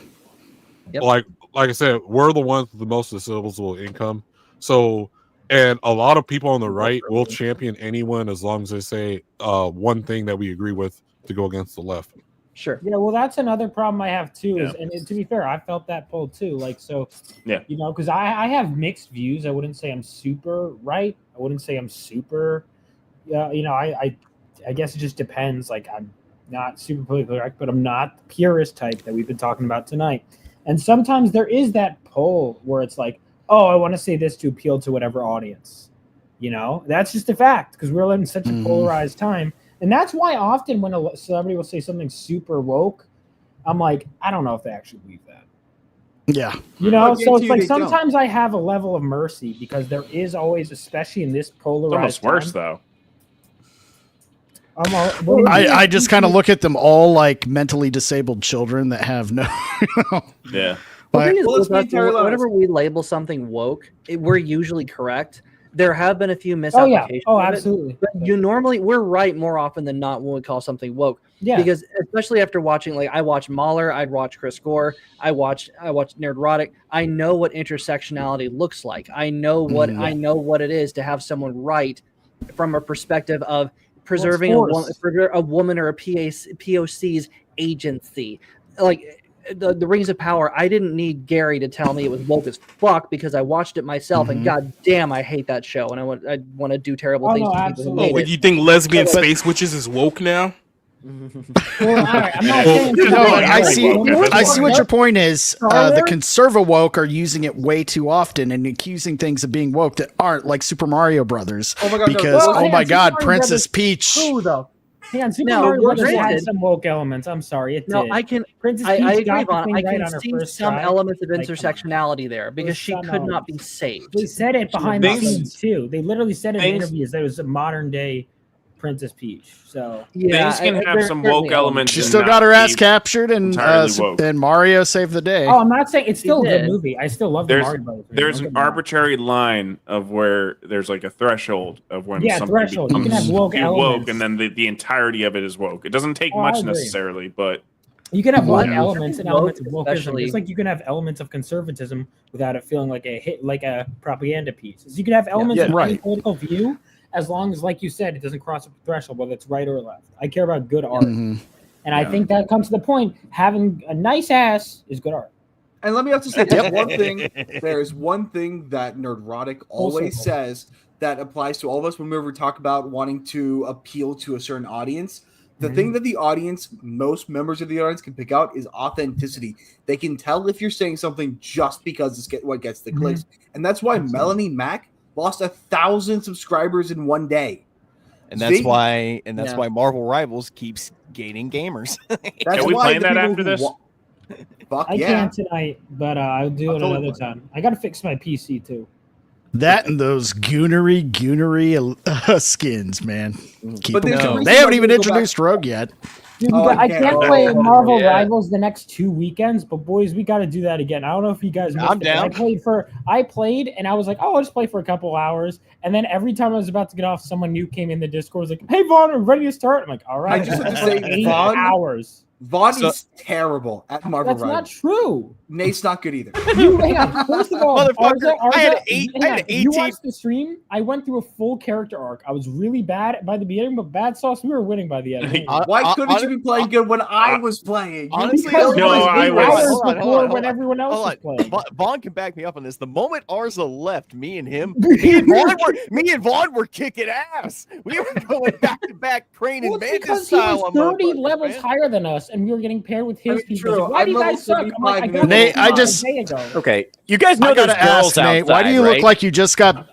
Yep. Like I said, we're the ones with the most disposable income. So, and a lot of people on the right will champion anyone as long as they say one thing that we agree with to go against the left. Sure. Yeah, well, that's another problem I have too. And to be fair, I felt that pull too. Because I have mixed views. I wouldn't say I'm super right. I wouldn't say I'm super. I guess it just depends. Like I'm not super politically correct, but I'm not the purist type that we've been talking about tonight. And sometimes there is that pull where it's like, oh, I want to say this to appeal to whatever audience. That's just a fact because we're in such a polarized time. And that's why often when a celebrity will say something super woke, I'm like, I don't know if they actually believe that. Yeah. So it's like sometimes I have a level of mercy because there is always, especially in this polarized It's almost worse, though. I just kind of look at them all like mentally disabled children that have no... Yeah. Whenever we label something woke, we're usually correct. There have been a few misapplications. Oh, absolutely. But we're right more often than not when we call something woke. Yeah. Because especially after watching, I watched Mahler, I'd watch Chris Gore, I watched Nerdrotic. I know what intersectionality looks like. I know what it is to have someone write from a perspective of preserving a woman or a POC's agency. The Rings of Power, I didn't need Gary to tell me it was woke as fuck because I watched it myself, and god damn, I hate that show, and I want to do terrible things to people who hate it. You think lesbian space witches is woke now? I see what your point is. The conserva woke are using it way too often and accusing things of being woke that aren't, like Super Mario Brothers. Oh my god! Because Princess Peach. True though. Hang on, Super Mario Brothers had some woke elements. I'm sorry, it did. I agree, Vaughn. I can see some elements of intersectionality there because she could not be saved. They said it behind the scenes too. They literally said it in interviews that it was a modern day Princess Peach. So things can have some woke elements. She still got her ass captured, and Mario saved the day. Oh, I'm not saying it's still a good movie. I still love the Mario Brothers. There's an arbitrary line of where there's like a threshold of when something threshold. You can have woke elements, and then the entirety of it is woke. It doesn't take much necessarily, but you can have woke elements and elements of wokeism. Just like you can have elements of conservatism without it feeling like a propaganda piece. So you can have elements of any political view, as long as, like you said, it doesn't cross a threshold, whether it's right or left. I care about good art. And I think that comes to the point, having a nice ass is good art. And let me also say one thing. There's one thing that Nerdrotic always says that applies to all of us when we ever talk about wanting to appeal to a certain audience. The thing that the audience, most members of the audience can pick out is authenticity. They can tell if you're saying something just because it's what gets the clicks. And that's why Melanie Mack lost 1,000 subscribers in one day, and that's why Marvel Rivals keeps gaining gamers. Are we playing that after this? I can't tonight, but I'll do it another time. I gotta fix my PC too. That and those goonery skins, man. Keep them going. They haven't even introduced Rogue yet. Dude, I can't play Marvel Rivals the next 2 weekends, but boys, we got to do that again. I don't know if you guys missed I'm down. I played and I was like, I'll just play for a couple hours. And then every time I was about to get off, someone new came in the Discord, was like, hey, Vaughn, are we ready to start? I'm like, all right. I just have to say, 8 hours. Vaughn is terrible at Marvel That's Rivals. not true. Nate's not good either. Hang on. First of all, I had 18. You watched the stream. I went through a full character arc. I was really bad by the beginning, but Battsauce, we were winning by the end. Why couldn't you be playing good when I was playing? Honestly, I was before when everyone else was playing. Vaughn can back me up on this. The moment Arza left, me and Vaughn were kicking ass. We were going back to back, Crane and Bandit style. He was 30 levels higher than us, and we were getting paired with his people. Like, why do you guys suck? I'm like, Nate, okay, you guys know there's girls outside, Nate, why do you look like you just got?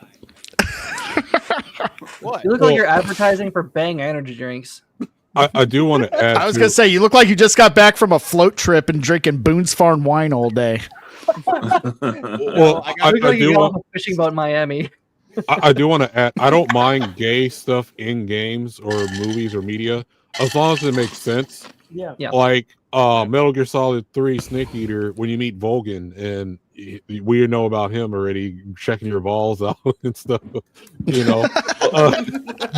What? You look like you're advertising for Bang energy drinks. I do want to add. I was gonna say you look like you just got back from a float trip and drinking Boone's Farm wine all day. Well, I do want a fishing boat in Miami. I do want to add. I don't mind gay stuff in games or movies or media as long as it makes sense. Yeah. Like Metal Gear Solid 3 Snake Eater, when you meet Vaughn, and we know about him already, checking your balls out and stuff, you know.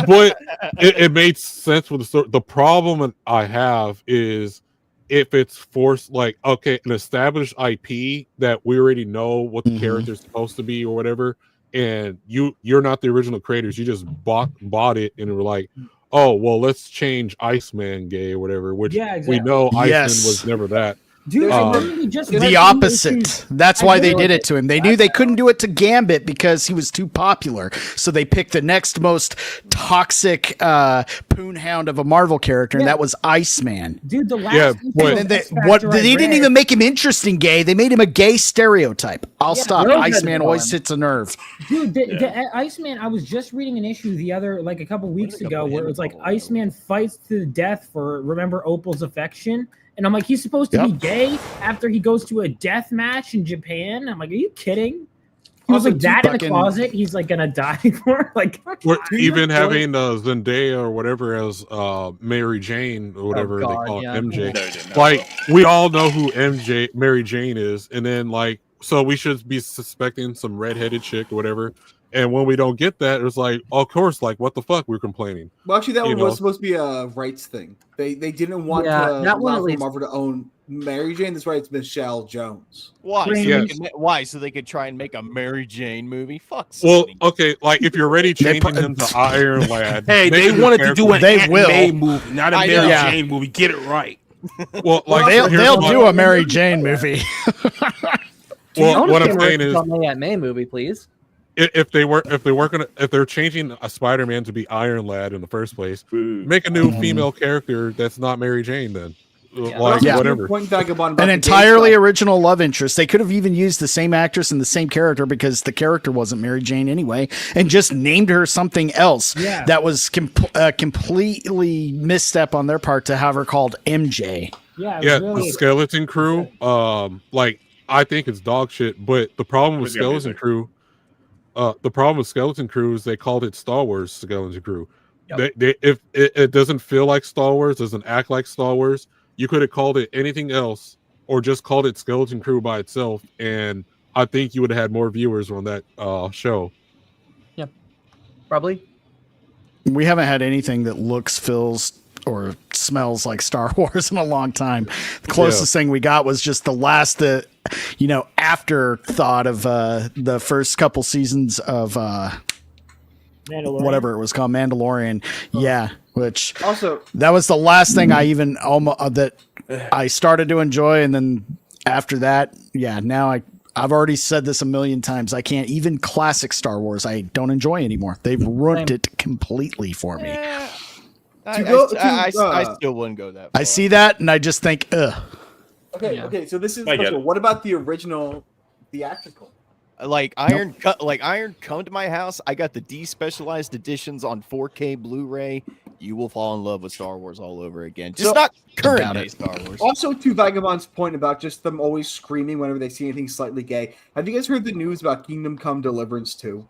But it made sense with the story. The problem I have is if it's forced, like, okay, an established IP that we already know what the character's supposed to be or whatever, and you're not the original creators, you just bought it and were like, oh, well, let's change Iceman gay or whatever, which we know Iceman was never that. Dude, the opposite. That's why they did it to him. They knew they couldn't do it to Gambit because he was too popular. So they picked the next most toxic poonhound of a Marvel character, and that was Iceman. Dude, the last they didn't even make him interesting gay. They made him a gay stereotype. I'll stop. Iceman always hits a nerve. Dude, the Iceman, I was just reading an issue a couple weeks ago where it was like Iceman fights to the death for Remember Opal's affection. And I'm like, he's supposed to be gay after he goes to a death match in Japan. I'm like, are you kidding? He was like that in the closet. He's like gonna die for like. Even having Zendaya or whatever as Mary Jane or whatever they call it, MJ. Like we all know who Mary Jane is, and then like so we should be suspecting some redheaded chick or whatever. And when we don't get that, it's like, of course, like what the fuck, we're complaining. Well, actually, that one was supposed to be a rights thing. They didn't want to allow for Marvel to own Mary Jane. That's why it's Michelle Jones. Why? Why? So they could try and make a Mary Jane movie? Fuck. Well, okay, like if you're already changing him to Iron Lad. Hey, they wanted to do an Aunt May movie, not a Mary Jane movie. Get it right. Well, like they'll do a Mary Jane movie. Well, what I'm saying is, Aunt May movie, please. If they're changing a Spider-Man to be Iron Lad in the first place, make a new female character that's not Mary Jane. Then, whatever. An entirely original love interest. They could have even used the same actress and the same character because the character wasn't Mary Jane anyway, and just named her something else. Yeah. That was completely misstep on their part to have her called MJ. Yeah, the Skeleton Crew. Like I think it's dog shit, but the problem with Skeleton Crew. The problem with Skeleton Crew is they called it Star Wars Skeleton Crew. Yep. If it doesn't feel like Star Wars, doesn't act like Star Wars, you could have called it anything else or just called it Skeleton Crew by itself, and I think you would have had more viewers on that show. Yeah, probably. We haven't had anything that looks, feels, or smells like Star Wars in a long time. The closest thing we got was just the last afterthought of the first couple seasons of whatever it was called, Mandalorian. Yeah, which also that was the last thing I even that I started to enjoy, and then after that, now I've already said this a million times. I can't even classic Star Wars. I don't enjoy anymore. They've ruined it completely for me. I still wouldn't go that far. I see that, and I just think, ugh. Okay. So this is special. What about the original theatrical? Like Iron come to my house. I got the despecialized editions on 4K Blu-ray. You will fall in love with Star Wars all over again. Just not current day Star Wars. Also, to Vagabond's point about just them always screaming whenever they see anything slightly gay. Have you guys heard the news about Kingdom Come Deliverance 2?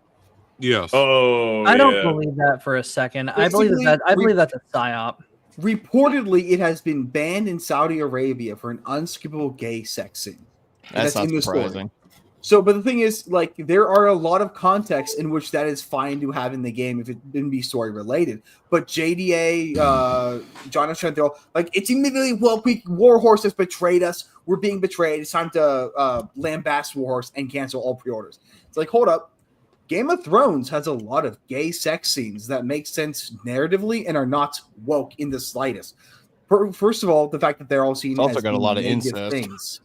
Yes. Oh, I don't believe that for a second. I believe that's a psyop. Reportedly, it has been banned in Saudi Arabia for an unskippable gay sex scene. That's not surprising. So, but the thing is, like, there are a lot of contexts in which that is fine to have in the game if it didn't be story related. But JDA, Jonathan, they're all like, it's immediately, Warhorse has betrayed us. We're being betrayed. It's time to lambast Warhorse and cancel all pre-orders. It's like, hold up. Game of Thrones has a lot of gay sex scenes that make sense narratively and are not woke in the slightest. First of all, the fact that they're all seen also as got a lot of incest things.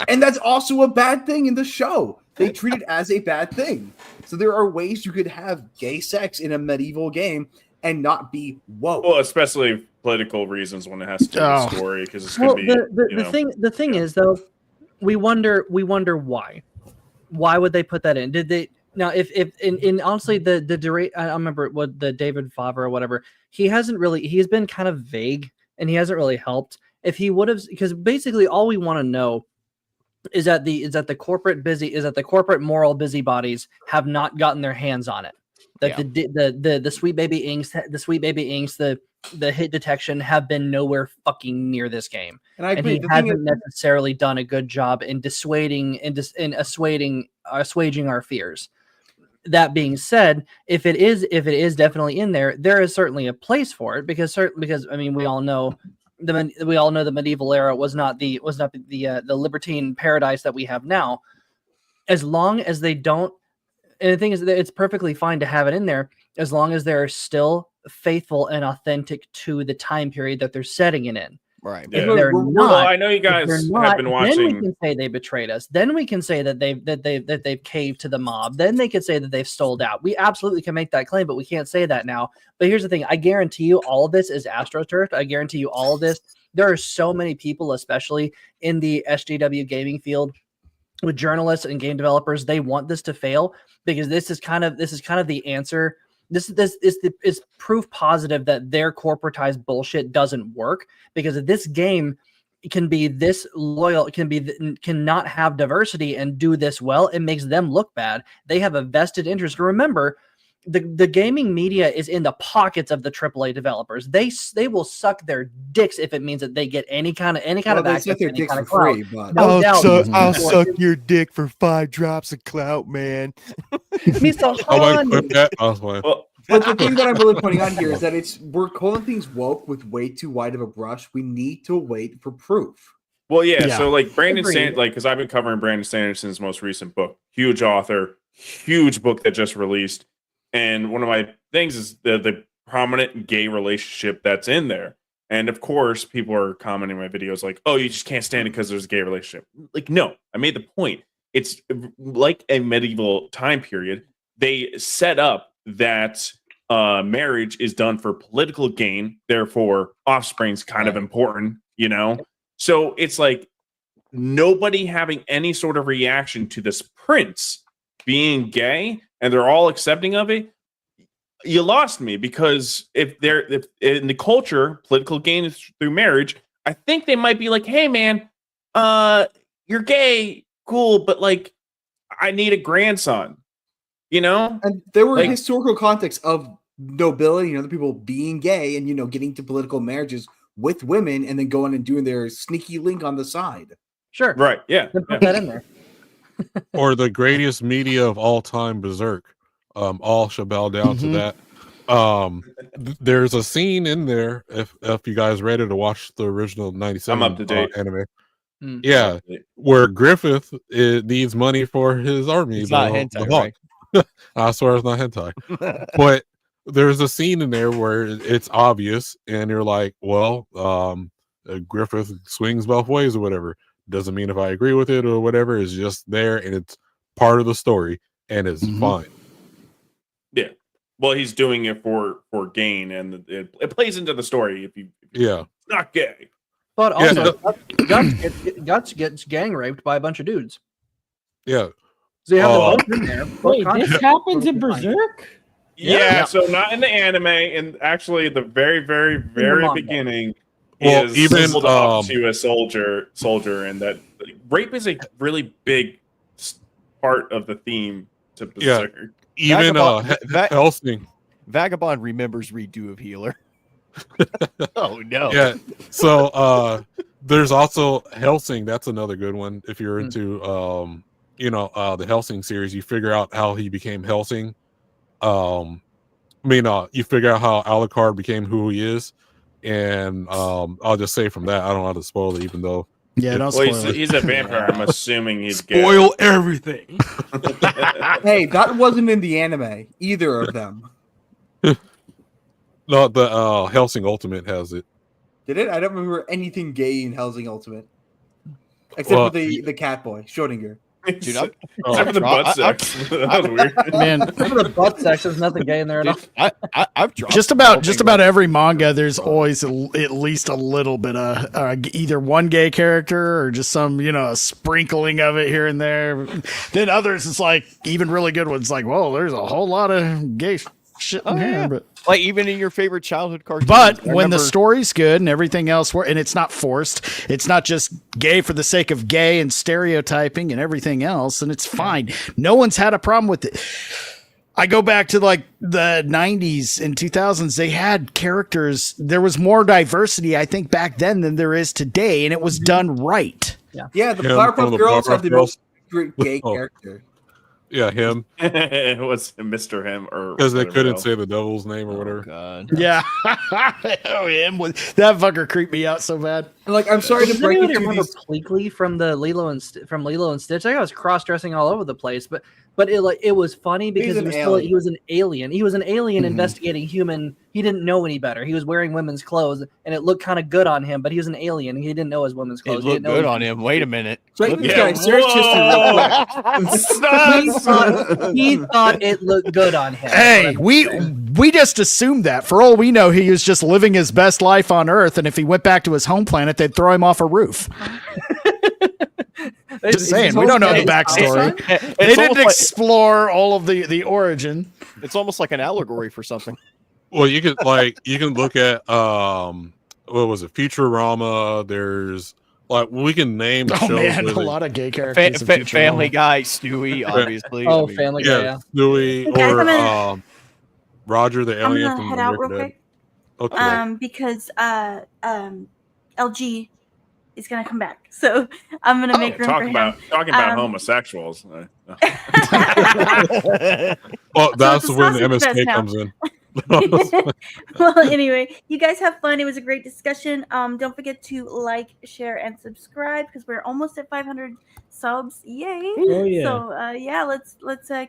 And that's also a bad thing in the show. They treat it as a bad thing. So there are ways you could have gay sex in a medieval game and not be woke. Well, especially political reasons when it has to do with the story, because it's going to be the thing is though, we wonder why. Why would they put that in? Did they? Now, if honestly, I remember what the David Favre or whatever, he's been kind of vague and he hasn't really helped. If he would have, because basically all we want to know is that the corporate moral busybodies have not gotten their hands on it. That the Sweet Baby Inks, the hit detection have been nowhere fucking near this game, and he hasn't necessarily done a good job in dissuading in assuaging our fears. That being said, if it is definitely in there, there is certainly a place for it because I mean we all know the medieval era was not the libertine paradise that we have now. As long as they don't, and the thing is that it's perfectly fine to have it in there as long as they're still faithful and authentic to the time period that they're setting it in. Right. If they're not, I know you guys have been watching. Then we can say they betrayed us. Then we can say that they've caved to the mob. Then they could say that they've stole out. We absolutely can make that claim, but we can't say that now. But here's the thing: I guarantee you, all of this is AstroTurf. I guarantee you, all of this. There are so many people, especially in the SJW gaming field, with journalists and game developers. They want this to fail because this is kind of the answer. This is proof positive that their corporatized bullshit doesn't work, because if this game can be this loyal, cannot have diversity and do this well, it makes them look bad. They have a vested interest. Remember, the gaming media is in the pockets of the AAA developers. They will suck their dicks if it means that they get any kind of access, their any dicks kind of for free, clout. but No doubt. I'll suck your dick for 5 drops of clout, man. Mr. I might Han. clip that. I was playing. But the thing that I'm really pointing out here is that we're calling things woke with way too wide of a brush. We need to wait for proof. Well, yeah. So like Brandon Agreed. because I've been covering Brandon Sanderson's most recent book, huge author, huge book that just released, and one of my things is the prominent gay relationship that's in there. And of course, people are commenting on my videos like, "Oh, you just can't stand it because there's a gay relationship." Like, no, I made the point. It's like a medieval time period. They set up that marriage is done for political gain, therefore offspring's kind of important, you know? So it's like nobody having any sort of reaction to this prince being gay and they're all accepting of it. You lost me, because if in the culture, political gain is through marriage, I think they might be like, "Hey man, you're gay, cool, but like I need a grandson." You know? And there were historical contexts of nobility, the people being gay and, getting to political marriages with women and then going and doing their sneaky link on the side. Sure. Right. Yeah. Put that in there. Or the greatest media of all time, Berserk. All shall bow down to that. There's a scene in there, if you guys ready to watch the original 97 I'm up to date. anime. Yeah, where Griffith needs money for his army. It's not hentai, right? I swear it's not hentai. But there's a scene in there where it's obvious, and you're like, well, Griffith swings both ways or whatever. Doesn't mean if I agree with it or whatever. It's just there, and it's part of the story, and it's fine. Yeah. Well, he's doing it for gain, and it plays into the story. If it's not gay. But also, Guts gets gang raped by a bunch of dudes. Yeah. So you have the both in there. Wait, this happens in Berserk? Yeah, so not in the anime, and actually the very, very, very beginning is even off to a soldier, and that rape is a really big part of the theme to Berserk. Yeah, even Helsing. Vagabond remembers redo of Healer. Oh no. Yeah. So there's also Helsing. That's another good one. If you're into the Helsing series, you figure out how he became Helsing. You figure out how Alucard became who he is, and I'll just say from that, I don't know how to spoil it, even though. Yeah, don't spoil it. He's a vampire. I'm assuming he's gay. Spoil everything. Hey, that wasn't in the anime, either of them. No, the Helsing Ultimate has it. Did it? I don't remember anything gay in Helsing Ultimate. Except for the cat boy, Schrodinger. Dude, except for the butt sex. That was weird. Man, except for the butt sex, there's nothing gay in there at all. I've dropped just about every manga. There's always at least a little bit of either one gay character or just some a sprinkling of it here and there. Then others, it's like even really good ones. Like, whoa, there's a whole lot of gay shit in here, but. Like even in your favorite childhood cartoon. But when the story's good and everything else, and it's not forced, it's not just gay for the sake of gay and stereotyping and everything else, and it's fine. No one's had a problem with it. I go back to like the 90s and 2000s. They had characters. There was more diversity, I think, back then than there is today, and it was done right. Yeah, the Powerpuff Girls have the most gay character. Yeah, him. It was Mr. Him, or because they couldn't say the devil's name or whatever. God. Yeah, him that fucker creeped me out so bad. Like, I'm sorry to break it to remember Pleakley from the Lilo and Stitch. I was cross dressing all over the place, but it was funny because he was an alien. He was an alien investigating human. He didn't know any better. He was wearing women's clothes, and it looked kind of good on him. But he was an alien. And he didn't know his women's clothes. It looked good on him. Wait a minute. He thought it looked good on him. Hey, we just assumed that. For all we know, he was just living his best life on Earth, and if he went back to his home planet, they'd throw him off a roof. Just saying, we don't know the backstory. They didn't explore all of the origin. It's almost like an allegory for something. Well, you can look at what was it, Futurama? There's we can name shows. Man, a lot of gay characters. Family Guy, Stewie, obviously. Family Guy. Yeah. Stewie, or Roger the I'm alien gonna from head out real American Dad. quick. Okay. Because LG is gonna come back, so I'm gonna make room for him. Talking about homosexuals. Well, that's when the MSK comes in. Well, anyway, you guys have fun. It was a great discussion. Don't forget to like, share, and subscribe because we're almost at 500 subs. Yay! Oh yeah. So yeah, let's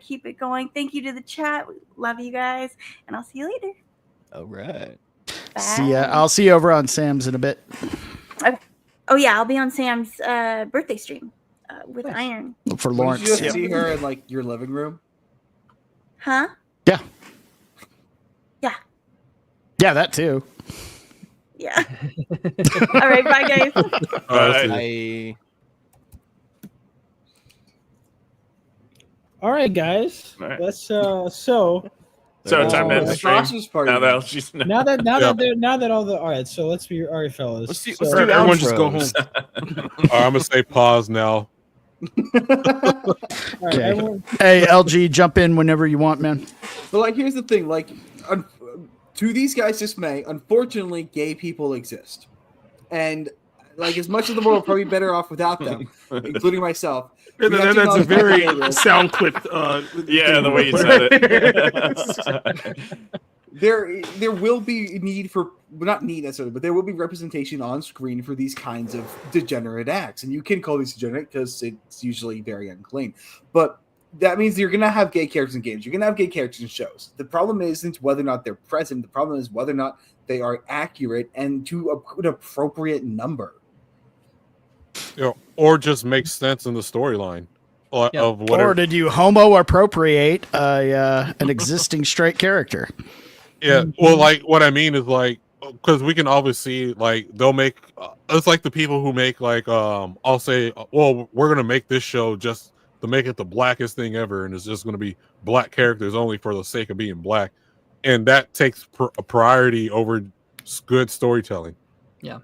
keep it going. Thank you to the chat. We love you guys, and I'll see you later. All right. Bye. See ya. I'll see you over on Sam's in a bit. Okay. Oh yeah, I'll be on Sam's birthday stream with Iron. For Lawrence. Did you just see her in like your living room? Huh? Yeah. Yeah. Yeah, that too. Yeah. All right, bye guys. Bye. All right, guys. All right. Let's So time to end the stream. Now that she's now that all right, so let's be all right, fellas. Let's do Everyone just go home. All right, I'm gonna say pause now. All right, everyone, Hey, LG, jump in whenever you want, man. But like, here's the thing: like, to these guys' dismay, unfortunately, gay people exist, and like, as much as the world probably better off without them, including myself. That's a very sound clip. Yeah, the way you said it. There will be need for, not need necessarily, but there will be representation on screen for these kinds of degenerate acts, and you can call these degenerate because it's usually very unclean. But that means you're going to have gay characters in games. You're going to have gay characters in shows. The problem isn't whether or not they're present. The problem is whether or not they are accurate and to an appropriate number. Or just makes sense in the storyline of whatever. Or did you homo appropriate an existing straight character? Yeah, well, like what I mean is like, because we can obviously like they'll make it's like the people who make like I'll say, well, we're gonna make this show just to make it the blackest thing ever, and it's just gonna be black characters only for the sake of being black, and that takes a priority over good storytelling. Yeah.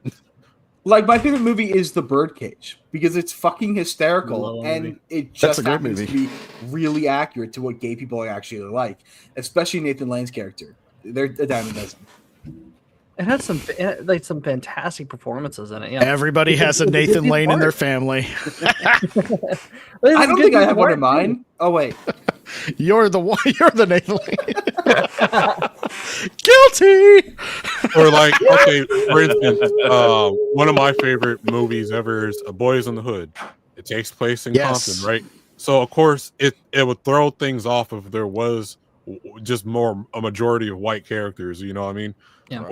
Like, my favorite movie is The Birdcage because it's fucking hysterical and it just happens to be really accurate to what gay people are actually like, especially Nathan Lane's character. They're a dime a dozen. It had some fantastic performances in it. Yeah. Everybody has a Nathan Lane in their family. I don't think I have one in mine. Oh wait, you're the one. You're the Nathan Lane. Guilty. Or like, okay, for instance, one of my favorite movies ever is Boys in the Hood. It takes place in Compton, right? So of course it would throw things off if there was just a majority of white characters. You know what I mean? Yeah.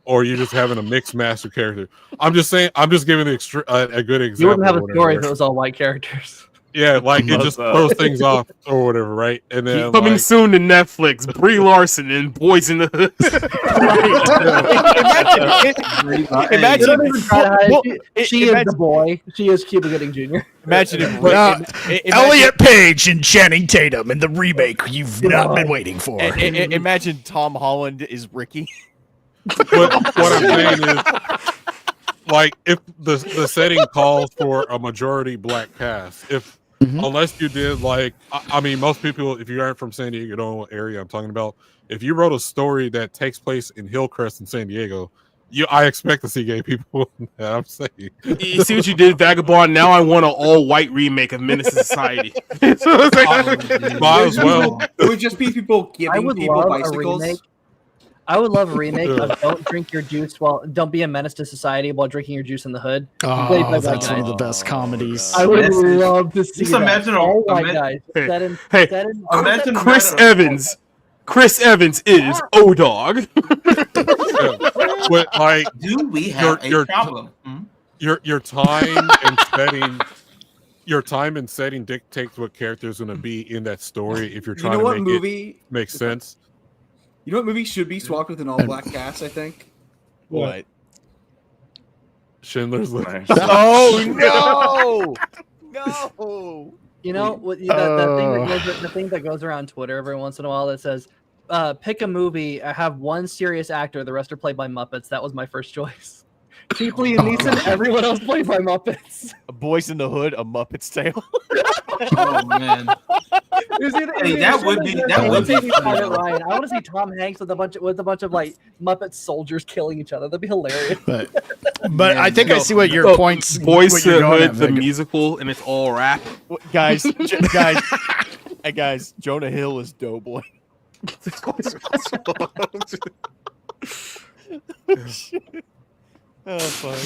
Or you're just having a mixed master character. I'm just saying. I'm just giving a good example. You wouldn't have a story if it was all white characters. Yeah, like it just throws things off or whatever, right? And then coming soon to Netflix, Brie Larson in Boys in the Hood. She is the boy. She is Cuba Gooding Jr. Imagine Elliot Page and Channing Tatum in the remake you've not been waiting for. Imagine Tom Holland is Ricky. What I'm saying is, like, if the setting calls for a majority black cast, unless you did like, I mean, most people, if you aren't from San Diego, don't know what area I'm talking about. If you wrote a story that takes place in Hillcrest in San Diego, I expect to see gay people. I'm saying. You see what you did, Vagabond? Now I want an all-white remake of Menace to Society. Might as well. It would just be people giving people bicycles. I would love a remake of Don't Be a Menace to Society while drinking your juice in the hood. Oh, that's one of the best comedies. I would love to see just imagine imagine Chris Evans. Chris Evans is O-Dog. But like, do we have a problem? Your time and setting dictates what character is going to be in that story. If you're trying to make it make sense. You know what movie should be swapped with an all-black cast, I think? What? Schindler's List. Oh, no! You know, the thing that goes around Twitter every once in a while that says, pick a movie, I have one serious actor, the rest are played by Muppets. That was my first choice. People Liam Neeson, everyone else played by Muppets. A Boys in the Hood, A Muppet's Tale. Oh man. Hey, that would be Private Ryan. I want to see Tom Hanks with a bunch of like Muppet soldiers killing each other. That'd be hilarious. But I think I see what your points. Boys in the Hood, the musical, and it's all rap. Guys, hey guys, Jonah Hill is Doughboy. Oh fuck!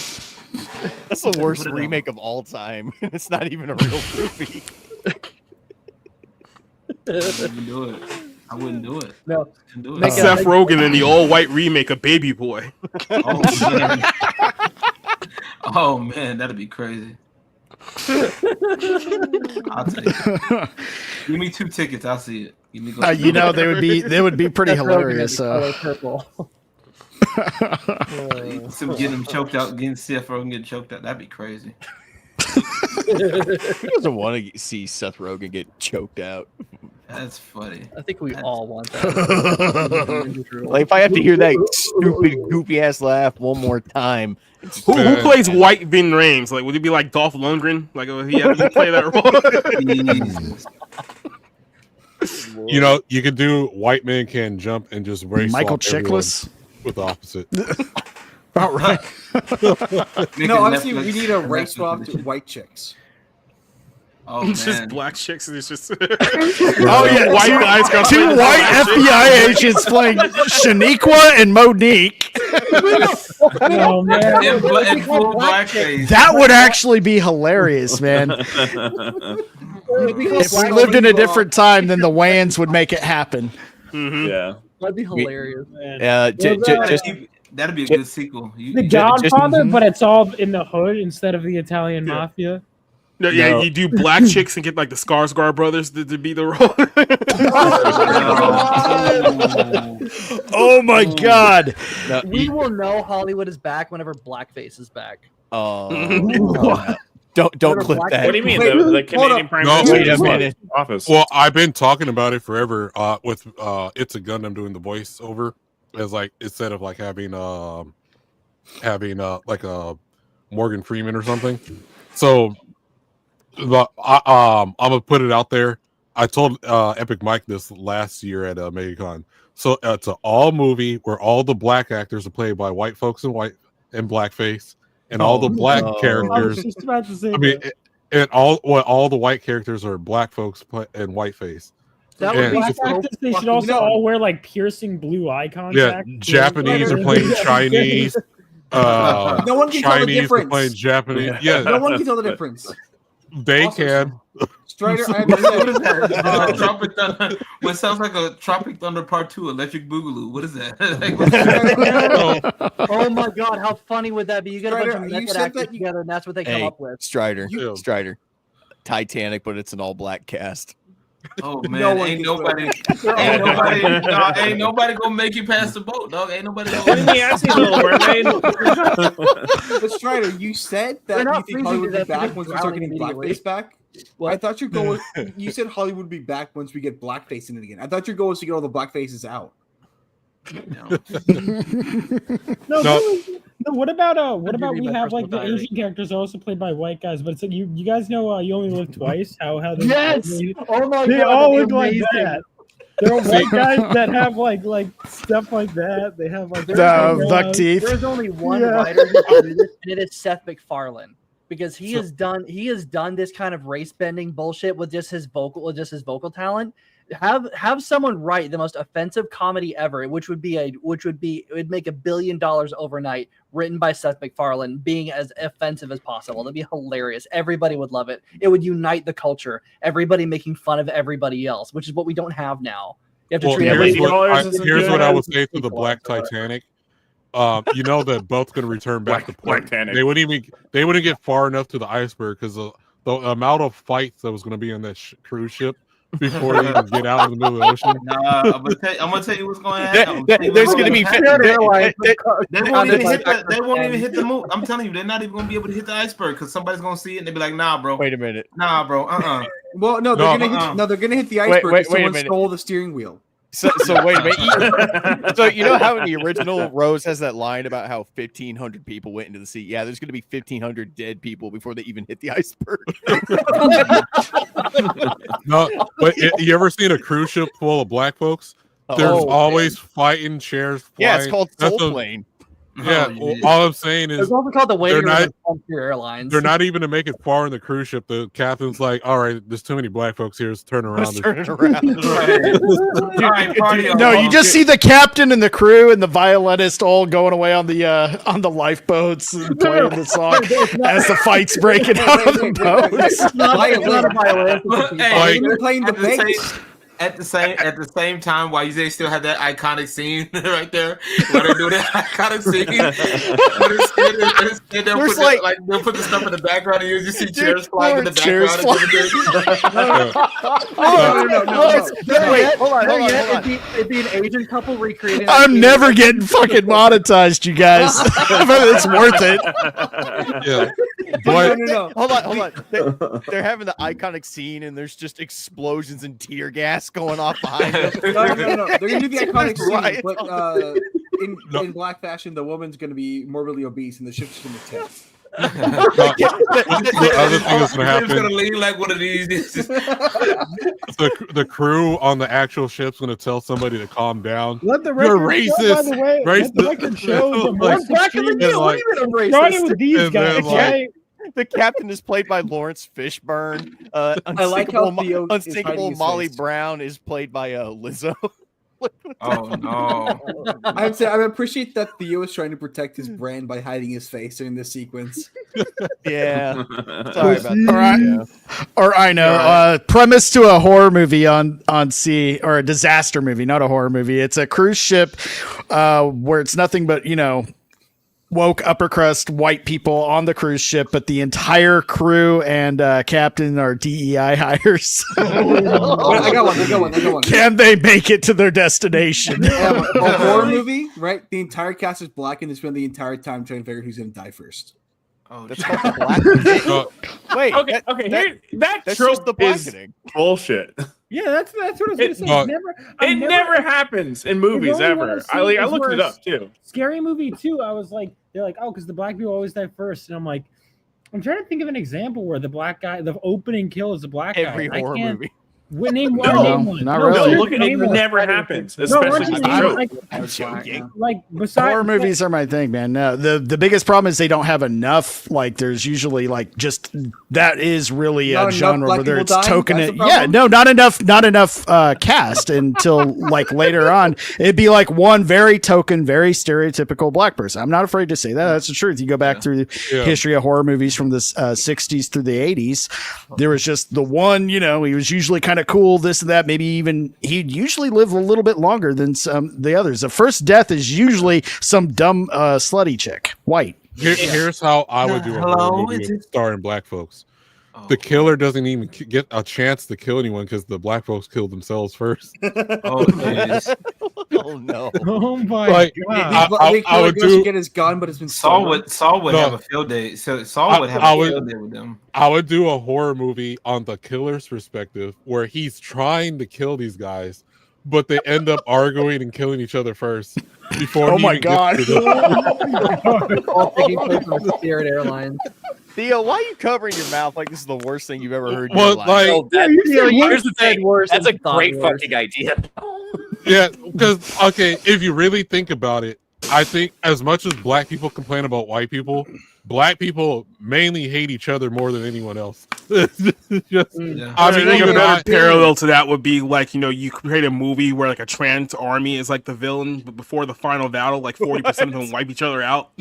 That's the worst remake of all time. It's not even a real movie. I wouldn't do it. No. Do it. Seth Rogen in the all-white remake of Baby Boy. Oh man. Oh man, that'd be crazy. I'll take it. Give me 2 tickets. I'll see it. Give me you know they would be pretty hilarious. Purple. Some getting him choked out, getting Seth Rogen get choked out. That'd be crazy. Who doesn't want to see Seth Rogen get choked out? That's funny. I think we all want that. Like if I have to hear that stupid, goofy ass laugh one more time. Who plays White Vin Rames? Like, would it be like Dolph Lundgren? Like, would he have to play that role? You know, you could do White Man Can Jump and just race Michael Chiklis with the opposite. About right. No, honestly, we need a race swap to white chicks. Oh, it's man. just black chicks, and it's just oh yeah, white guys got two white FBI agents playing Shaniqua and Monique. Oh man, in full blackface. That would actually be hilarious, man. If we lived in a different time, then the Wayans would make it happen. Mm-hmm. Yeah, that'd be hilarious, man. That'd be a good sequel. The Godfather, but it's all in the hood instead of the Italian mafia. No, yeah, you do black chicks and get like the Skarsgård brothers to be the role. Oh my God! We will know Hollywood is back whenever blackface is back. Don't clip that. What do you mean? The Canadian Prime Minister office? Well, I've been talking about it forever. With It's a Gundam doing the voiceover as like instead of like having like a Morgan Freeman or something. So. But I'm gonna put it out there. I told Epic Mike this last year at MegaCon. So it's an all movie where all the black actors are played by white folks in white and blackface, and all the black characters. I was just about to say and all the white characters are black folks in whiteface. That would be actors, they should also all wear like piercing blue eye contact. Yeah, Japanese are playing Chinese. No one can tell the Chinese difference. are playing Japanese. Yeah, no one can tell the difference. They can. Strider, what is that? Tropic Thunder. What sounds like a Tropic Thunder Part 2, Electric Boogaloo. What is that? Oh my God, how funny would that be? You get a bunch of method actors together, and that's what they come up with. Strider. Titanic, but it's an all-black cast. Oh man, ain't nobody gonna make you pass the boat, dog. Ain't nobody gonna. What did he ask you, Little Mermaid? But Strider, you said that you think Hollywood would be back once we start getting blackface back. Well, I thought your goal was. You said Hollywood would be back once we get blackface in it again. I thought your goal was to get all the black faces out. No. What about we have like the Asian characters are also played by white guys, but it's like you guys know You Only Live Twice. How they oh my they God, all look like that. There are white guys that have like stuff like that. They have like buck teeth. There's only one writer who can do this, and it is Seth MacFarlane. Because he has done this kind of race bending bullshit with just his vocal talent. Have someone write the most offensive comedy ever, it would make $1 billion overnight, written by Seth MacFarlane, being as offensive as possible. That'd be hilarious. Everybody would love it. It would unite the culture. Everybody making fun of everybody else, which is what we don't have now. You have to treat here's what I would say to the Black Titanic. You know that boat's going to return back to port. They wouldn't get far enough to the iceberg because the amount of fights that was going to be on that cruise ship before they even get out in the middle of the ocean. Nah, I'm gonna tell you what's going to happen. There's going to be. They won't even hit the moon. I'm telling you, they're not even going to be able to hit the iceberg because somebody's going to see it and they'll be like, "Nah, bro. Wait a minute. Nah, bro. Well, no, they're gonna hit the iceberg because someone stole the steering wheel. So wait a minute. So you know how in the original Rose has that line about how 1,500 people went into the sea? Yeah, there's going to be 1,500 dead people before they even hit the iceberg. No, but you ever seen a cruise ship full of black folks? There's always fighting, chairs flying. Yeah, it's called Soul Plane. Yeah, all I'm saying is it's also called the waiting room of Frontier Airlines. They're not even to make it far in the cruise ship. The captain's like, "All right, there's too many black folks here. Let's turn around." Let's turn it around. All right, party No, you just see the captain and the crew and the violinist all going away on the lifeboats and playing the song as the fight's breaking out on the boats. It's not a violin. Hey, You're playing the bass. At the same time, while you still have that iconic scene right there, where they do that iconic scene, they'll put the stuff in the background, and you just see chairs flying in the background. No. Wait, hold on. It'd be an Asian couple recreating. I'm never getting fucking monetized, you guys. It's worth it. Yeah. No. Hold on. They're having the iconic scene, and there's just explosions and tear gas going off behind them. No. They're gonna do the iconic scene, but in black fashion, the woman's gonna be morbidly obese, and the ship's gonna tip. The other thing that's gonna happen. Gonna lean like one of these. The crew on the actual ship's gonna tell somebody to calm down. Let the You're record racist. show, by the way. Let the record show. The more extreme- Starting with these guys, right? The captain is played by Lawrence Fishburne. I like how Theo is Unsinkable hiding his Molly face. Brown is played by Lizzo. Oh no! I appreciate that Theo is trying to protect his brand by hiding his face during this sequence. Yeah, sorry about that. All right. Or I know, premise to a horror movie on sea, or a disaster movie, not a horror movie. It's a cruise ship where it's nothing but, woke upper crust white people on the cruise ship, but the entire crew and captain are DEI hires. I got one. Can they make it to their destination? A horror movie, right? The entire cast is black, and they spend the entire time trying to figure out who's going to die first. Oh, that's called the black. Wait, Okay. That that's trope just the blackening. Bullshit. Yeah, that's what I was going to say. It never happens in movies only ever. one I've I seen is looked where it up too. Scary Movie 2, I was like, they're like, oh, because the black people always die first. And I'm like, I'm trying to think of an example where the black guy, the opening kill is a black guy. Every horror movie. Name one. Not really. Look at it. Never happens, especially besides horror movies are my thing, man. No, the biggest problem is they don't have enough. Like, there's usually just that is really a genre where it's token it. Yeah, no, not enough cast until later on. It'd be one very token, very stereotypical black person. I'm not afraid to say that. That's the truth. You go back through the history of horror movies from the 60s through the 80s. There was just the one. He was usually kind of cool, this and that. Maybe even he'd usually live a little bit longer than the others. The first death is usually some dumb slutty chick, white. Here's how I would do a horror movie starring black folks. The killer doesn't even get a chance to kill anyone because the black folks killed themselves first. Oh no! Oh my god! I would do get his gun, but it's been Saul would have a field day. So Saul would have a field day with them. I would do a horror movie on the killer's perspective, where he's trying to kill these guys, but they end up arguing and killing each other first. Before my god! All taking place on Spirit Airlines. Theo, why are you covering your mouth like this is the worst thing you've ever heard? Well, here's the thing. That's a great fucking idea. Yeah, because if you really think about it, I think as much as black people complain about white people, black people mainly hate each other more than anyone else. I think a better parallel to that would be you create a movie where a trans army is the villain, but before the final battle, 40% of them wipe each other out.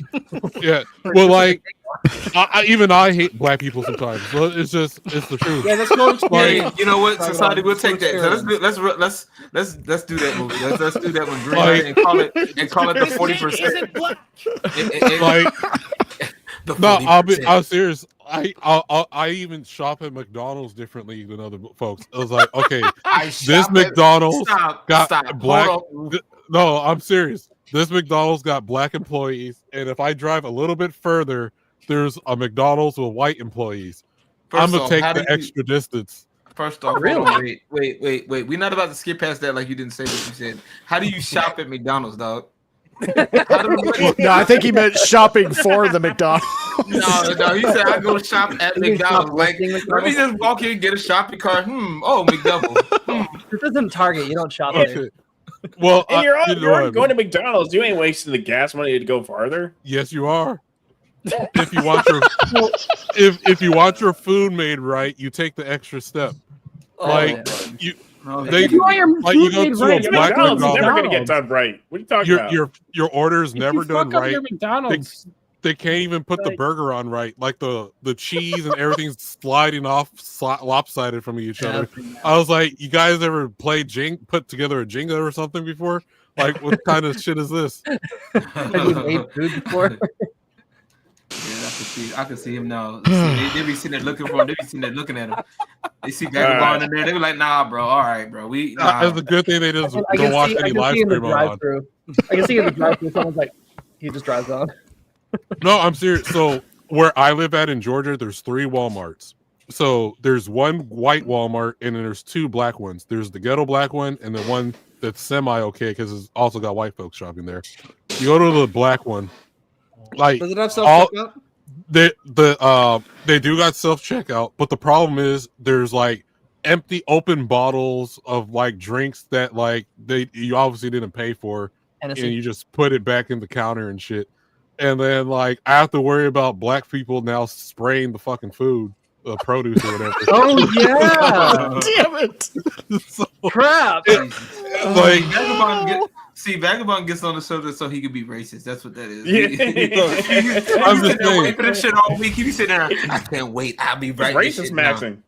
Yeah, well, I hate black people sometimes. But it's the truth. Yeah, let's go. You know what? Society will take that. So let's do that movie. Let's do that one, Green, and call it the 40%. No, I'm serious. I even shop at McDonald's differently than other folks. I was like, okay, this McDonald's got black. No, I'm serious. This McDonald's got black employees, and if I drive a little bit further, there's a McDonald's with white employees. I'm gonna take the extra distance. First off, really? Wait. We're not about to skip past that like you didn't say what you said. How do you shop at McDonald's, dog? No, I think he meant shopping for the McDonald's. No, he said I go shop at McDonald's. Like, let me just walk in and get a shopping cart. McDouble. This isn't Target. You don't shop there. Well, and you're going to McDonald's. You ain't wasting the gas money to go farther. Yes, you are. If you want your if you want your food made right, you take the extra step. You go to a black McDonald's is never going to get done right. What are you talking about? Your order is never done right. McDonald's. They can't even put the burger on right. Like the cheese and everything's sliding off lopsided from each other. I was like, you guys ever put together a Jenga or something before? Like, what kind of shit is this? Have you made food before? Yeah, I can see him now. They be sitting there looking for him. They be sitting there looking at him. They see Vagabond in there. They be like, "Nah, bro. All right, bro. It's a good thing they just don't watch any live stream on. I can see in the drive-thru. Someone's like, he just drives on. No, I'm serious. So where I live at in Georgia, there's 3 Walmarts. So there's one white Walmart and then there's 2 black ones. There's the ghetto black one and the one that's semi-okay because it's also got white folks shopping there. You go to the black one. Like, does it have self-checkout? They do got self-checkout, but the problem is there's like empty open bottles of like drinks that like you obviously didn't pay for, and you just put it back in the counter and shit. And then like I have to worry about black people now spraying the fucking food, produce or whatever. Oh yeah! Damn it! Crap! Vagabond gets on the shoulder so he could be racist. That's what that is. Yeah. I'm just waiting for this shit all week. He be sitting there. I can't wait. I'll be right. Racist matching.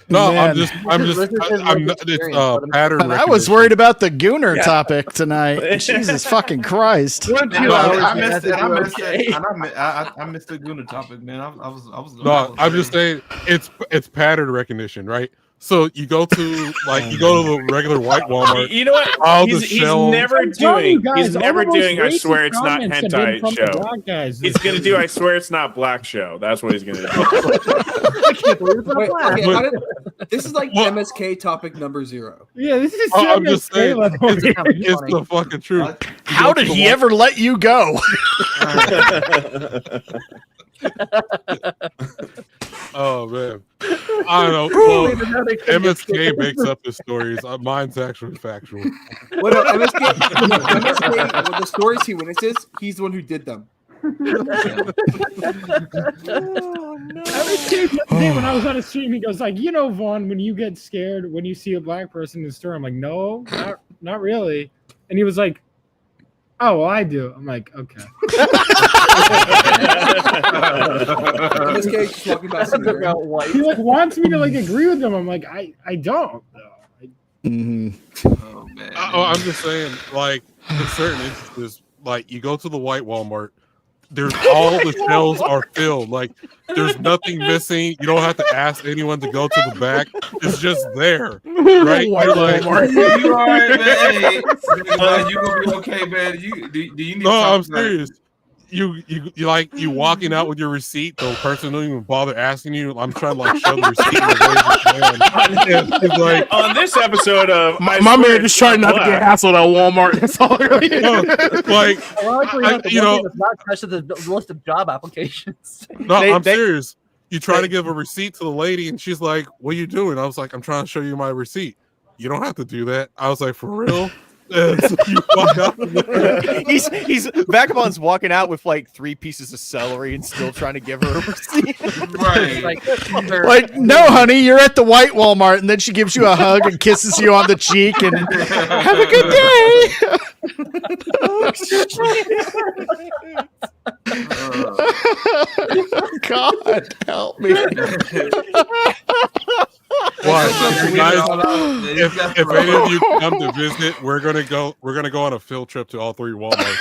No, I'm just. It's pattern. I was worried about the Gooner topic tonight. Jesus fucking Christ! I missed it. I missed the Gooner topic, man. I'm just saying it's pattern recognition, right? So you go to the regular white Walmart. You know what? He's never doing. I swear it's not hentai show. He's gonna do. I swear it's not black show. That's what he's gonna do. I can't believe it's not black. This is like MSK topic number 0. Yeah, this is. I'm just saying, it's the fucking truth. How did he ever let you go? Oh man, I don't know. Well, MSK makes up his stories. Mine's actually factual. What MSK? Well, the stories he witnesses, he's the one who did them. When I was on a stream, he goes like, Vaughn, when you get scared when you see a black person in the store, I'm like, no, not really. And he was like, oh, well, I do. I'm like, okay. He like wants me to like agree with him. I'm like, I don't. Oh man. I'm just saying, like, in certain instances, like you go to the white Walmart, there's all the shelves are filled. Like, there's nothing missing. You don't have to ask anyone to go to the back. It's just there, right? You're like, you all right, man? You gonna be okay, man? Do you need? No, I'm serious. You walking out with your receipt. The person don't even bother asking you. I'm trying to like show the receipt. It's like on this episode of my man just trying not to get hassled at Walmart. That's all. Really. It's not touched the list of job applications. No, I'm serious. You try to give a receipt to the lady, and she's like, "What are you doing?" I was like, "I'm trying to show you my receipt." You don't have to do that. I was like, "For real." So you walk out. He's Vagabond's walking out with like 3 pieces of celery and still trying to give her a receipt. Right. Like, no, honey, you're at the white Walmart, and then she gives you a hug and kisses you on the cheek and have a good day. God help me. If any of you come to visit, we're gonna go on a field trip to all 3 Walmarts.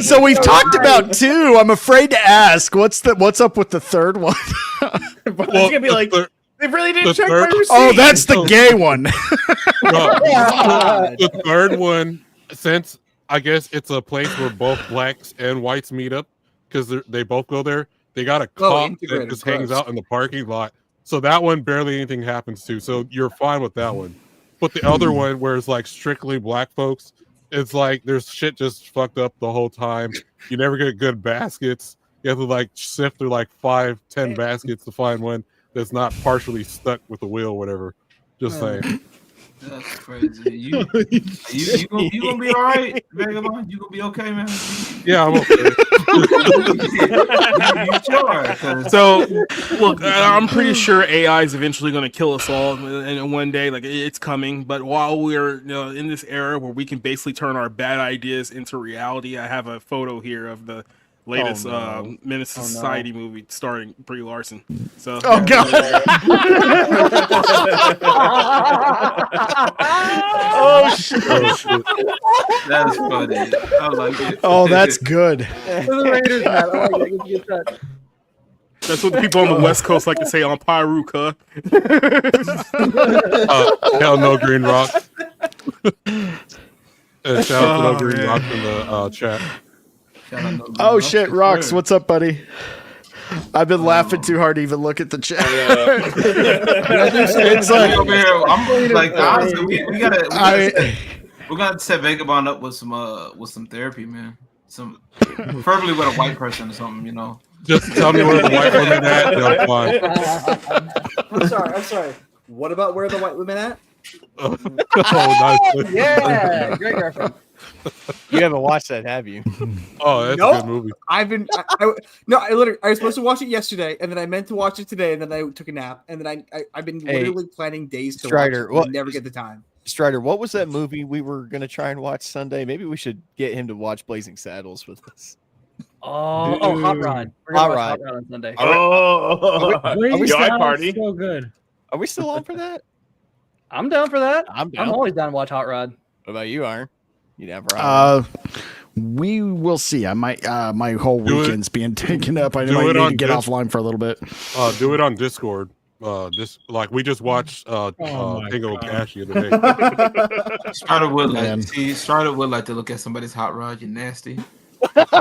So we've talked about 2. I'm afraid to ask. What's up with the third one? It's gonna be like they really didn't check my receipt. Oh, that's the gay one. The third one, since I guess it's a place where both blacks and whites meet up because they both go there. They got a cop that just hangs out in the parking lot. So that one barely anything happens to. So you're fine with that one. But the other one where it's like strictly black folks, it's like there's shit just fucked up the whole time. You never get good baskets. You have to like sift through like 5-10 baskets to find one that's not partially stuck with the wheel or whatever. Just saying. That's crazy. You gonna be all right, Vagabond? You gonna be okay, man? Yeah, I'm okay. So, look, I'm pretty sure AI is eventually going to kill us all, and one day, like it's coming. But while we're in this era where we can basically turn our bad ideas into reality, I have a photo here of the latest Menace to Society movie starring Brie Larson. So, God! Oh shit! That's funny. I like it. Oh, that's good. The Raiders, man. I like it. Get that. That's what the people on the West Coast like to say on Pyruka. Hell no, Green Rock. Shout out to No Green Rock in the chat. Oh shit, Rocks, what's up, buddy? I've been laughing too hard to even look at the chat. It's like over here. I'm like, honestly, we gotta set Vagabond up with some therapy, man. Preferably with a white person or something, Just tell me where the white women at. I'm sorry. What about where the white women at? Oh, nice. Yeah, great reference. You haven't watched that, have you? Oh, that's a good movie. I was supposed to watch it yesterday, and then I meant to watch it today, and then I took a nap, and then I've been literally planning days to watch it, and never get the time. Strider, what was that movie we were gonna try and watch Sunday? Maybe we should get him to watch Blazing Saddles with us. Oh, Hot Rod. We're gonna watch Hot Rod on Sunday. I party. So good. Are we still on for that? I'm down for that. I'm down. I'm always down to watch Hot Rod. What about you, Iron? You never. We will see. I might. My whole weekend's being taken up. I might need to get offline for a little bit. Do it on Discord. We just watched Tango Cash the other day. Strider would like to look at somebody's hot rod. You nasty. Example.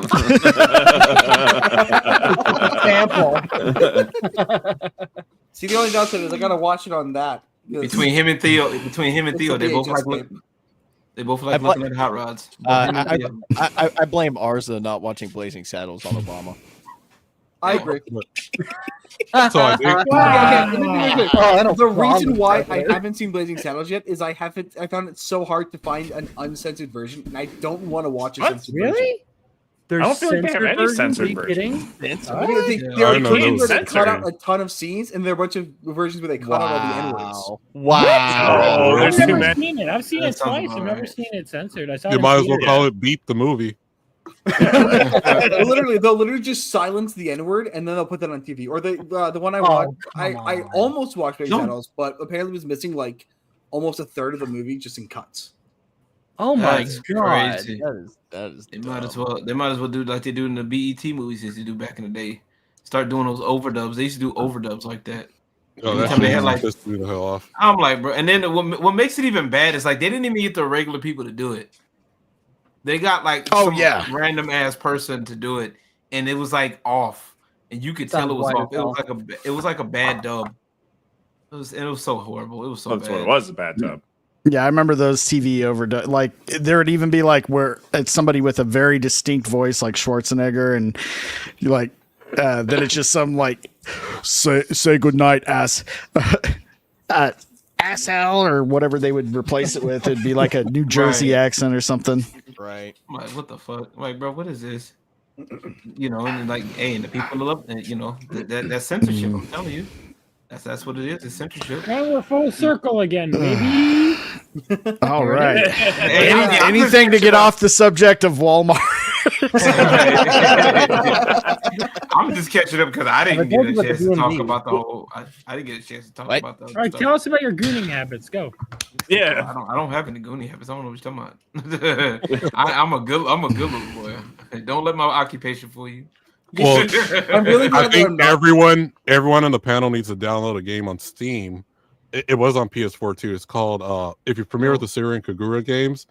See, the only downside is I gotta watch it on that. Between him and Theo, they both like looking at hot rods. I blame Arza not watching Blazing Saddles on Obama. I agree. So I think. The reason why I haven't seen Blazing Saddles yet is I found it so hard to find an uncensored version, and I don't want to watch a censored version. There's I don't feel like they have any censored version. They cut out a ton of scenes, and there are a bunch of versions where they cut out all the N-words. Wow! I've never seen it. I've seen it twice. I've never seen it censored. I saw you might as well call it Beep the Movie. They'll literally just silence the N-word, and then they'll put that on TV. Or the one I watched, I almost watched Blazing Saddles, but apparently was missing like almost a third of the movie just in cuts. Oh my god! Crazy. That is. They might as well do like they do in the BET movies as they do back in the day. Start doing those overdubs. They used to do overdubs like that. Oh, that's they had like the hell off. I'm like, bro. And then what makes it even bad is like they didn't even get the regular people to do it. They got like random ass person to do it, and it was like off, and you could tell it was off. It was like a bad dub. It was so horrible. It was so That's bad. what it was, a bad dub. Yeah, I remember those TV overdubs. Like there would even be like where it's somebody with a very distinct voice, like Schwarzenegger, and you like then it's just some like say good night, asshole or whatever they would replace it with. It'd be like a New Jersey accent or something. Right. I'm like, what the fuck? I'm like, bro, what is this? And like, hey, and the people love, that censorship. I'm telling you. That's what it is. It's censorship. Now we're full circle again, baby. All right. Anything to get off the subject of Walmart. I'm just catching up because I didn't get a chance to talk about the whole. I didn't get a chance to talk about the. All right, tell us about your gooning habits. Go. Yeah. I don't have any gooning habits. I don't know what you're talking about. I'm a good little boy. Don't let my occupation fool you. Well, I think everyone on the panel needs to download a game on Steam. It was on PS4 too. It's called if you premiere with the Syrian Kagura games,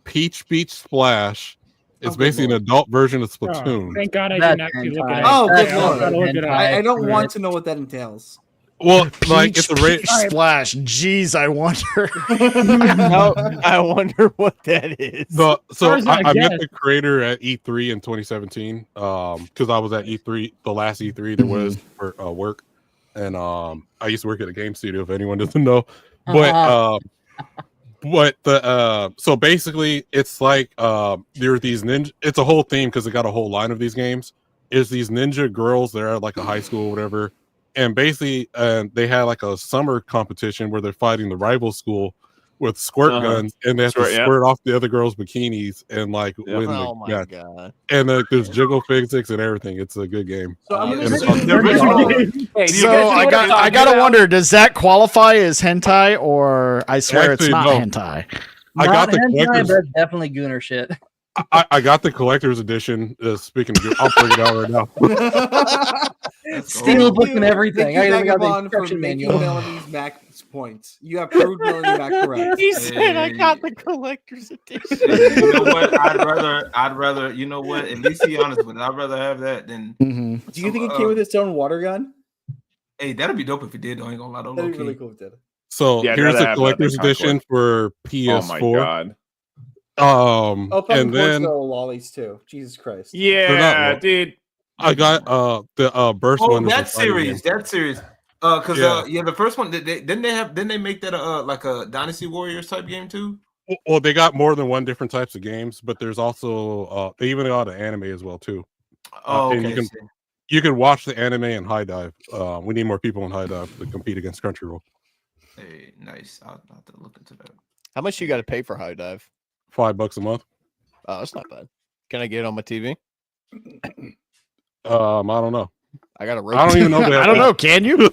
Peach Beach Splash. It's basically an adult version of Splatoon. Oh, thank God I didn't actually look at it. Oh, good lord! I don't want to know what that entails. Well, like it's a splash. Jeez, I wonder. I wonder what that is. So I met the creator at E3 in 2017 because I was at E3, the last E3 there was for work, and I used to work at a game studio. If anyone doesn't know, but so basically it's like there are these ninja. It's a whole theme because it got a whole line of these games. It's these ninja girls that are at like a high school or whatever. And basically, they had like a summer competition where they're fighting the rival school with squirt guns, and they have to squirt off the other girls' bikinis and like win. Oh my god! And there's jiggle physics and everything. It's a good game. So I gotta wonder, does that qualify as hentai, or I swear it's not hentai? I got the hentai, but definitely Gooner shit. I got the collector's edition. Speaking of, I'll bring it out right now. Steel book and everything. I even got the instruction manual. Melanie's max points. You have proved Melanie Mac correct. He said, "I got the collector's edition." You know what? I'd rather. You know what? At least be honest with it. I'd rather have that than. Do you think it came with its own water gun? Hey, that'd be dope if it did. Though, I ain't gonna lie. That'd be really cool if it did. So here's the collector's edition for PS4. Oh my god. And then lollies too. Jesus Christ. Yeah, dude. I got the burst one. That series. Because the first one didn't they make that like a Dynasty Warriors type game too? Well, they got more than one different types of games, but there's also they even got an anime as well too. And you can watch the anime in High Dive. We need more people in High Dive to compete against Crunchyroll. Hey, nice. I'll have to look into that. How much you got to pay for High Dive? $5 a month. Oh, that's not bad. Can I get it on my TV? I don't know. I got a. I don't even know. I don't know. Can you?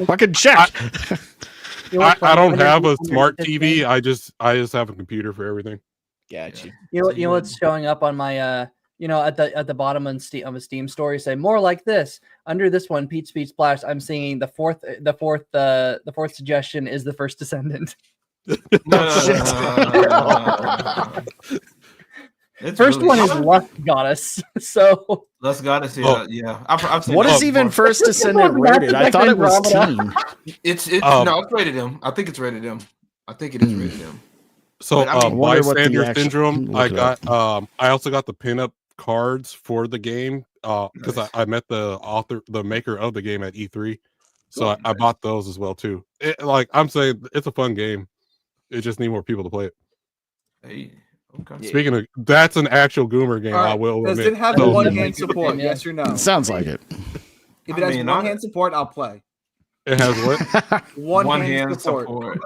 Fucking check. I don't have a smart TV. I just have a computer for everything. Got you. You know what's showing up on my at the bottom of a Steam story, say more like this. Under this one, Pete Speed Splash, I'm seeing the fourth suggestion is the first descendant. First one is Lust Goddess. So Lust Goddess, yeah. I've seen what is even First Descendant rated? I thought it was teen. It's no, it's rated M. I think it's rated M. I think it is rated M. So Bystander Syndrome. I got I also got the pinup cards for the game because I met the maker of the game at E3. So I bought those as well too. I'm saying it's a fun game. It just need more people to play it. Hey, okay. Speaking of, that's an actual Goomer game. Right. I will admit. Does it have one-hand support? Yes or no? It sounds like it. If it has one-hand support, I'll play. It has what? One-hand support.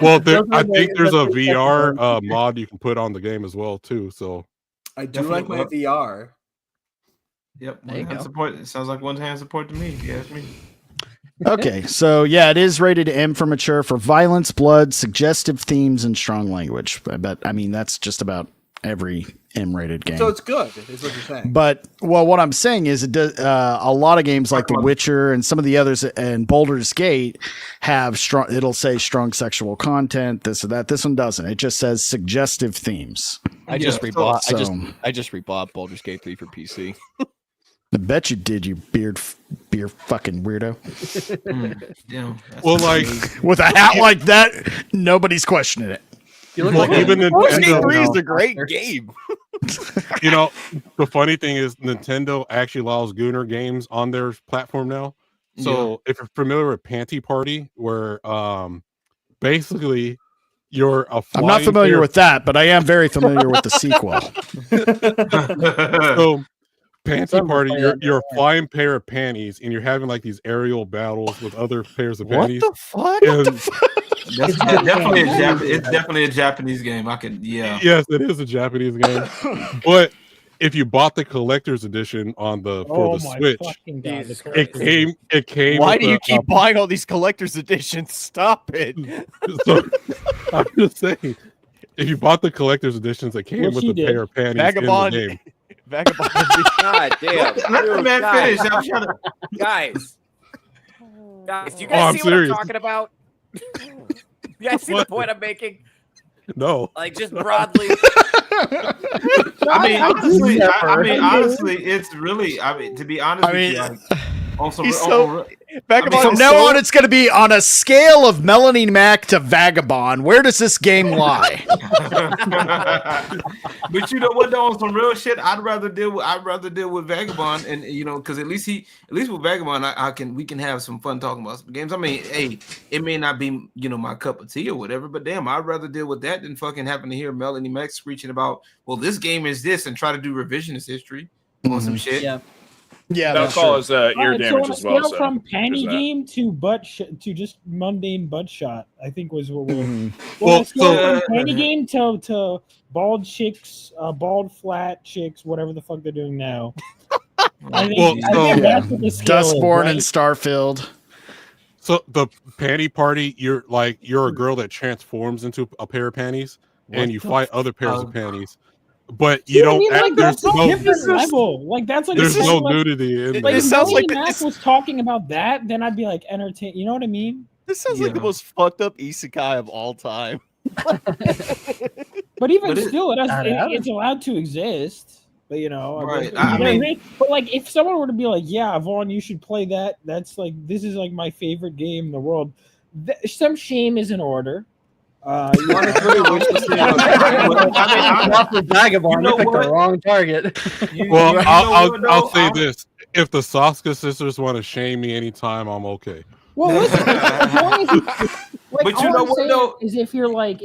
Well, I think there's a VR mod you can put on the game as well too. So I do like my VR. Yep, one-hand support. It sounds like one-hand support to me. If you ask me. Okay, so yeah, it is rated M for mature for violence, blood, suggestive themes, and strong language. But I mean, that's just about every M-rated game. So it's good, is what you're saying. But what I'm saying is, it does a lot of games like The Witcher and some of the others, and Baldur's Gate have strong. It'll say strong sexual content, this or that. This one doesn't. It just says suggestive themes. I just rebought Baldur's Gate 3 for PC. I bet you did, you beer fucking weirdo. Well, like with a hat like that, nobody's questioning it. You look even Nintendo 3 is a great game. You know, the funny thing is Nintendo actually allows Gooner games on their platform now. So if you're familiar with Panty Party, where basically you're a I'm not familiar with that, but I am very familiar with the sequel. So Panty Party, you're a flying pair of panties, and you're having like these aerial battles with other pairs of panties. What the fuck? It's definitely a Japanese game. Yes, it is a Japanese game. But if you bought the collector's edition for the Switch, it came. Why do you keep buying all these collector's editions? Stop it. So, I'm just saying, if you bought the collector's editions, it came with a pair of panties Vagabond. in the game. Vagabond. God damn. Let the man finish. I'm trying to... Guys, do you guys see what I'm talking about? You guys see the point I'm making? No. Like, just broadly. honestly, it's really. I mean, to be honest with you, like, From now on, it's going to be on a scale of Melanie Mac to Vagabond. Where does this game lie? But you know what? Though, on some real shit, I'd rather deal with Vagabond, and because at least with Vagabond, we can have some fun talking about some games. I mean, hey, it may not be my cup of tea or whatever, but damn, I'd rather deal with that than fucking having to hear Melanie Mac screeching about, well, this game is this, and try to do revisionist history on some shit. Yeah, that'll call us ear damage as well. So from panty game to to just mundane butt shot, I think was what we're. From panty game to bald chicks, bald flat chicks, whatever the fuck they're doing now. I think that's what the scale Dustborn is, right? and Starfield. So the panty party, you're a girl that transforms into a pair of panties, and you fight other pairs of panties. But you don't. That's a different level. Like that's like there's no nudity. Like if Melanie Mac was talking about that, then I'd be like entertained. You know what I mean? This sounds like the most fucked up isekai of all time. But even still, it's allowed to exist. But right. But like, if someone were to be like, "Yeah, Vaughn, you should play that," that's like, this is like my favorite game in the world. Some shame is in order. You want to really wish to see Vagabond, you picked the wrong target. Well, I'll say this: if the Soska sisters want to shame me anytime, I'm okay. Well, listen, but you know what though? Is if you're like,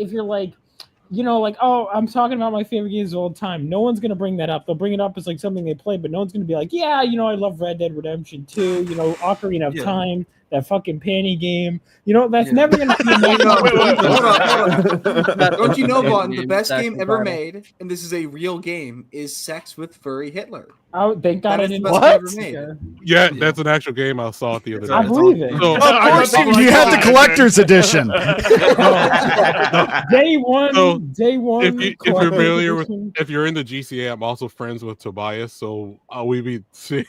oh, I'm talking about my favorite games of all time. No one's gonna bring that up. They'll bring it up as like something they play, but no one's gonna be like, yeah, I love Red Dead Redemption 2. Ocarina of Time. That fucking panty game. That's never going to be a Don't you know, Vaughn, the best game ever made, and this is a real game, is Sex with Furry Hitler. Oh, thank God I didn't know that. Yeah, that's an actual game. I saw it the other day. I believe it. So, of course, you had the collector's edition. Day one. If you're in the GCA, I'm also friends with Tobias, so we be seeing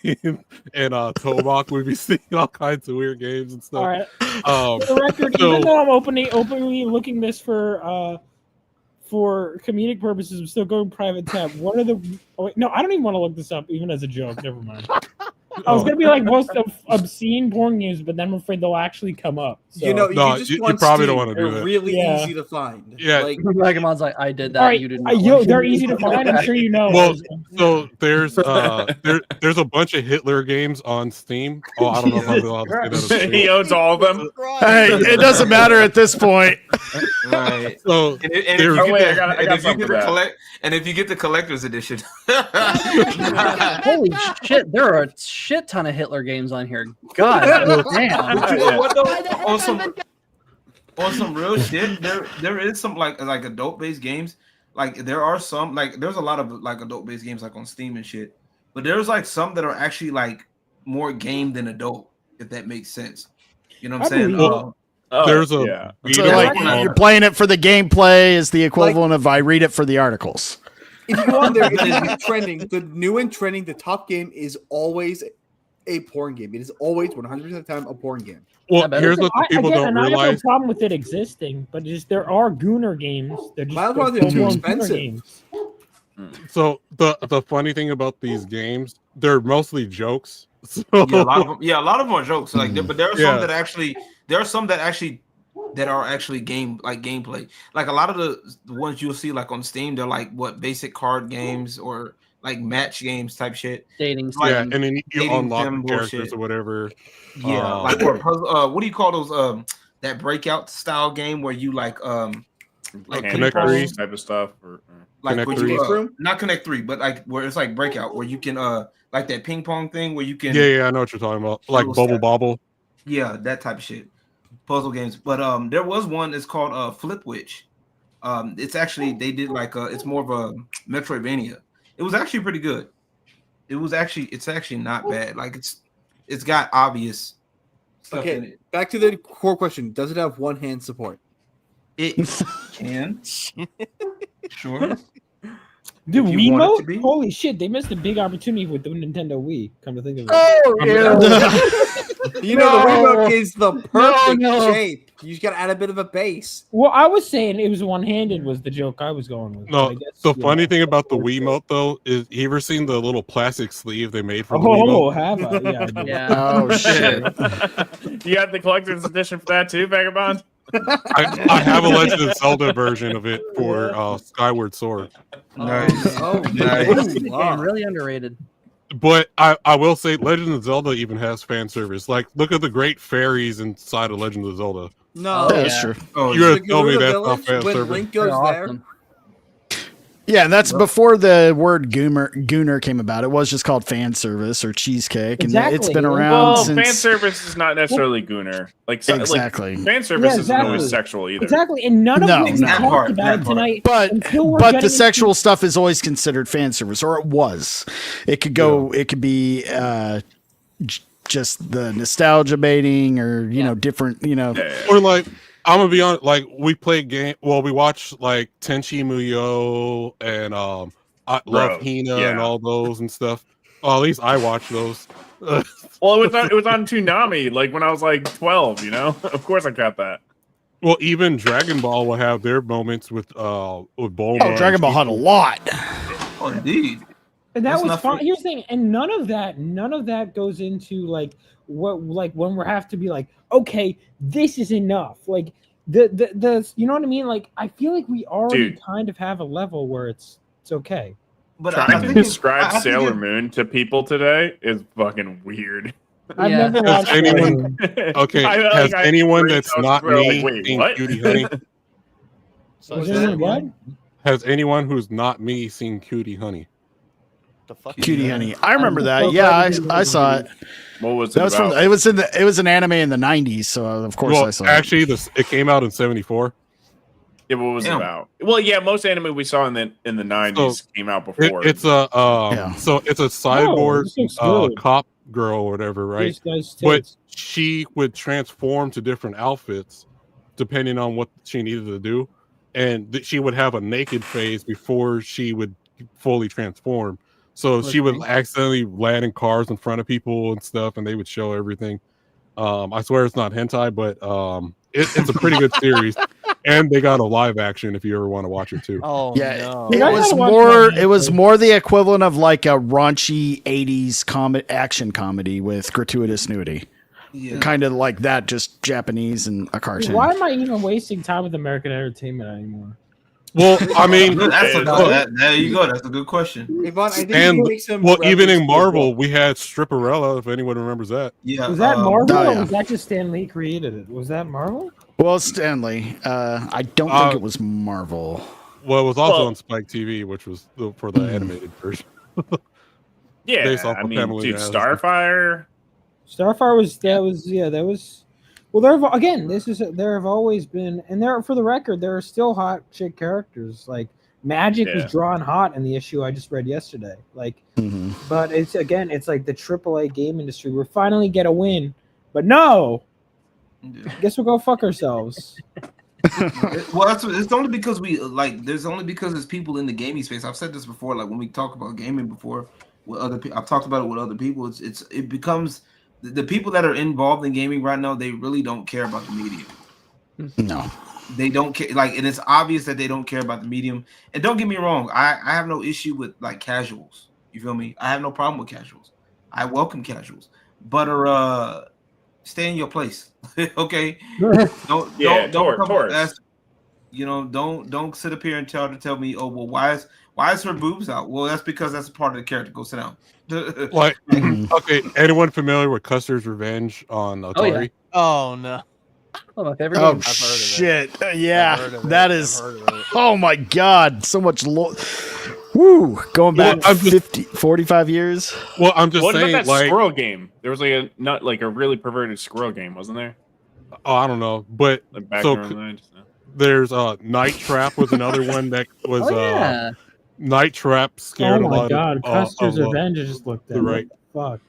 and Tobak, we be seeing all kinds of weird games and stuff. All right. For the record, even though I'm openly looking this for comedic purposes, I'm still going private tab. What are the? Oh, wait, no, I don't even want to look this up, even as a joke. Never mind. I was gonna be like most obscene porn games, but then I'm afraid they'll actually come up. So. You probably don't want to do that. They're really easy to find. Yeah, Vagabond's like, I did that. Right. You didn't. They're easy to find. I'm sure you know. Well, so there's a bunch of Hitler games on Steam. Oh, I don't know if I'm allowed to say that. He owns all of them. Hey, it doesn't matter at this point. Right. So if you get the collector's edition, holy shit, there are a shit ton of Hitler games on here. God damn. But you know what though? On some real shit, there is some like adult based games. Like there are some there's a lot of like adult based games like on Steam and shit. But there's like some that are actually like more game than adult, if that makes sense. You know what I'm saying? There's a so you're playing it for the gameplay is the equivalent of I read it for the articles. If you go on there, it is trending. The new and trending, the top game is always a porn game. It is always 100% of the time a porn game. Well, here's what people don't realize. I have no problem with it existing, but there are Gooner games. They're just too expensive. So the funny thing about these games, they're mostly jokes. So, a lot of them are jokes. But there are some that actually are actually gameplay. Like a lot of the ones you'll see like on Steam, they're like basic card games or like match games type shit. Dating, and then you unlock characters or whatever. Yeah, like or puzzle, what do you call those? That breakout style game where you like Connect 3 type of stuff, or like not Connect 3, but like where it's like breakout where you can like that ping pong thing where you can. Yeah, I know what you're talking about. Like Bubble Bobble. Yeah, that type of shit. Puzzle games, but there was one. It's called Flip Witch. It's actually they did like it's more of a Metroidvania. It was actually pretty good. It's actually not bad. Like it's got obvious stuff in it. Back to the core question: does it have one hand support? It can. Sure. Dude, Wiimote? Holy shit! They missed a big opportunity with the Nintendo Wii. Come to think of it. Oh yeah. You know, the Wiimote is the perfect shape. You just got to add a bit of a base. Well, I was saying it was one-handed was the joke I was going with. No, I guess, the funny thing about the Wiimote though is, you ever seen the little plastic sleeve they made for the Wiimote? Have I? Yeah. Oh shit! You got the collector's edition for that too, Vagabond? I have a Legend of Zelda version of it for Skyward Sword. Nice. Nice. Game really underrated. But I will say Legend of Zelda even has fan service. Like, look at the great fairies inside of Legend of Zelda. No, that's true. You're gonna tell me that's not fan when service? Link goes there. Yeah, and that's before the word Gooner came about. It was just called fan service or cheesecake, and it's been around since. Fan service is not necessarily Gooner. Like exactly. Like, fan service isn't always sexual either. Exactly, and none of them talked about it tonight. But the sexual stuff is always considered fan service, or it was. It could go. It could be just the nostalgia baiting, or different. Or like. I'm gonna be honest. Like, we play game. Well, we watch like Tenchi Muyo and I Love Hina and all those and stuff. Well, at least I watch those. Well, it was on Toonami. Like when I was like 12. Of course I got that. Well, even Dragon Ball will have their moments with Bulma. Oh, Dragon Ball had a lot. Oh, indeed. And that was fun. Here's the thing, and none of that goes into like when we have to be like, okay, this is enough. Like the you know what I mean? Like I feel like we already kind of have a level where it's okay. But trying to describe Sailor Moon to people today is fucking weird. I've never watched anyone. Okay, has anyone that's not me seen Cutie Honey? What? Has anyone who's not me seen Cutie Honey? Cutie Honey. I remember that. Yeah, I saw it. What was it? That was about? it was an anime in the 90s, so of course I saw it. Actually, it came out in 74. Yeah, what was it about? Well, yeah, most anime we saw in the 90s came out before. It's a so it's a cyborg cop girl or whatever, right? But she would transform to different outfits depending on what she needed to do, and she would have a naked phase before she would fully transform. So she would accidentally land in cars in front of people and stuff, and they would show everything. I swear it's not hentai, but it's a pretty good series, and they got a live action if you ever want to watch it too. Oh yeah, no. It was more the equivalent of like a raunchy 80s action comedy with gratuitous nudity. Yeah. Kind of like that, just Japanese and a cartoon. Why am I even wasting time with American entertainment anymore? Well, I mean, there you go. That's a good question. Yvonne, I think even in Marvel, we had Stripperella. If anyone remembers that, yeah. Was that Marvel? Or was that just Stan Lee created it? Was that Marvel? Well, Stan Lee. I don't think it was Marvel. Well, it was also on Spike TV, which was for the animated version. Yeah, I mean, dude, Starfire. Starfire was. Well, there have always been, and for the record, there are still hot chick characters. Like Magic was drawn hot in the issue I just read yesterday. Like, but it's like the AAA game industry. We're finally get a win, but no. Guess we'll go fuck ourselves. Well, it's only because there's people in the gaming space. I've said this before. Like when we talk about gaming before with other people, I've talked about it with other people. It becomes. The people that are involved in gaming right now, they really don't care about the medium. No, they don't care. Like, and it's obvious that they don't care about the medium. And don't get me wrong, I have no issue with like casuals. You feel me? I have no problem with casuals. I welcome casuals, but stay in your place, okay? Don't sit up here and tell me, oh well, why is her boobs out? Well, that's because that's a part of the character. Go sit down. Like, okay, anyone familiar with Custer's Revenge on Atari? Oh no. Oh, my favorite game. I've heard of shit. That is. Oh my god, so much. Woo, going back 45 years. Well, I'm just saying, about that like squirrel game. There was like a really perverted squirrel game, wasn't there? Oh, I don't know, but there's Night Trap was another one that was Night Trap scared a lot. Oh my god, Custer's Revenge just looked at right. Fuck.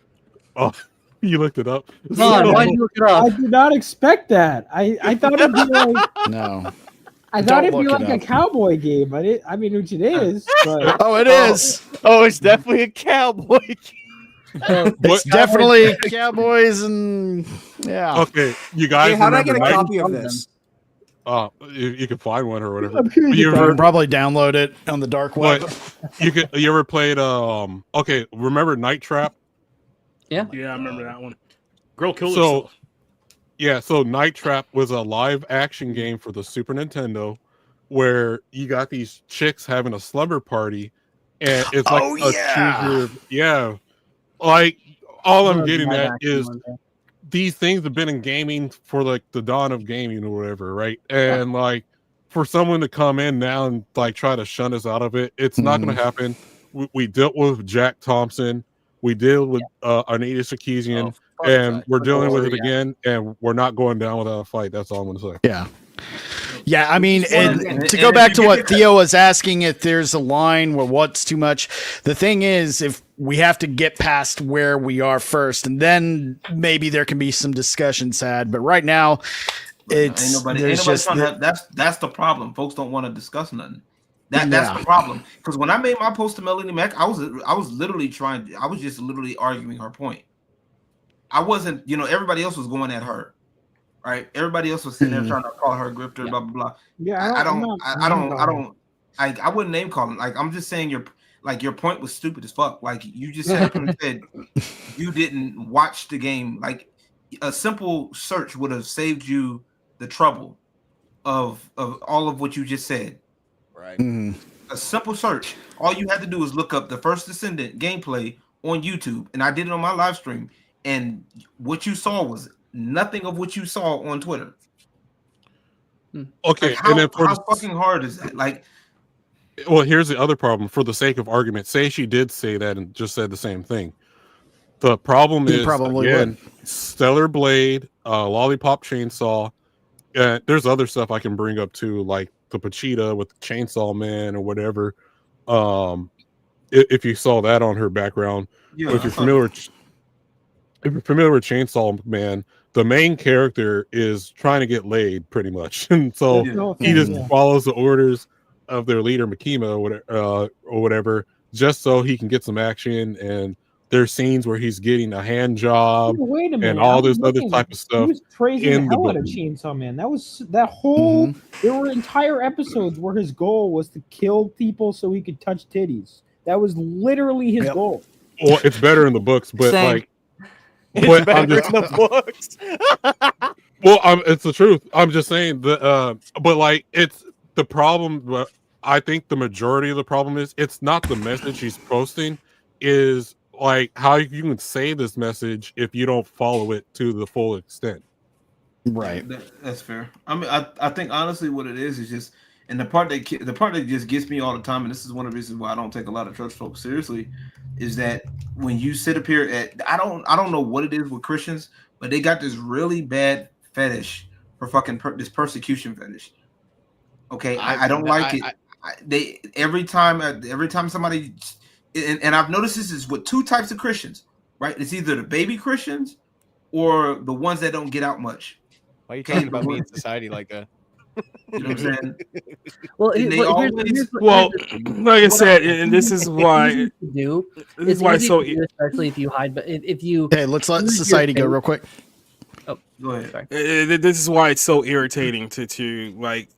Oh, you looked it up. Why did you look it up? I did not expect that. I thought it'd be like no. I thought it'd be like a cowboy game. I mean, which it is. But it is. Oh, it's definitely a cowboy game. It's definitely Cowboys and yeah. Okay, you guys. Hey, how do I get a copy of this? You can find one or whatever. I'm sure you can probably download it on the dark web. You ever played okay, remember Night Trap? Yeah, I remember that one. Girl killed so herself. Yeah, so Night Trap was a live action game for the Super Nintendo where you got these chicks having a slumber party, and it's like like all I'm getting at is these things have been in gaming for like the dawn of gaming or whatever, right? And like for someone to come in now and like try to shun us out of it, it's not going to happen. We dealt with Jack Thompson, we dealt with Anita Sarkeesian, and we're dealing with it again, and we're not going down without a fight. That's all I'm going to say. Yeah, I mean, to go back to what Theo was asking, if there's a line where what's too much, the thing is, if we have to get past where we are first, and then maybe there can be some discussions had. But right now, it's ain't nobody that's the problem. Folks don't want to discuss nothing. That's the problem. Because when I made my post to Melanie Mack, I was just literally arguing her point. I wasn't, everybody else was going at her. Right, everybody else was sitting there trying to call her a grifter, blah blah blah. Yeah, I wouldn't name call him. Like, I'm just saying your point was stupid as fuck. Like, you just said you didn't watch the game. Like, a simple search would have saved you the trouble of all of what you just said. Right. A simple search. All you had to do was look up the First Descendant gameplay on YouTube, and I did it on my live stream. And what you saw was nothing of what you saw on Twitter. Okay, like how fucking hard is that? Like, well, here's the other problem. For the sake of argument, say she did say that and just said the same thing. The problem is again, Stellar Blade, Lollipop Chainsaw. There's other stuff I can bring up too, like the Pachita with the Chainsaw Man or whatever. If you saw that on her background, if you're familiar with Chainsaw Man, the main character is trying to get laid pretty much. And so he just follows the orders of their leader, Makima, or whatever, just so he can get some action. And there's scenes where he's getting a hand job and all this other type of stuff. He was praising the hell out of Chainsaw Man. That whole there were entire episodes where his goal was to kill people so he could touch titties. That was literally his goal. Well, it's better in the books, but like it's better in the books. Well, it's the truth. I'm just saying that, but like it's the problem. I think the majority of the problem is it's not the message he's posting, is like how you can say this message if you don't follow it to the full extent. Right. That's fair. I mean, I think honestly what it is just, and the part that just gets me all the time, and this is one of the reasons why I don't take a lot of church folks seriously, is that when you sit up here at I don't know what it is with Christians, but they got this really bad fetish for fucking this persecution fetish. Okay, I don't like it. They every time somebody, and I've noticed this is with two types of Christians, right? It's either the baby Christians or the ones that don't get out much. Why are you talking about me in society like that? You know what I'm saying? Well, like I said, and this is why especially if you hide. But if you let's let society go real quick. Oh, go ahead. Sorry. This is why it's so irritating to like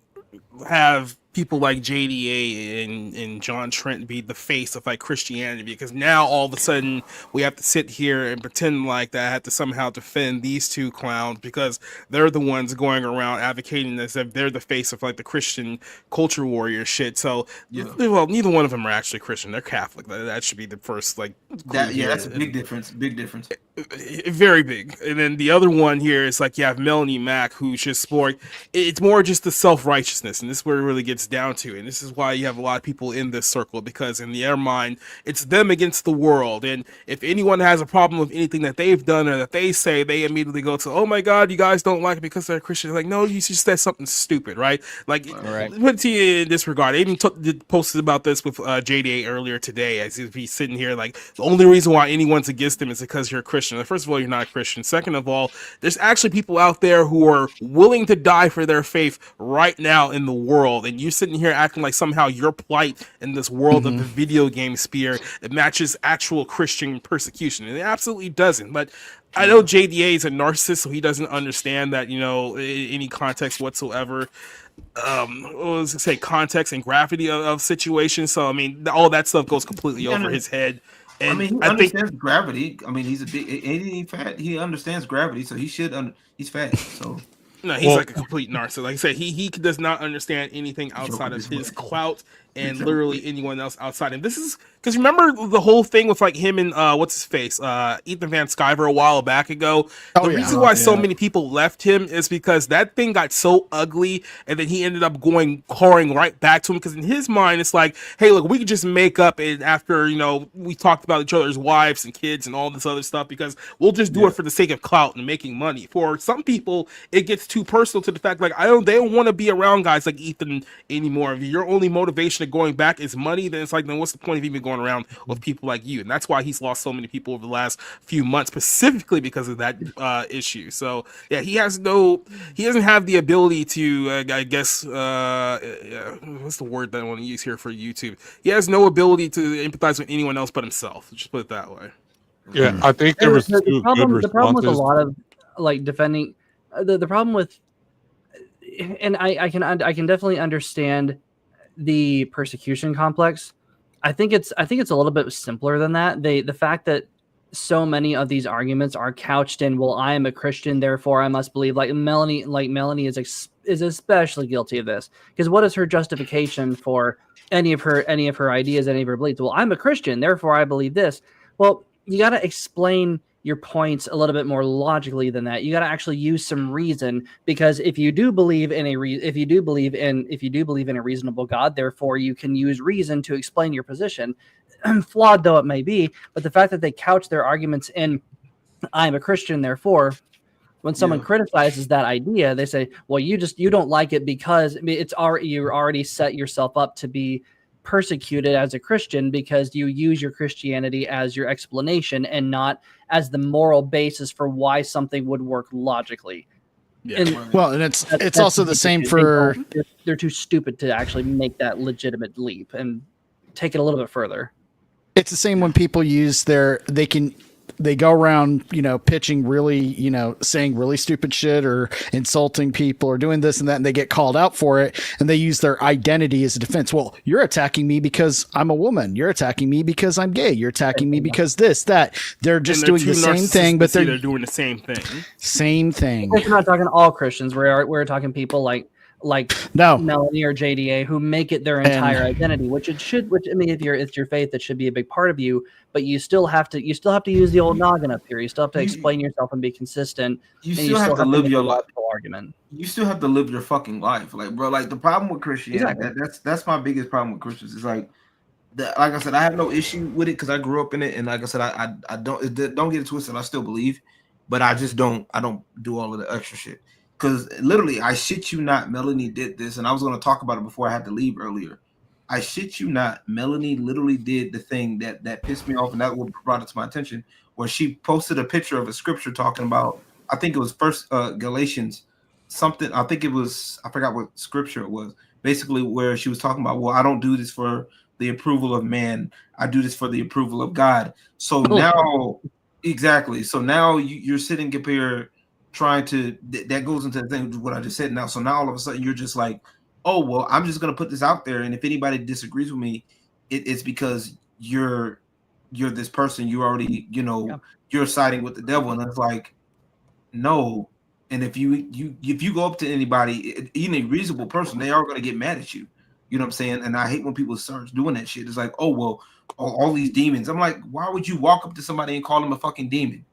have people like JDA and John Trent be the face of like Christianity, because now all of a sudden we have to sit here and pretend like that I have to somehow defend these two clowns because they're the ones going around advocating as if they're the face of like the Christian culture warrior shit. So well, neither one of them are actually Christian. They're Catholic. That should be the first like that's a big difference. Very big. And then the other one here is like you have Melanie Mack, who's just more, it's more just the self-righteousness, and this is where it really gets down to. And this is why you have a lot of people in this circle, because in their mind it's them against the world, and if anyone has a problem with anything that they've done or that they say, they immediately go to, oh my god, you guys don't like it because they're Christian. Like, no, you just said something stupid, right? Like, put to you in this regard. I even posted about this with JDA earlier today, as if he's sitting here like the only reason why anyone's against him is because you're a Christian. Christian. First of all, you're not a Christian. Second of all, there's actually people out there who are willing to die for their faith right now in the world, and you're sitting here acting like somehow your plight in this world of the video game sphere it matches actual Christian persecution, and it absolutely doesn't. But I know JDA is a narcissist, so he doesn't understand that, any context whatsoever. Context and gravity of situations. So I mean, all that stuff goes completely over his head. And he understands gravity. I mean, he's a big, ain't fat. He understands gravity, so he should. He's fat, so. No, he's like a complete narcissist. Like I said, he does not understand anything outside of his clout and literally anyone else outside him. This is because remember the whole thing with like him and what's his face, Ethan Van Sciver a while back ago. The reason why so many people left him is because that thing got so ugly, and then he ended up clawing right back to him. Because in his mind, it's like, hey, look, we could just make up, and after we talked about each other's wives and kids and all this other stuff, because we'll just do it for the sake of clout and making money. For some people, it gets too personal to the fact like they don't want to be around guys like Ethan anymore. If your only motivation of going back is money, then it's like, then what's the point of even going around with people like you? And that's why he's lost so many people over the last few months, specifically because of that issue. So yeah, he doesn't have the ability to I guess what's the word that I want to use here for YouTube? He has no ability to empathize with anyone else but himself. Just put it that way. Yeah, I think there was the problem with a lot of like defending the problem with, and I can definitely understand the persecution complex. I think it's a little bit simpler than that. The fact that so many of these arguments are couched in, well, I am a Christian, therefore I must believe. Like Melanie is especially guilty of this, because what is her justification for any of her ideas, any of her beliefs? Well, I'm a Christian, therefore I believe this. Well, you got to explain your points a little bit more logically than that. You got to actually use some reason, because if you do believe in a reasonable God, therefore you can use reason to explain your position, flawed though it may be. But the fact that they couch their arguments in "I'm a Christian, therefore," when someone criticizes that idea, they say, "Well, you don't like it because you already set yourself up to be persecuted as a Christian because you use your Christianity as your explanation and not as the moral basis for why something would work logically." Yeah. And it's also the same for they're too stupid to actually make that legitimate leap and take it a little bit further. It's the same when people use they go around, pitching really, saying really stupid shit or insulting people or doing this and that, and they get called out for it, and they use their identity as a defense. Well, you're attacking me because I'm a woman. You're attacking me because I'm gay. You're attacking me because this, that. They're just doing the same thing, but they're doing the same thing. Same thing. We're not talking all Christians. We're talking people like Melanie or JDA who make it their entire identity, which I mean, if it's your faith, that should be a big part of you, but you still have to use the old noggin up here. You still have to explain yourself and be consistent. You still have to live your life. Argument. You still have to live your fucking life, like bro. Like the problem with Christianity, that's my biggest problem with Christians. Is like I said, I have no issue with it because I grew up in it, and like I said, I don't get it twisted. I still believe, but I don't do all of the extra shit. Because literally, I shit you not, Melanie did this, and I was going to talk about it before I had to leave earlier. I shit you not, Melanie literally did the thing that pissed me off, and that what brought it to my attention, where she posted a picture of a scripture talking about, I think it was First Galatians, something. I forgot what scripture it was. Basically, where she was talking about, well, I don't do this for the approval of man, I do this for the approval of God. So now, exactly. So now you're sitting up here trying to that goes into the thing what I just said now. So now all of a sudden you're just like, oh well, I'm just gonna put this out there, and if anybody disagrees with me, it's because you're this person. You already you're siding with the devil, and it's like no. And if you go up to anybody, even a reasonable person, they are gonna get mad at you. You know what I'm saying? And I hate when people start doing that shit. It's like, oh well, all these demons. I'm like, why would you walk up to somebody and call them a fucking demon?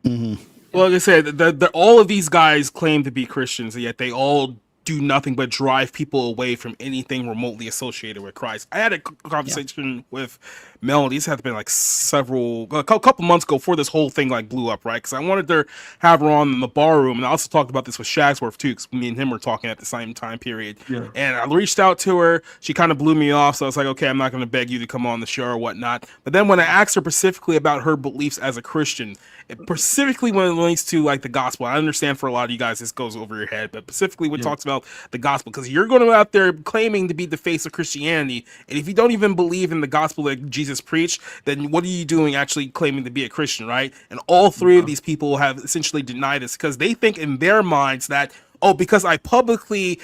Mm-hmm. Well, like I said, all of these guys claim to be Christians, and yet they all do nothing but drive people away from anything remotely associated with Christ. I had a conversation with Melody. This had been like a couple months ago before this whole thing like blew up, right? Because I wanted to have her on in the bar room, and I also talked about this with Shagsworth too, because me and him were talking at the same time period. Yeah. And I reached out to her. She kind of blew me off, so I was like, okay, I'm not going to beg you to come on the show or whatnot. But then when I asked her specifically about her beliefs as a Christian, specifically when it relates to like the gospel, I understand for a lot of you guys this goes over your head, but specifically when it talks about the gospel, because you're going out there claiming to be the face of Christianity, and if you don't even believe in the gospel that Jesus preached, then what are you doing actually claiming to be a Christian, right? And all three of these people have essentially denied this because they think in their minds that, oh, because I publicly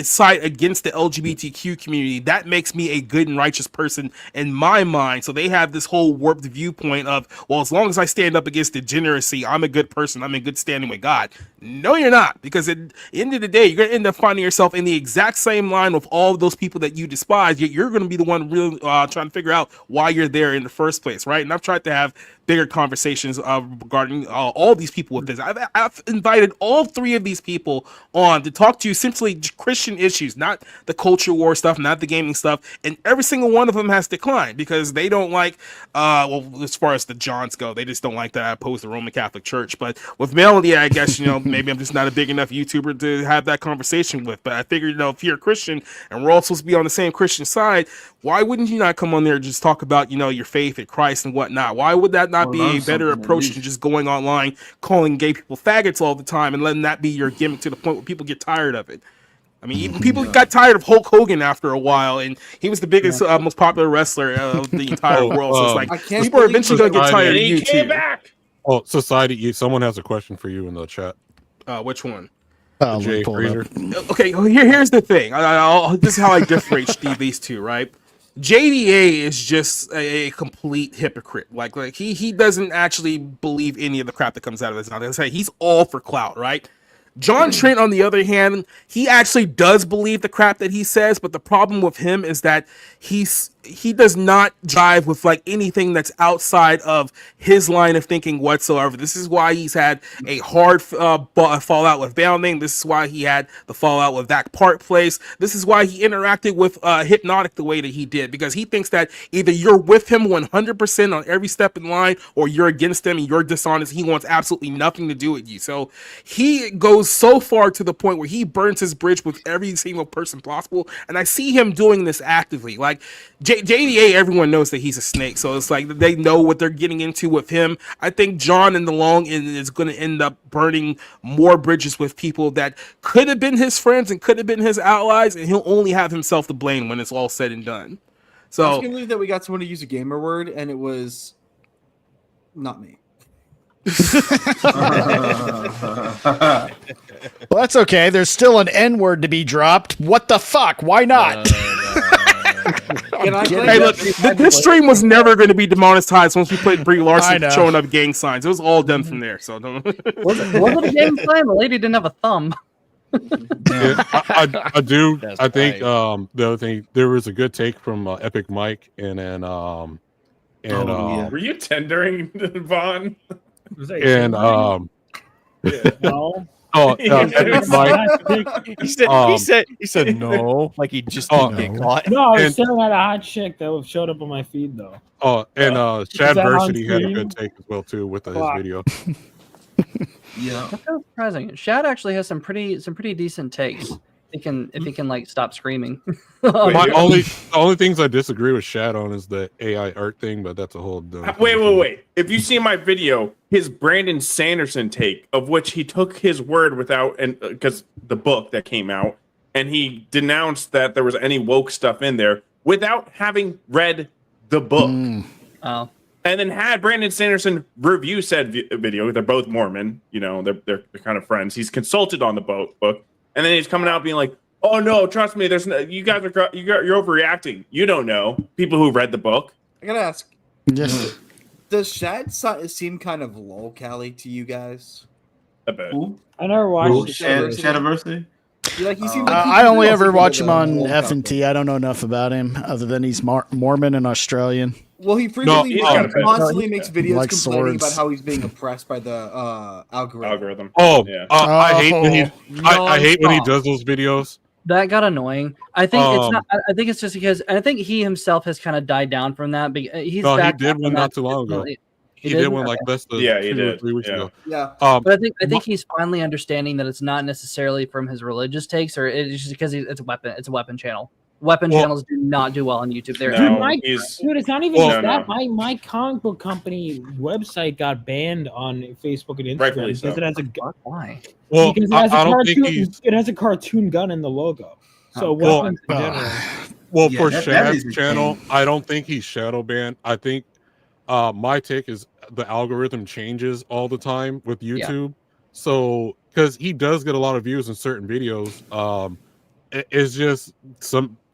side against the LGBTQ community, that makes me a good and righteous person in my mind. So they have this whole warped viewpoint of, well, as long as I stand up against degeneracy, I'm a good person. I'm in good standing with God. No, you're not, because at the end of the day, you're going to end up finding yourself in the exact same line with all of those people that you despise, yet you're going to be the one really trying to figure out why you're there in the first place, right? And I've tried to have bigger conversations regarding all these people with this. I've invited all three of these people on to talk to you simply Christian issues, not the culture war stuff, not the gaming stuff, and every single one of them has declined because they don't like, well, as far as the Johns go, they just don't like that I oppose the Roman Catholic Church. But with Melody, I guess, maybe I'm just not a big enough YouTuber to have that conversation with. But I figured, if you're a Christian and we're all supposed to be on the same Christian side, why wouldn't you not come on there and just talk about, your faith in Christ and whatnot? Why would that not be a better approach than just going online, calling gay people faggots all the time and letting that be your gimmick to the point where people get tired of it? I mean, even people got tired of Hulk Hogan after a while, and he was the biggest, most popular wrestler of the entire world. So it's like, people are eventually going to get tired of you too. Oh, Society, someone has a question for you in the chat. Which one? Jay Fraser. Okay, here's the thing. This is how I differentiate these two, right? JDA is just a complete hypocrite. Like he doesn't actually believe any of the crap that comes out of his mouth. He's all for clout, right? John Trent, on the other hand, he actually does believe the crap that he says, but the problem with him is that he does not jive with like anything that's outside of his line of thinking whatsoever. This is why he's had a hard fallout with Bounding. This is why he had the fallout with that Park Place. This is why he interacted with Hypnotic the way that he did, because he thinks that either you're with him 100% on every step in line or you're against him and you're dishonest. He wants absolutely nothing to do with you. So he goes so far to the point where he burns his bridge with every single person possible. And I see him doing this actively. Like JDA, everyone knows that he's a snake, so it's like they know what they're getting into with him. I think John in the long end is going to end up burning more bridges with people that could have been his friends and could have been his allies, and he'll only have himself to blame when it's all said and done. So I was gonna believe that we got someone to use a gamer word, and it was not me. Well, that's okay. There's still an N word to be dropped. What the fuck? Why not? Hey, look, this stream was never going to be demonetized once we put Brie Larson showing up gang signs. It was all done from there. So don't. Was it a gang sign? The lady didn't have a thumb. I do. That's I think the other thing, there was a good take from Epic Mike, and then were you tendering Vaughn? And no. Epic Mike. He said no, like he just didn't get caught. No, I was staring at a hot chick that showed up on my feed though. Oh, and Chad Versity had a good take as well too with his video. Yeah, that's kind of surprising. Shad actually has some pretty decent takes. If he can like stop screaming. My only things I disagree with Shad on is the AI art thing, but that's a whole. Wait! If you see my video, his Brandon Sanderson take, of which he took his word without, and because the book that came out, and he denounced that there was any woke stuff in there without having read the book. Oh. And then had Brandon Sanderson review said video. They're both Mormon, they're kind of friends. He's consulted on the book, and then he's coming out being like, "Oh no, trust me, there's you're overreacting. You don't know." People who read the book. I gotta ask. Yes. Does Shad seem kind of lol-cally to you guys? A bit. I never watched Shadiversity. I only ever watch him on F&T. I don't know enough about him other than he's Mormon and Australian. Well, he frequently constantly makes videos like complaining swords. about how he's being oppressed by the algorithm. Oh, yeah. I hate when I hate when he does those videos. That got annoying. I think it's not. I think it's just because I think he himself has kind of died down from that. But he did one not too long ago. He did one like less than 2 or 3 weeks ago. Yeah. But I think he's finally understanding that it's not necessarily from his religious takes, or it's just because it's a weapon. It's a weapon channel. Weapon channels do not do well on YouTube. Dude, it's not even that. My comic book company website got banned on Facebook and Instagram because it has a gun. Why? Well, because it has a cartoon gun in the logo. So weapons in general. Well, for Shad's channel, I don't think he's shadow banned. I think my take is the algorithm changes all the time with YouTube. Yeah. So because he does get a lot of views in certain videos, it's just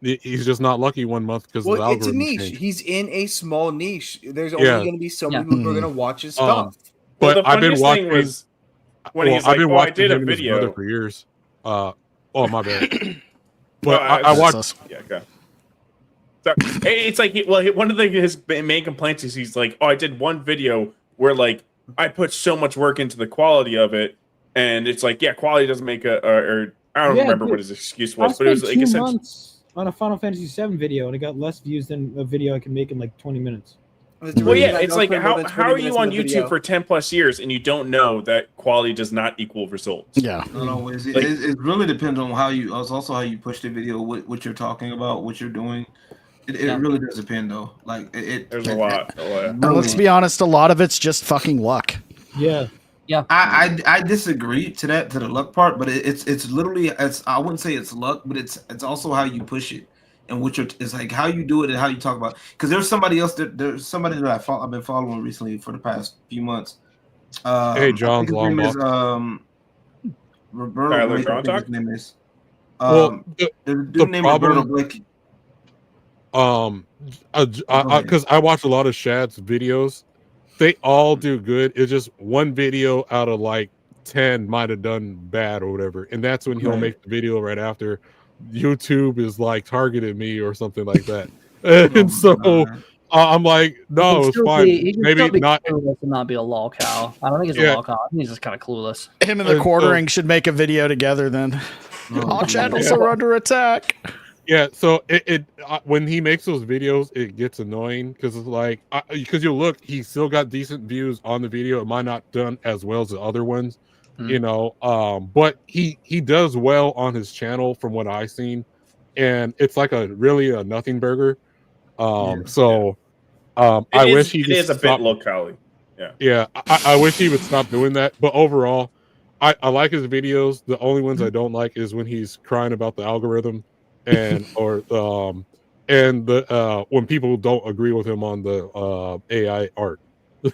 he's just not lucky one month because the algorithm it's a niche. changed. He's in a small niche. There's only going to be so many people who are going to watch his stuff. But I've been watching I've been watching him and his brother for years. Oh my bad. But I watched. Yeah, go. So it's like one of his main complaints is he's like, I did one video where like I put so much work into the quality of it, and it's like, quality doesn't make or I don't remember what his excuse was, but it was like 2 months on a Final Fantasy VII video, and it got less views than a video I can make in like 20 minutes. Well, it's like how are you on YouTube for 10 plus years and you don't know that quality does not equal results? Yeah, no, it really depends on how you. It's also how you push the video, what you're talking about, what you're doing. It really does depend though. Like there's a lot. Let's be honest, a lot of it's just fucking luck. Yeah. Yeah, I disagree to the luck part, but it's literally I wouldn't say it's luck, but it's also how you push it and it's like how you do it and how you talk about. Because there's somebody else that I've been following recently for the past few months. Hey, John's long name is Roberto. His name is. The dude named Roberto Blake. Because I watch a lot of Shad's videos. They all do good. It's just one video out of like 10 might have done bad or whatever. And that's when he'll make the video right after YouTube is like targeted me or something like that. And so I'm like, no, it's fine. Maybe not. Not be a lol cow. I don't think he's a lol cow. I think he's just kind of clueless. Him and the quartering should make a video together then. All channels are under attack. Yeah, so it when he makes those videos, it gets annoying because it's like because you look, he still got decent views on the video. It might not done as well as the other ones, you know. But he does well on his channel from what I've seen, and it's like really a nothing burger. I wish he. It is a bit low calorie. Yeah. Yeah, I wish he would stop doing that. But overall, I like his videos. The only ones I don't like is when he's crying about the algorithm. And when people don't agree with him on the AI art. He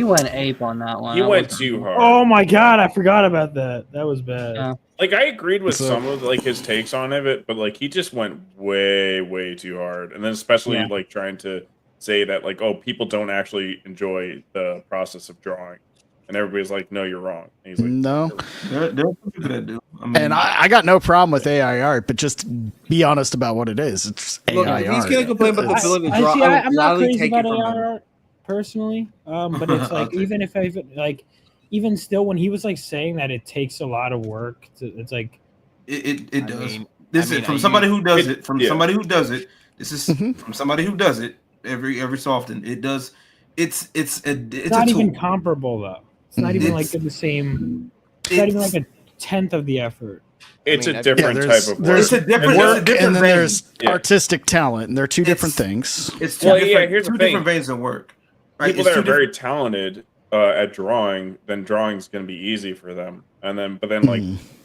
went ape on that one. He went too hard. Oh my god, I forgot about that. That was bad. Yeah. Like I agreed with some of like his takes on it, but like he just went way too hard, and then especially like trying to say that like people don't actually enjoy the process of drawing. And everybody's like, no, you're wrong. And he's like, no. There are people that do. And I got no problem with AI art, but just be honest about what it is. It's AI art. He's going to complain about the ability to draw. I'm not crazy about AI art personally, but it's like even still, when he was like saying that it takes a lot of work, it's like it does. This is from somebody who does it. From somebody who does it. This is from somebody who does it every so often. It does. It's not even comparable though. It's not even like the same. It's not even like a tenth of the effort. It's a different type of work. There's a different work, and then there's artistic talent, and they're two different things. It's here's two different veins of work. Right? People that are very talented at drawing, then drawing's going to be easy for them, but then like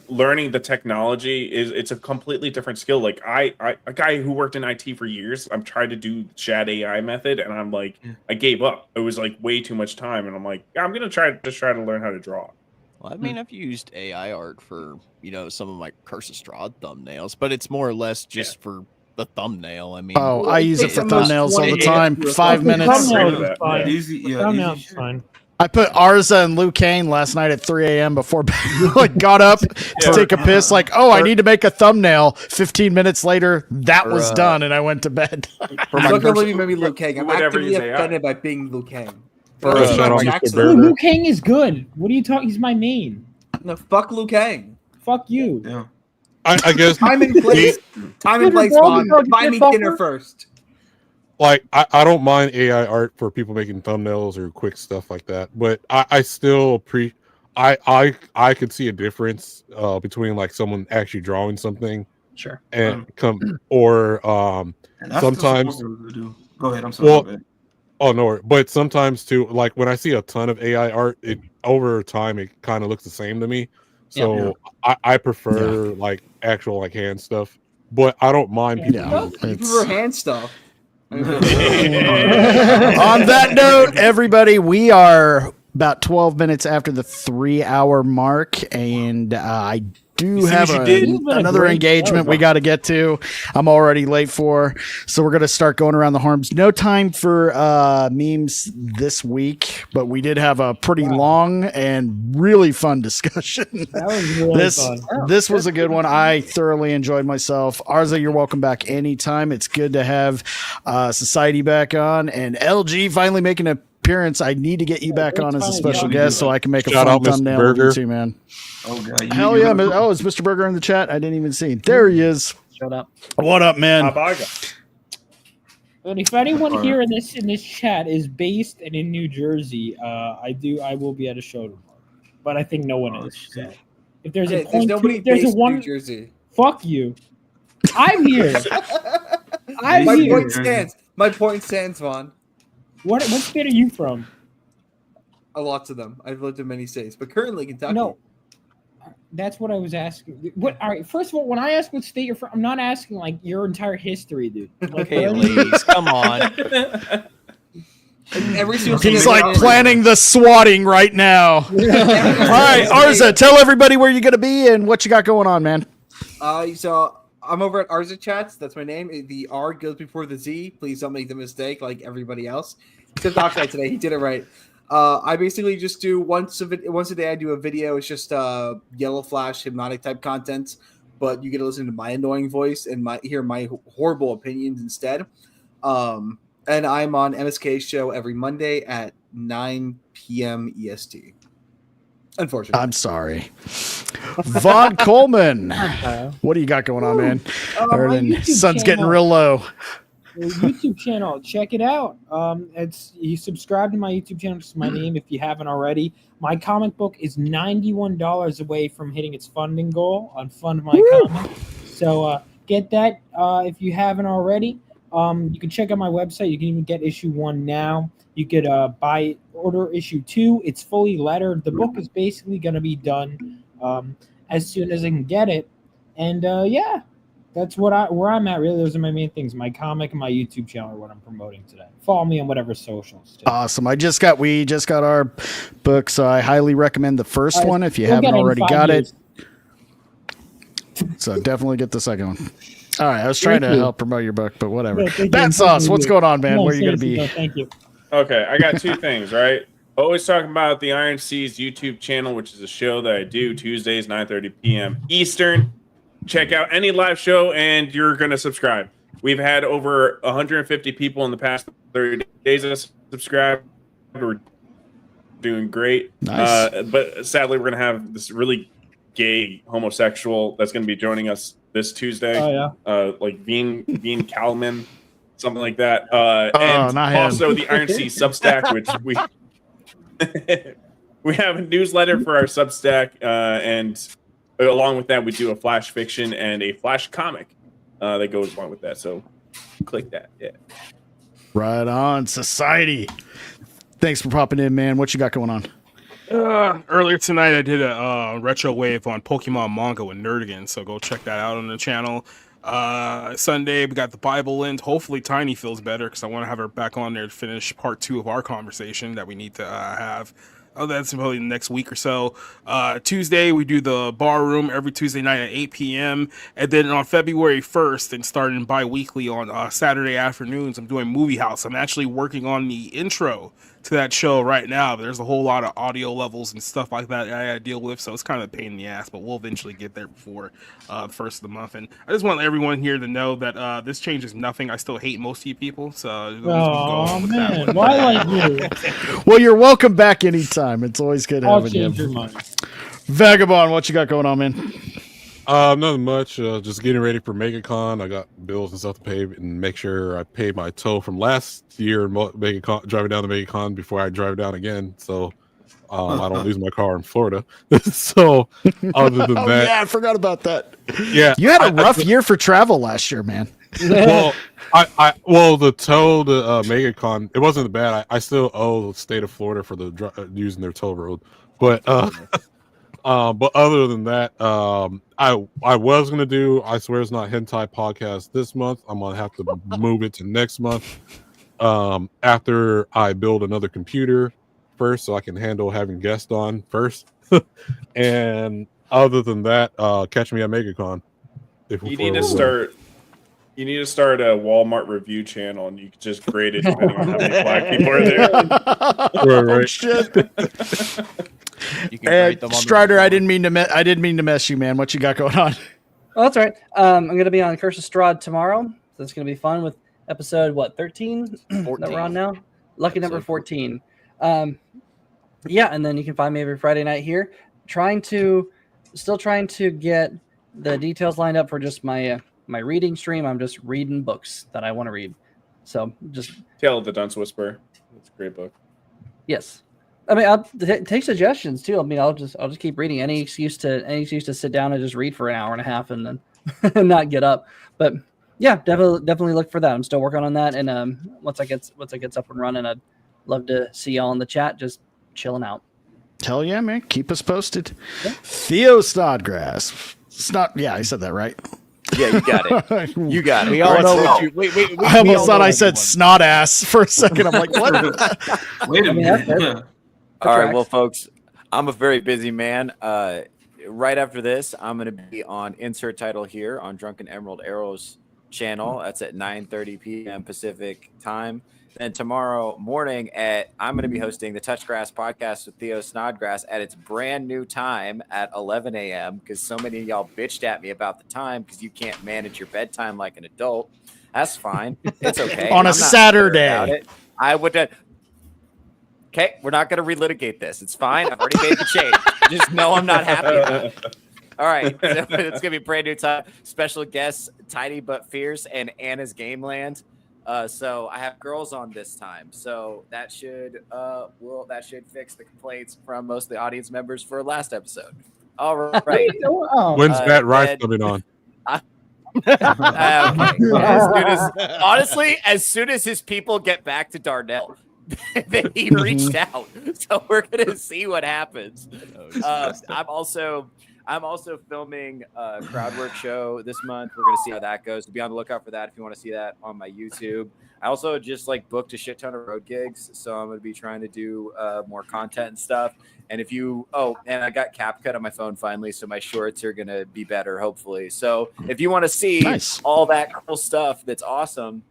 learning the technology it's a completely different skill. Like a guy who worked in IT for years, I'm trying to do Shad AI method, and I'm like, I gave up. It was like way too much time, and I'm like, I'm gonna try to learn how to draw. Well, I mean, I've used AI art for some of my Curse Strahd thumbnails, but it's more or less just for the thumbnail. I mean, I use it for thumbnails all the time. 5 minutes. Thumbnails is fine. Thumbnails is fine. I put Arza and Liu Kang last night at 3 a.m. before like got up to take a piss. Like, oh, I need to make a thumbnail. 15 minutes later, that was done, and I went to bed. I'm not gonna believe you made me Liu Kang. I'm actively offended by being Liu Kang. Liu Kang is good. What are you talking? He's my main. No, fuck Liu Kang. Fuck you. Yeah. I guess time and place. Time and place. Buy me dinner first. Like I don't mind AI art for people making thumbnails or quick stuff like that, but I still I could see a difference between like someone actually drawing something, sure, and sometimes. Go ahead. I'm sorry. Well, oh no, but sometimes too, like when I see a ton of AI art, it over time it kind of looks the same to me. So I prefer like actual like hand stuff, but I don't mind people. You prefer hand stuff. On that note, everybody, we are about 12 minutes after the 3-hour mark, and I do have another engagement we got to get to. I'm already late for, so we're going to start going around the horns. No time for memes this week, but we did have a pretty long and really fun discussion. That was really fun. This was a good one. I thoroughly enjoyed myself. Arza, you're welcome back anytime. It's good to have Society back on, and LG finally making an appearance. I need to get you back on as a special guest so I can make a fun thumbnail of you too, man. Oh god! Hell yeah! Oh, is Mr. Burger in the chat? I didn't even see him. There he is. Shut up. What up, man? And if anyone here in this chat is based and in New Jersey, I will be at a show tomorrow. But I think no one is. So if there's a point, there's a one. New Jersey. Fuck you. I'm here. My point stands. My point stands, Vaughn. What state are you from? Lots of them. I've lived in many states, but currently Kentucky. No, that's what I was asking. What? All right. First of all, when I ask what state you're from, I'm not asking like your entire history, dude. Like, okay, ladies, come on. He's like planning the swatting right now. All right, Arza, tell everybody where you're gonna be and what you got going on, man. So I'm over at Arza Chats. That's my name. The R goes before the Z. Please don't make the mistake like everybody else. Except Oxide today, he did it right. I basically just do once a day. I do a video. It's just yellow flash hypnotic type content, but you get to listen to my annoying voice and hear my horrible opinions instead. And I'm on MSK's show every Monday at 9 p.m. EST. Unfortunately, I'm sorry. Vaughn Coleman, what do you got going on, man? Sun's getting real low. YouTube channel, check it out. You subscribe to my YouTube channel. It's my name if you haven't already. My comic book is $91 away from hitting its funding goal on Fund My Comic. So get that if you haven't already. You can check out my website. You can even get issue 1 now. You could order issue 2. It's fully lettered. The book is basically going to be done as soon as I can get it. And yeah. That's where I'm at. Really, those are my main things. My comic and my YouTube channel are what I'm promoting today. Follow me on whatever socials. Too. Awesome. We just got our book, so I highly recommend the first one if you haven't already got it. So definitely get the second one. All right, I was trying to help promote your book, but whatever. Battsauce, what's going on, man? Where are you going to be? Thank you. Okay, I got 2 things, right? Always talking about the Iron Seas YouTube channel, which is a show that I do Tuesdays, 9:30 p.m. Eastern. Check out any live show and you're going to subscribe. We've had over 150 people in the past 30 days that subscribe. We're doing great. Nice. But sadly, we're going to have this really gay homosexual that's going to be joining us this Tuesday. Oh, yeah. Like Vaughn Coleman, something like that. And also the Iron Sea Substack, which we have a newsletter for our Substack and along with that, we do a flash fiction and a flash comic that goes along with that. So click that. Yeah. Right on, Society. Thanks for popping in, man. What you got going on? Earlier tonight, I did a retro wave on Pokemon manga with Nerdigan. So go check that out on the channel. Sunday, we got the Bible in. Hopefully, Tiny feels better because I want to have her back on there to finish part 2 of our conversation that we need to have. Oh, that's probably next week or so. Tuesday, we do the bar room every Tuesday night at 8 p.m. And then on February 1st, and starting bi-weekly on Saturday afternoons, I'm doing Movie House. I'm actually working on the intro to that show right now. There's a whole lot of audio levels and stuff like that I gotta deal with, so it's kind of a pain in the ass, but we'll eventually get there before first of the month. And I just want everyone here to know that this changes nothing. I still hate most of you people, so oh man, why like you? Well, you're welcome back anytime. It's always good having you. Your mind. Vagabond, what you got going on, man? Nothing much. Just getting ready for MegaCon. I got bills and stuff to pay and make sure I pay my toll from last year MegaCon, driving down to MegaCon before I drive down again. So I don't lose my car in Florida. So other than that, yeah, I forgot about that. Yeah, you had a rough year for travel last year, man. Well, the toll to MegaCon, it wasn't bad. I still owe the state of Florida for the using their toll road, but other than that, I was gonna do I Swear It's Not Hentai podcast this month. I'm gonna have to move it to next month after I build another computer first, so I can handle having guests on first. And other than that, catch me at MegaCon. You need to start a Walmart review channel, and you can just grade it depending on how many black people are there. Right. Shit. Strider, I didn't mean to mess you, man. What you got going on? Oh, that's all right. I'm going to be on Curse of Strahd tomorrow, so it's going to be fun with episode 13 that we're on now. Lucky number 14. Yeah, and then you can find me every Friday night here, still trying to get the details lined up for just my reading stream. I'm just reading books that I want to read. So just Tale of the Dunce Whisperer. It's a great book. Yes. I mean, I'll take suggestions too. I mean, I'll just keep reading. Any excuse to sit down and just read for an hour and a half and then not get up. But yeah, definitely look for that. I'm still working on that. And once it gets up and running, I'd love to see y'all in the chat, just chilling out. Hell yeah, man! Keep us posted. Yeah. Theo Snodgrass. Yeah, I said that right. Yeah, you got it. You got it. We all know what you. Wait. I almost thought I said snot ass for a second. I'm like, what? Wait a minute. All right, well, folks, I'm a very busy man. Right after this, I'm going to be on insert title here on Drunken Emerald Arrow's channel. That's at 9:30 p.m. Pacific time. Then tomorrow morning I'm going to be hosting the Touchgrass podcast with Theo Snodgrass at its brand new time at 11 a.m. because so many of y'all bitched at me about the time because you can't manage your bedtime like an adult. That's fine. It's okay. On a Saturday. I would. Okay, we're not going to relitigate this. It's fine. I've already made the change. Just know I'm not happy about it. All right, so it's going to be a brand new time. Special guests, Tiny But Fierce and Anna's Gameland. So I have girls on this time. So that should fix the complaints from most of the audience members for last episode. All right. When's Matt Rice coming on? Okay. As soon as his people get back to Darnell, he reached out. So we're gonna see what happens. I'm also filming a crowd work show this month. We're gonna see how that goes. So be on the lookout for that if you want to see that on my YouTube. I also just booked a shit ton of road gigs, so I'm gonna be trying to do more content and stuff. And and I got CapCut on my phone finally, so my shorts are gonna be better, hopefully. So if you want to see all that cool stuff that's awesome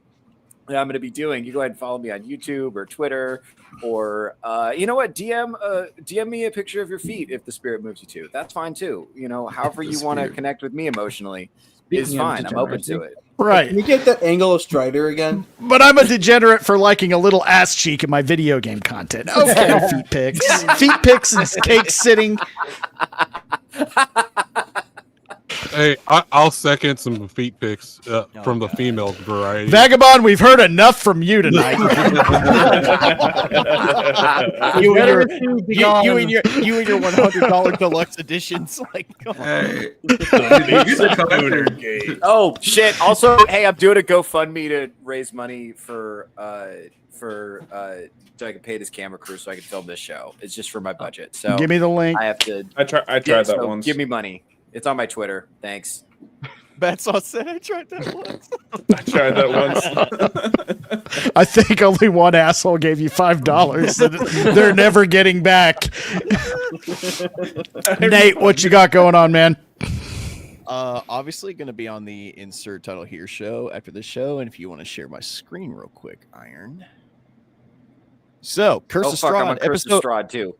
that I'm going to be doing, you go ahead and follow me on YouTube or Twitter, or you know what, DM me a picture of your feet if the spirit moves you to. That's fine too. You know, however you want to connect with me emotionally is fine. I'm open to it. Right. Can you get that angle of Strider again? But I'm a degenerate for liking a little ass cheek in my video game content. Okay, feet pics and cake sitting. Hey, I'll second some feet pics from the female variety. Vagabond, we've heard enough from you tonight. you and your $100 deluxe editions. Come on. Oh shit! Also, hey, I'm doing a GoFundMe to raise money for so I can pay this camera crew so I can film this show. It's just for my budget. So give me the link. I have to. I tried that once. Give me money. It's on my Twitter. Thanks. Battsauce said I tried that once. I tried that once. I think only one asshole gave you $5 that they're never getting back. Nate, what you got going on, man? Obviously going to be on the insert title here show after the show, and if you want to share my screen real quick, Iron. So, Curse of Strahd, episode Strahd too.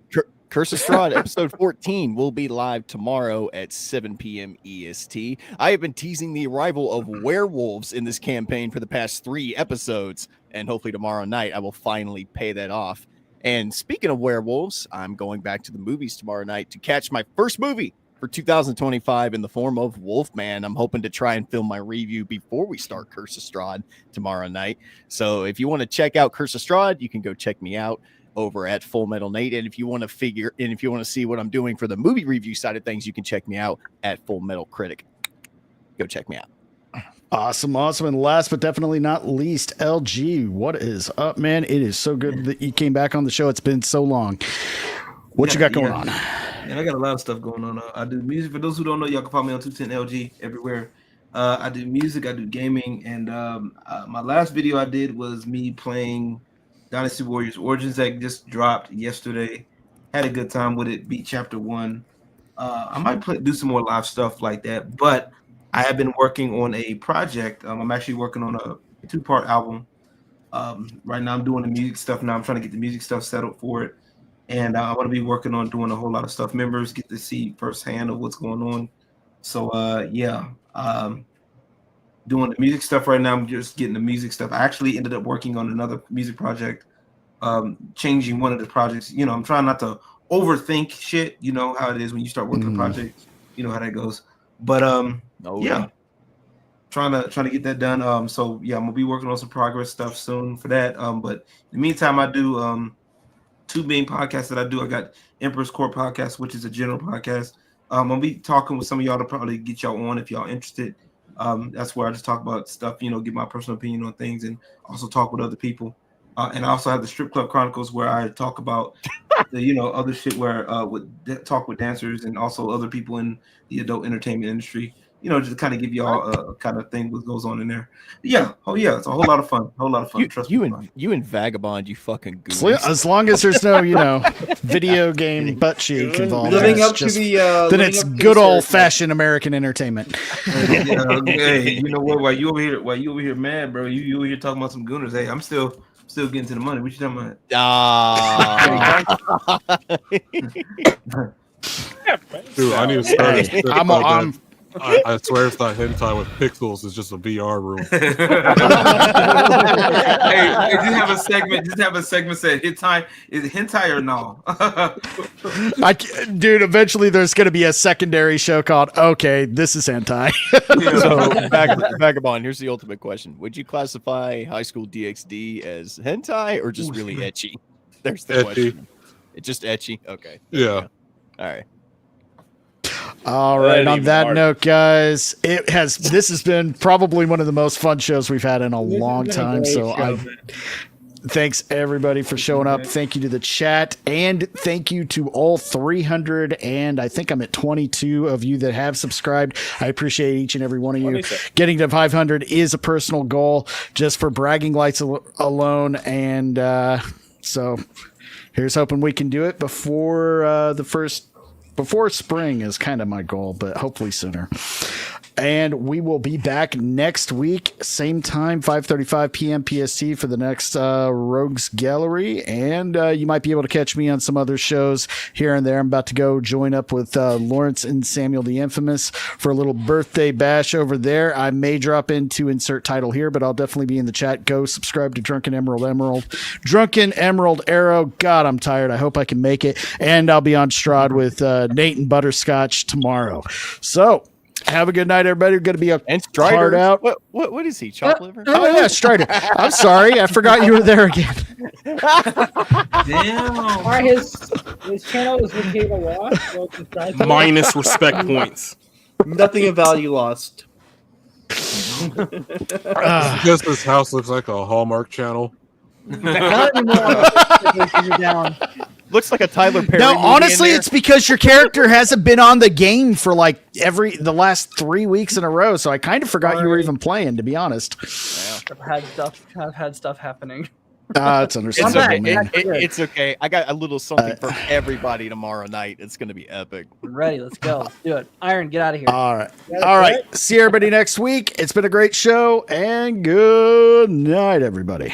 Curse of Strahd, episode 14 will be live tomorrow at 7 p.m. EST. I have been teasing the arrival of werewolves in this campaign for the past 3 episodes, and hopefully tomorrow night I will finally pay that off. And speaking of werewolves, I'm going back to the movies tomorrow night to catch my first movie for 2025 in the form of Wolfman. I'm hoping to try and film my review before we start Curse of Strahd tomorrow night. So if you want to check out Curse of Strahd, you can go check me out over at Full Metal Nate. And if you want to see what I'm doing for the movie review side of things, you can check me out at Full Metal Critic. Go check me out. Awesome. And last but definitely not least, LG, what is up, man? It is so good that you came back on the show. It's been so long. What you got going on? Yeah, I got a lot of stuff going on. I do music. For those who don't know, y'all can follow me on 210LG everywhere. I do music, I do gaming, and my last video I did was me playing Dynasty Warriors Origins that just dropped yesterday. Had a good time with it. Beat Chapter 1. I might do some more live stuff like that, but I have been working on a project. I'm actually working on a 2-part album. Right now I'm doing the music stuff now. I'm trying to get the music stuff settled for it. And I'm going to be working on doing a whole lot of stuff. Members get to see firsthand of what's going on. So, doing the music stuff right now. I'm just getting the music stuff. I actually ended up working on another music project, changing one of the projects. You know, I'm trying not to overthink shit. You know how it is when you start working on projects. You know how that goes. But, trying to get that done. I'm going to be working on some progress stuff soon for that. But in the meantime, I do 2 main podcasts that I do. I got Emperor's Court podcast, which is a general podcast. I'm gonna be talking with some of y'all to probably get y'all on if y'all interested. That's where I just talk about stuff, give my personal opinion on things and also talk with other people. And I also have the Strip Club Chronicles where I talk about the other shit where talk with dancers and also other people in the adult entertainment industry. Just kind of give y'all a kind of thing what goes on in there. Yeah. Oh yeah, it's a whole lot of fun. Trust you me. You and Vagabond, you fucking goons. As long as there's no, video game butt cheek involved, then it's good old fashioned American entertainment. Hey, you know what? While you over here mad, bro, you over here talking about some Gooners. Hey, I'm still getting to the money. What you talking about? Dude, I need to start. I swear it's not hentai with pixels. It's just a VR room. hey, just have a segment said hentai. Is it hentai or no? Dude, eventually there's going to be a secondary show called "Okay, this is hentai." So, Vagabond, here's the ultimate question: would you classify High School DxD as hentai or just really ecchi? There's the question. It's just ecchi. Okay. Yeah. All right. All right. On that note, guys, this has been probably one of the most fun shows we've had in a long time. Thanks everybody for showing up. Thank you to the chat, and thank you to all 300 and I think I'm at 22 of you that have subscribed. I appreciate each and every one of you. Getting to 500 is a personal goal just for bragging rights alone, and so here's hoping we can do it before spring is kind of my goal, but hopefully sooner. And we will be back next week, same time, 5:35 p.m. PST for the next Rogues Gallery. And you might be able to catch me on some other shows here and there. I'm about to go join up with Lawrence and Samuel the Infamous for a little birthday bash over there. I may drop into insert title here, but I'll definitely be in the chat. Go subscribe to Drunken Emerald Arrow. God, I'm tired. I hope I can make it. And I'll be on Strahd with Nate and Butterscotch tomorrow. So, have a good night, everybody. We're going to be hard out. What is he? Chopped liver? Oh, yeah, Strider. I'm sorry. I forgot you were there again. Damn. All right, his channel is with Cable Lost. Minus respect points. Nothing of value lost. Just this house looks like a Hallmark channel. Not anymore. Down. Looks like a Tyler Perry. No, honestly, it's because your character hasn't been on the game for like the last 3 weeks in a row. So I kind of forgot you were even playing, to be honest. I've had stuff happening. It's understandable, it's okay. I got a little something for everybody tomorrow night. It's going to be epic. I'm ready. Let's go. Let's do it. Iron, get out of here. All right. All right. See everybody next week. It's been a great show, and good night, everybody.